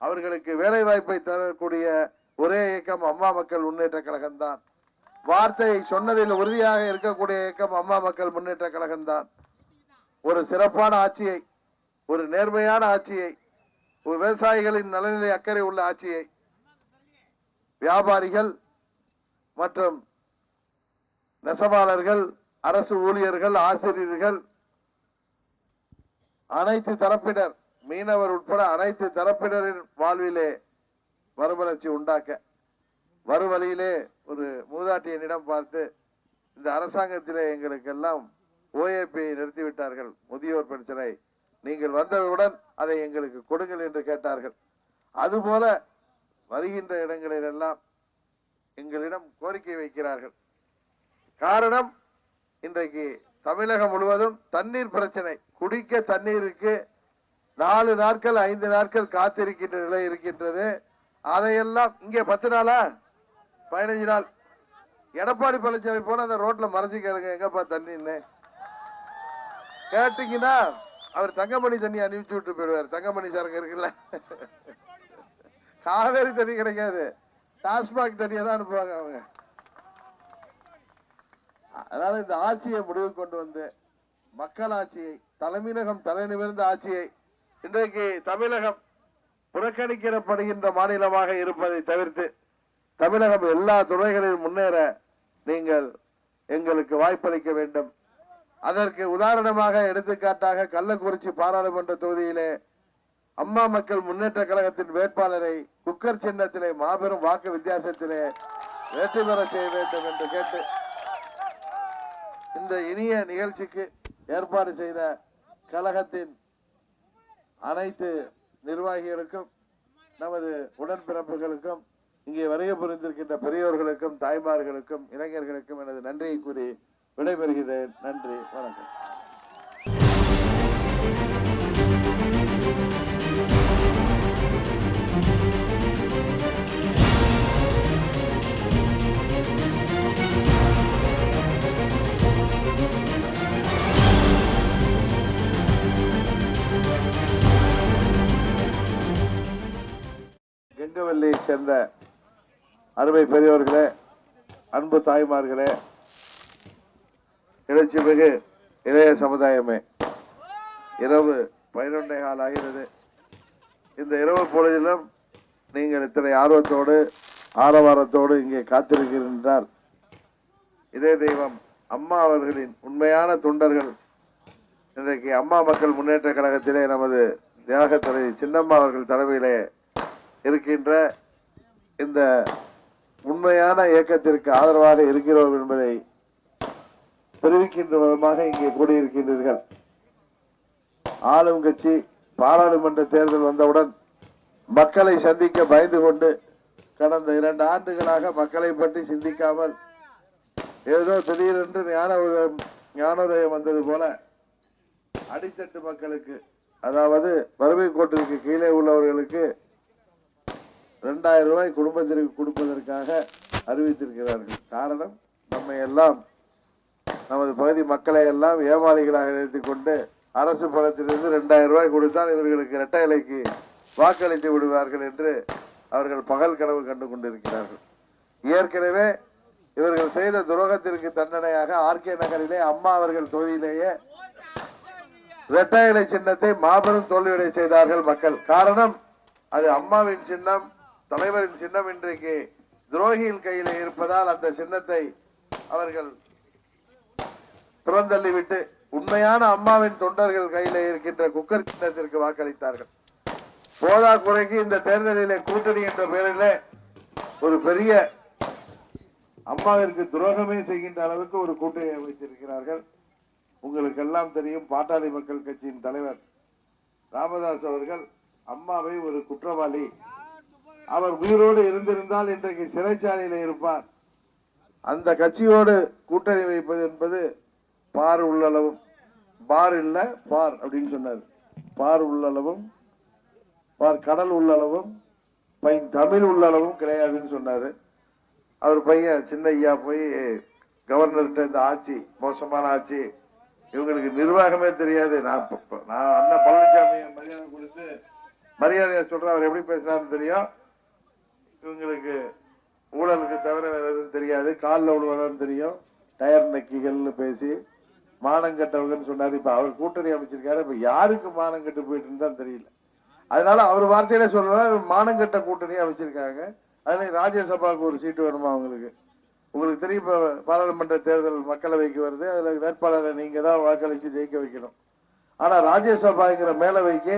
அவர்களுக்கு வேலை வாய்ப்பை தரக்கூடிய ஒரே இயக்கம் அம்மா மக்கள் முன்னேற்ற கழகம்தான். வார்த்தையை சொன்னதில் உறுதியாக இருக்கக்கூடிய இயக்கம் அம்மா மக்கள் முன்னேற்ற கழகம்தான். ஒரு சிறப்பான ஆட்சியை, ஒரு நேர்மையான ஆட்சியை, ஒரு விவசாயிகளின் நலனிலே அக்கறை உள்ள ஆட்சியை, வியாபாரிகள் மற்றும் நெசவாளர்கள், அரசு ஊழியர்கள், ஆசிரியர்கள், அனைத்து தரப்பினர், மீனவர் உட்பட அனைத்து தரப்பினரின் வாழ்விலே மறுமலர்ச்சி உண்டாக்க மறுவழியிலே ஒரு மூதாட்டியனிடம் பார்த்து, இந்த அரசாங்கத்திலே எங்களுக்கெல்லாம் OAPயை நிறுத்திவிட்டார்கள், முதியோர் பென்ஷனை, நீங்கள் வந்தவுடன் அதை எங்களுக்கு கொடுங்கள் என்று கேட்டார்கள். அதுபோல வருகின்ற இடங்களிலெல்லாம் எங்களிடம் கோரிக்கை வைக்கிறார்கள். காரணம், இன்றைக்கு தமிழகம் முழுவதும் தண்ணீர் பிரச்சனை. குடிக்க தண்ணீருக்கு 4 நாட்கள் 5 நாட்கள் காத்திருக்கின்ற நிலை இருக்கின்றது. அதையெல்லாம் இங்கே 10 நாளா 15 நாள் எடப்பாடி பழனிசாமி போன அந்த ரோட்ல மறைச்சு கேளுங்க, எங்கப்பா தண்ணின்னு கேட்டீங்கன்னா அவர் தங்கமணி தண்ணி அனுப்பிச்சு விட்டு போயிடுவார். தங்கமணி சாருங்க இருக்குல்ல, காவேரி தண்ணி கிடைக்காது, டாஸ்மாக் தண்ணியை தான் அனுப்புவாங்க அவங்க. அதனால இந்த ஆட்சியை முடிவு கொண்டு வந்து மக்கள் ஆட்சியை, தலைமையகம் தலை நிமிர்ந்த ஆட்சியை, இன்றைக்கு தமிழகம் புறக்கணிக்கப்படுகின்ற மாநிலமாக இருப்பதை தவிர்த்து தமிழகம் எல்லா துறைகளிலும் முன்னேற நீங்கள் எங்களுக்கு வாய்ப்பளிக்க வேண்டும். அதற்கு உதாரணமாக, எடுத்துக்காட்டாக கள்ளக்குறிச்சி பாராளுமன்ற தொகுதியிலே அம்மா மக்கள் முன்னேற்ற கழகத்தின் வேட்பாளரை குக்கர் சின்னத்திலே மாபெரும் வாக்கு வித்தியாசத்திலே வெற்றி பெற செய்ய வேண்டும் என்று கேட்டு இந்த இனிய நிகழ்ச்சிக்கு ஏற்பாடு செய்த கழகத்தின் அனைத்து நிர்வாகிகளுக்கும், நமது உடன்பிறப்புகளுக்கும், இங்கே வருகை புரிந்திருக்கின்ற பெரியோர்களுக்கும், தாய்மார்களுக்கும், இளைஞர்களுக்கும் எனது நன்றியை கூறி விடைபெறுகிறேன். நன்றி, வணக்கம். கெங்கவல்லியை சேர்ந்த அருமை பெரியோர்களே, அன்பு தாய்மார்களே, எழுச்சிமிகு இளைய சமுதாயமே, இரவு 11:15 ஆகிறது. இந்த இரவு பொழுதிலும் நீங்கள் இத்தனை ஆர்வத்தோடு ஆரவாரத்தோடு இங்கே காத்திருக்கின்றார். இதே தெய்வம் அம்மா அவர்களின் உண்மையான தொண்டர்கள் இன்றைக்கு அம்மா மக்கள் முன்னேற்ற கழகத்திலே நமது தியாக தலைவி சின்னம்மா அவர்கள் தலைமையிலே இருக்கின்ற இந்த உண்மையான இயக்கத்திற்கு ஆதரவாக இருக்கிறோம் என்பதை தெரிவிக்கின்ற விதமாக இங்கே கூடியிருக்கின்றீர்கள். ஆளும் கட்சி பாராளுமன்ற தேர்தல் வந்தவுடன் மக்களை சந்திக்க பயந்து கொண்டு கடந்த 2 ஆண்டுகளாக மக்களை பற்றி சிந்திக்காமல் ஏதோ திடீரென்று ஞானோதயம் வந்தது போல அடித்தட்டு மக்களுக்கு, அதாவது வறுமை கோட்டிற்கு கீழே உள்ளவர்களுக்கு 2000 ரூபாய் குடும்பத்திற்கு கொடுப்பதற்காக அறிவித்திருக்கிறார்கள். காரணம், நம்மை எல்லாம் நமது பகுதி மக்களை எல்லாம் ஏமாளிகளாக நினைத்துக் கொண்டு அரசு பணத்திலிருந்து 2000 ரூபாய் கொடுத்தால் இவர்களுக்கு இரட்டை இலைக்கு வாக்களித்து விடுவார்கள் என்று அவர்கள் பகல் கனவு கண்டு கொண்டிருக்கிறார்கள். ஏற்கனவே இவர்கள் செய்த துரோகத்திற்கு தண்டனையாக ஆர்கே நகரிலே அம்மா அவர்கள் தொகுதியிலேயே இரட்டை இலை சின்னத்தை மாபெரும் தோல்வியடை செய்தார்கள் மக்கள். காரணம், அது அம்மாவின் சின்னம், தலைவரின் சின்னம் இன்றைக்கு துரோகியின் கையிலே இருப்பதால் அந்த சின்னத்தை அவர்கள் புறந்தள்ளிவிட்டு உண்மையான அம்மாவின் தொண்டர்கள் கையிலே இருக்கின்ற குக்கர் சின்னத்திற்கு வாக்களித்தார்கள். போதா குறைக்கு இந்த தேர்தலிலே கூட்டணி என்ற பெயரிலே ஒரு பெரிய அம்மாவிற்கு துரோகமே செய்கின்ற அளவுக்கு ஒரு கூட்டணி அமைத்திருக்கிறார்கள். உங்களுக்கு எல்லாம் தெரியும், பாட்டாளி மக்கள் கட்சியின் தலைவர் ராமதாஸ் அவர்கள் அம்மாவை ஒரு குற்றவாளி, அவர் உயிரோடு இருந்திருந்தால் இன்றைக்கு சிறைச்சாலையில இருப்பார், அந்த கட்சியோடு கூட்டணி வைப்பது என்பது பார் உள்ளளவும், பார் இல்ல பார் அப்படின்னு சொன்னார், பார் உள்ளளவும் பார் கடல் உள்ளளவும் தமிழ் உள்ளளவும் கிடையாதுன்னு சொன்னாரு. அவர் பையன் சின்ன ஐயா போய் கவர்னர்கிட்ட இந்த ஆட்சி மோசமான ஆட்சி, இவங்களுக்கு நிர்வாகமே தெரியாது, நான் அண்ணன் பழனிசாமி மரியாதை கொடுத்து மரியாதையா சொல்றேன், அவர் எப்படி பேசினாருன்னு தெரியும், இவங்களுக்கு ஊழலுக்கு தவிர வேற எதுவும் தெரியாது, காலில் விழுவதான் தெரியும், டயர் நக்கிகள்னு பேசி மானம் கட்டவங்கன்னு சொன்னாரு. இப்ப அவர் கூட்டணி அமைச்சிருக்காரு, இப்ப யாருக்கு மானம் கட்டு போயிட்டு இருந்தான்னு தெரியல. அதனால அவர் வார்த்தையில சொல்றாரு, மானம் கட்ட கூட்டணி அமைச்சிருக்காங்க, அதனால ராஜ்யசபாவுக்கு ஒரு சீட்டு வேணுமா அவங்களுக்கு. உங்களுக்கு தெரியும், இப்ப பாராளுமன்ற தேர்தல் மக்களவைக்கு வருது, அதுல வேட்பாளரை நீங்க தான் வாக்களித்து ஜெயிக்க வைக்கணும். ஆனா ராஜ்யசபாங்கிற மேலவைக்கு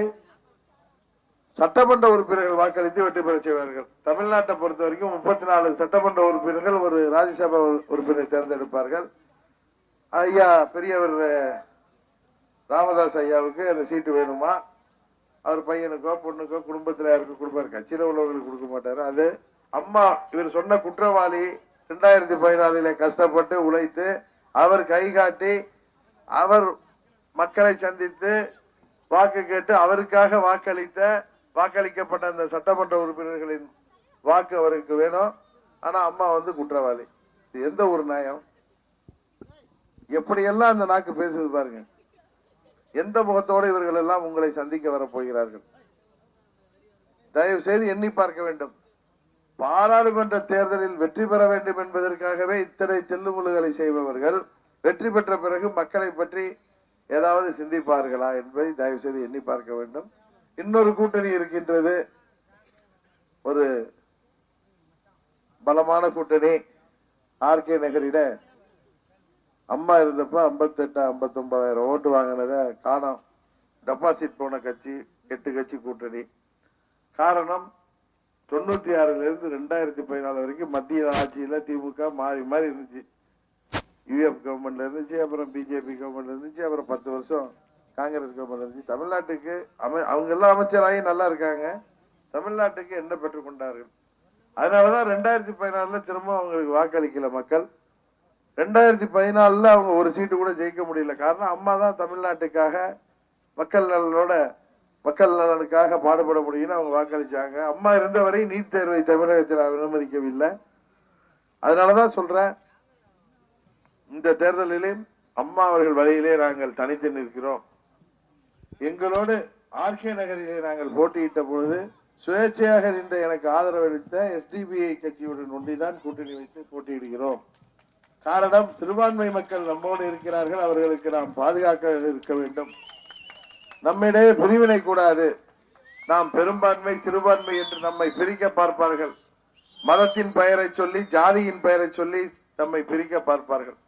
சட்டமன்ற உறுப்பினர்கள் வாக்களித்து வெற்றி பெற செய்வார்கள். தமிழ்நாட்டை பொறுத்த வரைக்கும் 34 சட்டமன்ற உறுப்பினர்கள் ஒரு ராஜ்யசபா உறுப்பினரை தேர்ந்தெடுப்பார்கள். ஐயா பெரியவர் ராமதாஸ் ஐயாவுக்கு அந்த சீட்டு வேணுமா, அவர் பையனுக்கோ பொண்ணுக்கோ குடும்பத்தில் யாருக்கும் கொடுப்பாரு, கட்சியில் உள்ளவர்களுக்கு கொடுக்க மாட்டாரு. அது அம்மா இவர் சொன்ன குற்றவாளி 2014 கஷ்டப்பட்டு உழைத்து அவர் கை காட்டி அவர் மக்களை சந்தித்து வாக்கு கேட்டு அவருக்காக வாக்களிக்கப்பட்ட அந்த சட்டமன்ற உறுப்பினர்களின் வாக்கு அவருக்கு வேணும். ஆனா அம்மா குற்றவாளி. எந்த ஒரு நியாயம்? எப்படியெல்லாம் அந்த நாக்கு பேசுது பாருங்க. எந்த முகத்தோடு இவர்கள் எல்லாம் உங்களை சந்திக்க வரப்போகிறார்கள்? தயவு செய்து எண்ணி பார்க்க வேண்டும். பாராளுமன்ற தேர்தலில் வெற்றி பெற வேண்டும் என்பதற்காகவே இத்தனை தெல்லுமுழுகளை செய்பவர்கள் வெற்றி பெற்ற பிறகு மக்களை பற்றி ஏதாவது சிந்திப்பார்களா என்பதை தயவு செய்து எண்ணி பார்க்க வேண்டும். இன்னொரு கூட்டணி இருக்கின்றது, ஒரு பலமான கூட்டணி. ஆர்கே நகரில அம்மா இருந்தப்ப 58,000-59,000 ஓட்டு வாங்கினத காணோம். டெபாசிட் போன கட்சி 8 கட்சி கூட்டணி. காரணம், 96 இருந்து 2014 வரைக்கும் மத்திய ஆட்சியில திமுக மாறி மாறி இருந்துச்சு. யூஎஃப் கவர்மெண்ட்ல இருந்துச்சு, அப்புறம் பிஜேபி கவர்மெண்ட்ல இருந்துச்சு, அப்புறம் 10 வருஷம் காங்கிரஸ் கவர்மெண்ட் இருந்துச்சு. தமிழ்நாட்டுக்கு அவங்க எல்லாம் அமைச்சராகி நல்லா இருக்காங்க, தமிழ்நாட்டுக்கு என்ன பெற்றுக் கொண்டார்கள்? அதனாலதான் 2014 திரும்ப அவங்களுக்கு வாக்களிக்கல மக்கள். 2014 அவங்க ஒரு சீட்டு கூட ஜெயிக்க முடியல. காரணம், அம்மா தான் தமிழ்நாட்டுக்காக மக்கள் நலனுக்காக பாடுபட முடியும்னு அவங்க வாக்களிச்சாங்க. அம்மா இருந்தவரை நீட் தேர்வை தமிழகத்தில் அனுமதிக்கவில்லை. அதனாலதான் சொல்றேன், இந்த தேர்தலிலே அம்மா அவர்கள் வழியிலே நாங்கள் தனித்து நிற்கிறோம். எங்களோடு ஆர்கே நகரிலே நாங்கள் போட்டியிட்ட பொழுது சுயேட்சையாக நின்று எனக்கு ஆதரவு அளித்த SDPI கட்சியுடன் ஒன்றிதான் கூட்டணி வைத்து போட்டியிடுகிறோம். காரணம், சிறுபான்மை மக்கள் நம்மோடு இருக்கிறார்கள், அவர்களுக்கு நாம் பாதுகாக்க இருக்க வேண்டும். நம்மிடையே பிரிவினை கூடாது. நாம் பெரும்பான்மை சிறுபான்மை என்று நம்மை பிரிக்க பார்ப்பார்கள். மதத்தின் பெயரை சொல்லி, ஜாதியின் பெயரை சொல்லி நம்மை பிரிக்க பார்ப்பார்கள்.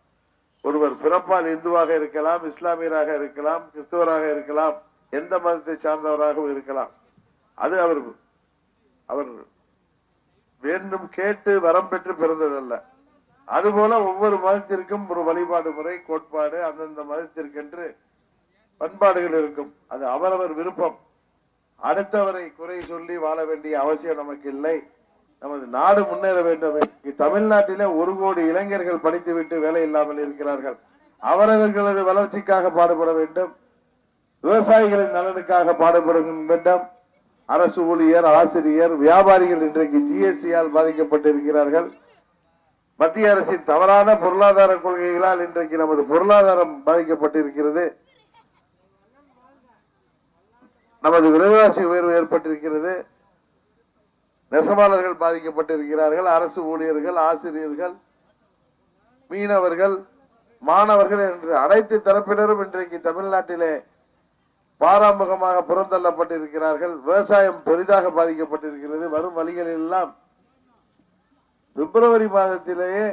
ஒருவர் பிறப்பால் இந்துவாக இருக்கலாம், இஸ்லாமியராக இருக்கலாம், கிறிஸ்துவராக இருக்கலாம், எந்த மதத்தை சார்ந்தவராகவும் இருக்கலாம். அது அவர் வேண்டும் கேட்டு வரம் பெற்று பிறந்ததல்ல. அதுபோல ஒவ்வொரு மதத்திற்கும் ஒரு வழிபாடு முறை, கோட்பாடு அந்தந்த மதத்திற்கென்று பண்பாடுகள் இருக்கும். அது அவரவர் விருப்பம். அடுத்தவரை குறை சொல்லி வாழ வேண்டிய அவசியம் நமக்கு இல்லை. நமது நாடு முன்னேற வேண்டும். தமிழ்நாட்டிலே 1 கோடி இளைஞர்கள் படித்துவிட்டு வேலை இல்லாமல் இருக்கிறார்கள். அவரவர்களது வளர்ச்சிக்காக பாடுபட வேண்டும். விவசாயிகளின் நலனுக்காக பாடுபட வேண்டும். அரசு ஊழியர், ஆசிரியர், வியாபாரிகள் இன்றைக்கு ஜிஎஸ்டியால் பாதிக்கப்பட்டிருக்கிறார்கள். மத்திய அரசின் தவறான பொருளாதார கொள்கைகளால் இன்றைக்கு நமது பொருளாதாரம் பாதிக்கப்பட்டிருக்கிறது. நமது விலைவாசி உயர்வு ஏற்பட்டிருக்கிறது. நெசவாளர்கள் பாதிக்கப்பட்டிருக்கிறார்கள். அரசு ஊழியர்கள், ஆசிரியர்கள், மீனவர்கள், மாணவர்கள் என்று அனைத்து தரப்பினரும் இன்றைக்கு தமிழ்நாட்டிலே பாராமுகமாக புறந்தள்ளப்பட்டிருக்கிறார்கள். விவசாயம் பெரிதாக பாதிக்கப்பட்டிருக்கிறது. வரும் வழிகளில் எல்லாம் பிப்ரவரி மாதத்திலேயே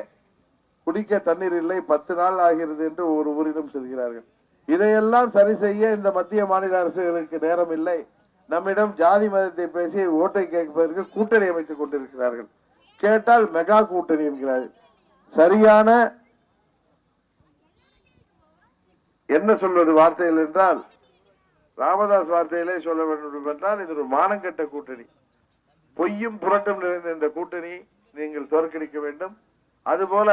குடிக்க தண்ணீர் இல்லை, 10 நாள் ஆகிறது என்று ஒரு ஊரிலும் சொல்கிறார்கள். இதையெல்லாம் சரி செய்ய இந்த மத்திய மாநில அரசுகளுக்கு நேரம் இல்லை. நம்மிடம் ஜாதி மதத்தை பேசி ஓட்டை கேட்பதற்கு கூட்டணி அமைத்துக் கொண்டிருக்கிறார்கள். கேட்டால் மெகா கூட்டணி என்கிறார்கள். சரியான என்ன சொல்வது வார்த்தைகள் என்றால், ராமதாஸ் வார்த்தையிலே சொல்ல வேண்டும் என்றால், இது ஒரு மானங்கெட்ட கூட்டணி. பொய்யும் புரட்டும் நிறைந்த இந்த கூட்டணி நீங்கள் தோற்கடிக்க வேண்டும். அதுபோல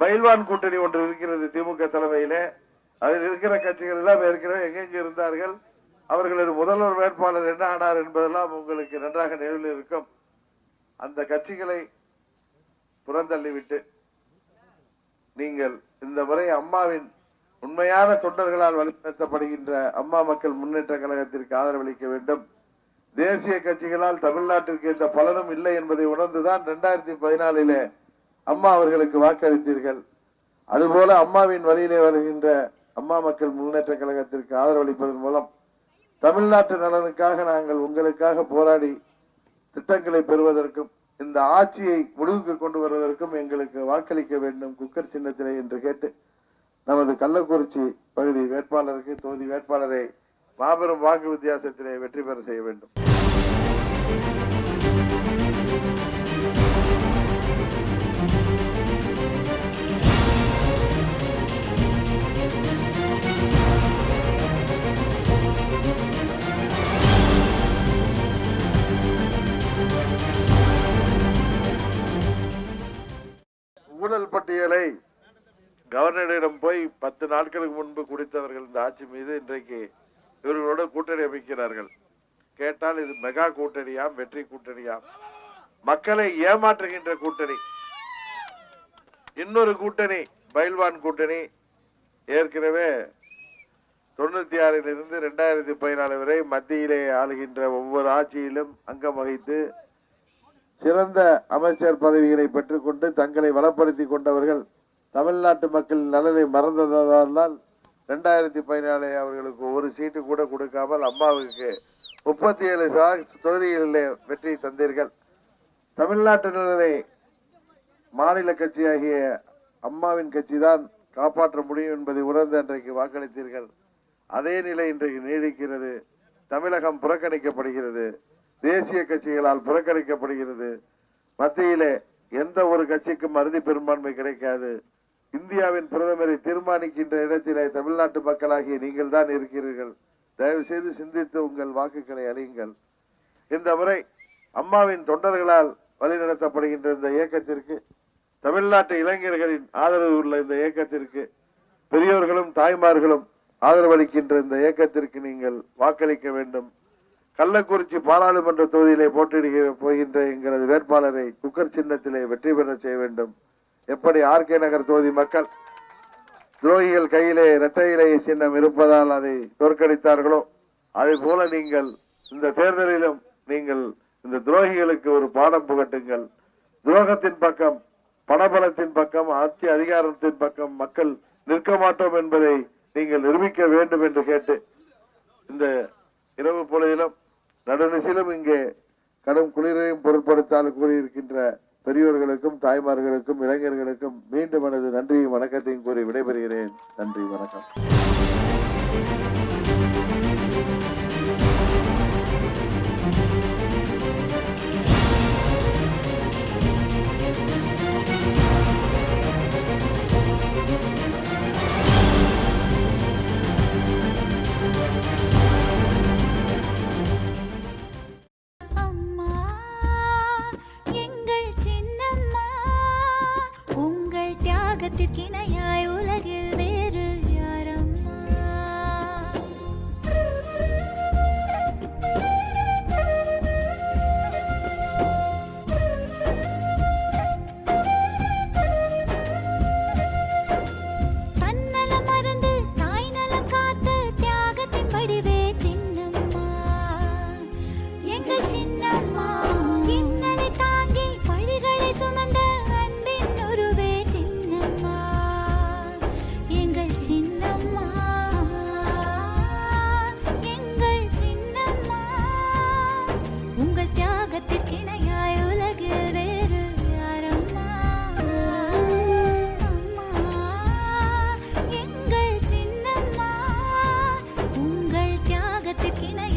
பைல்வான் கூட்டணி ஒன்று இருக்கிறது திமுக தலைமையிலே. அதில் இருக்கிற கட்சிகள் எல்லாம் ஏற்கனவே எங்கெங்கு இருந்தார்கள், அவர்களது முதல்வர் வேட்பாளர் என்ன ஆனார் என்பதெல்லாம் உங்களுக்கு நன்றாக நினைவில் இருக்கும். அந்த கட்சிகளை புறந்தள்ளிவிட்டு நீங்கள் இந்த முறை அம்மாவின் உண்மையான தொண்டர்களால் வழிநடத்தப்படுகின்ற அம்மா மக்கள் முன்னேற்ற கழகத்திற்கு ஆதரவளிக்க வேண்டும். தேசிய கட்சிகளால் தமிழ்நாட்டிற்கு எந்த பலனும் இல்லை என்பதை உணர்ந்துதான் 2014 அம்மா அவர்களுக்கு வாக்களித்தீர்கள். அதுபோல அம்மாவின் வழியிலே வருகின்ற அம்மா மக்கள் முன்னேற்ற கழகத்திற்கு ஆதரவளிப்பதன் மூலம் தமிழ்நாட்டு நலனுக்காக நாங்கள் உங்களுக்காக போராடி திட்டங்களை பெறுவதற்கும் இந்த ஆட்சியை முடிவுக்கு கொண்டு வருவதற்கும் எங்களுக்கு வாக்களிக்க வேண்டும் குக்கர் சின்னத்திலே என்று கேட்டு நமது கள்ளக்குறிச்சி பகுதி வேட்பாளருக்கு, தொகுதி வேட்பாளரை மாபெரும் வாக்கு வித்தியாசத்திலே வெற்றி பெற செய்ய வேண்டும். ஊழல் பட்டியலை கவர்னரிடம் போய் 10 நாட்களுக்கு முன்பு குடித்தவர்கள் இந்த ஆட்சி மீது இன்றைக்கு இவர்களோட கூட்டணி அமைக்கிறார்கள். கேட்டால் இது மெகா கூட்டணியாம், வெற்றி கூட்டணியாம், மக்களை ஏமாற்றுகின்ற கூட்டணி. இன்னொரு கூட்டணி பைல்வான் கூட்டணி. ஏற்கனவே 96 2014 வரை மத்தியிலே ஆளுகின்ற ஒவ்வொரு ஆட்சியிலும் அங்கம் வகித்து சிறந்த அமைச்சர் பதவிகளை பெற்றுக்கொண்டு தங்களை வளப்படுத்தி கொண்டவர்கள் தமிழ்நாட்டு மக்கள் நலனை மறந்ததால் 2014 அவர்களுக்கு ஒரு சீட்டு கூட கொடுக்காமல் அம்மாவுக்கு 37 தொகுதிகளிலே வெற்றி தந்தீர்கள். தமிழ்நாட்டு நலனை மாநில கட்சியாகிய அம்மாவின் கட்சி தான் காப்பாற்ற முடியும் என்பதை உணர்ந்து அன்றைக்கு வாக்களித்தீர்கள். அதே நிலை இன்றைக்கு நீடிக்கிறது. தமிழகம் புறக்கணிக்கப்படுகிறது, தேசிய கட்சிகளால் புறக்கணிக்கப்படுகிறது. மத்தியிலே எந்த ஒரு கட்சிக்கும் அறுதி பெரும்பான்மை கிடைக்காது. இந்தியாவின் பிரதமரை தீர்மானிக்கின்ற இடத்திலே தமிழ்நாட்டு மக்களாகிய நீங்கள் தான் இருக்கிறீர்கள். தயவு செய்து சிந்தித்து உங்கள் வாக்குகளை அளியுங்கள். இந்த முறை அம்மாவின் தொண்டர்களால் வழிநடத்தப்படுகின்ற இந்த இயக்கத்திற்கு, தமிழ்நாட்டு இளைஞர்களின் ஆதரவு உள்ள இந்த இயக்கத்திற்கு, பெரியோர்களும் தாய்மார்களும் ஆதரவளிக்கின்ற இந்த இயக்கத்திற்கு நீங்கள் வாக்களிக்க வேண்டும். கள்ளக்குறிச்சி பாராளுமன்ற தொகுதியிலே போட்டியிட போகின்ற எங்களது வேட்பாளரை குக்கர் சின்னத்திலே வெற்றி பெற செய்ய வேண்டும். எப்படி ஆர்கே நகர் தொகுதி மக்கள் துரோகிகள் கையிலே இரட்டை இலை சின்னம் இருப்பதால் அதை தோற்கடித்தார்களோ, அதே போல நீங்கள் இந்த தேர்தலிலும் நீங்கள் இந்த துரோகிகளுக்கு ஒரு பாடம் புகட்டுங்கள். துரோகத்தின் பக்கம், பணபலத்தின் பக்கம், ஆட்சி அதிகாரத்தின் பக்கம் மக்கள் நிற்க மாட்டோம் என்பதை நீங்கள் நிரூபிக்க வேண்டும் என்று கேட்டு, இந்த இரவு பொழுதிலும் நடுநிசிலும் இங்கே கடும் குளிரையும் பொருட்படுத்தால் கூறியிருக்கின்ற பெரியோர்களுக்கும், தாய்மார்களுக்கும், இளைஞர்களுக்கும் மீண்டும் எனது நன்றியும் வணக்கத்தையும் கூறி விடைபெறுகிறேன். நன்றி, வணக்கம். வடிவே சின்னம்மா, எங்கள் சின்னம்மா. இன்னலை தாங்கி பழிகளை சுமந்த அன்பின் உருவே சின்னம்மா, எங்கள் சின்னம்மா, எங்கள் சின்னம்மா. உங்கள் தியாகத்திற்கு இணையாய் உலகில் வேறு யாரம்மா? அம்மா, எங்கள் சின்னம்மா, உங்கள் தியாகத்திற்கு இணையாய்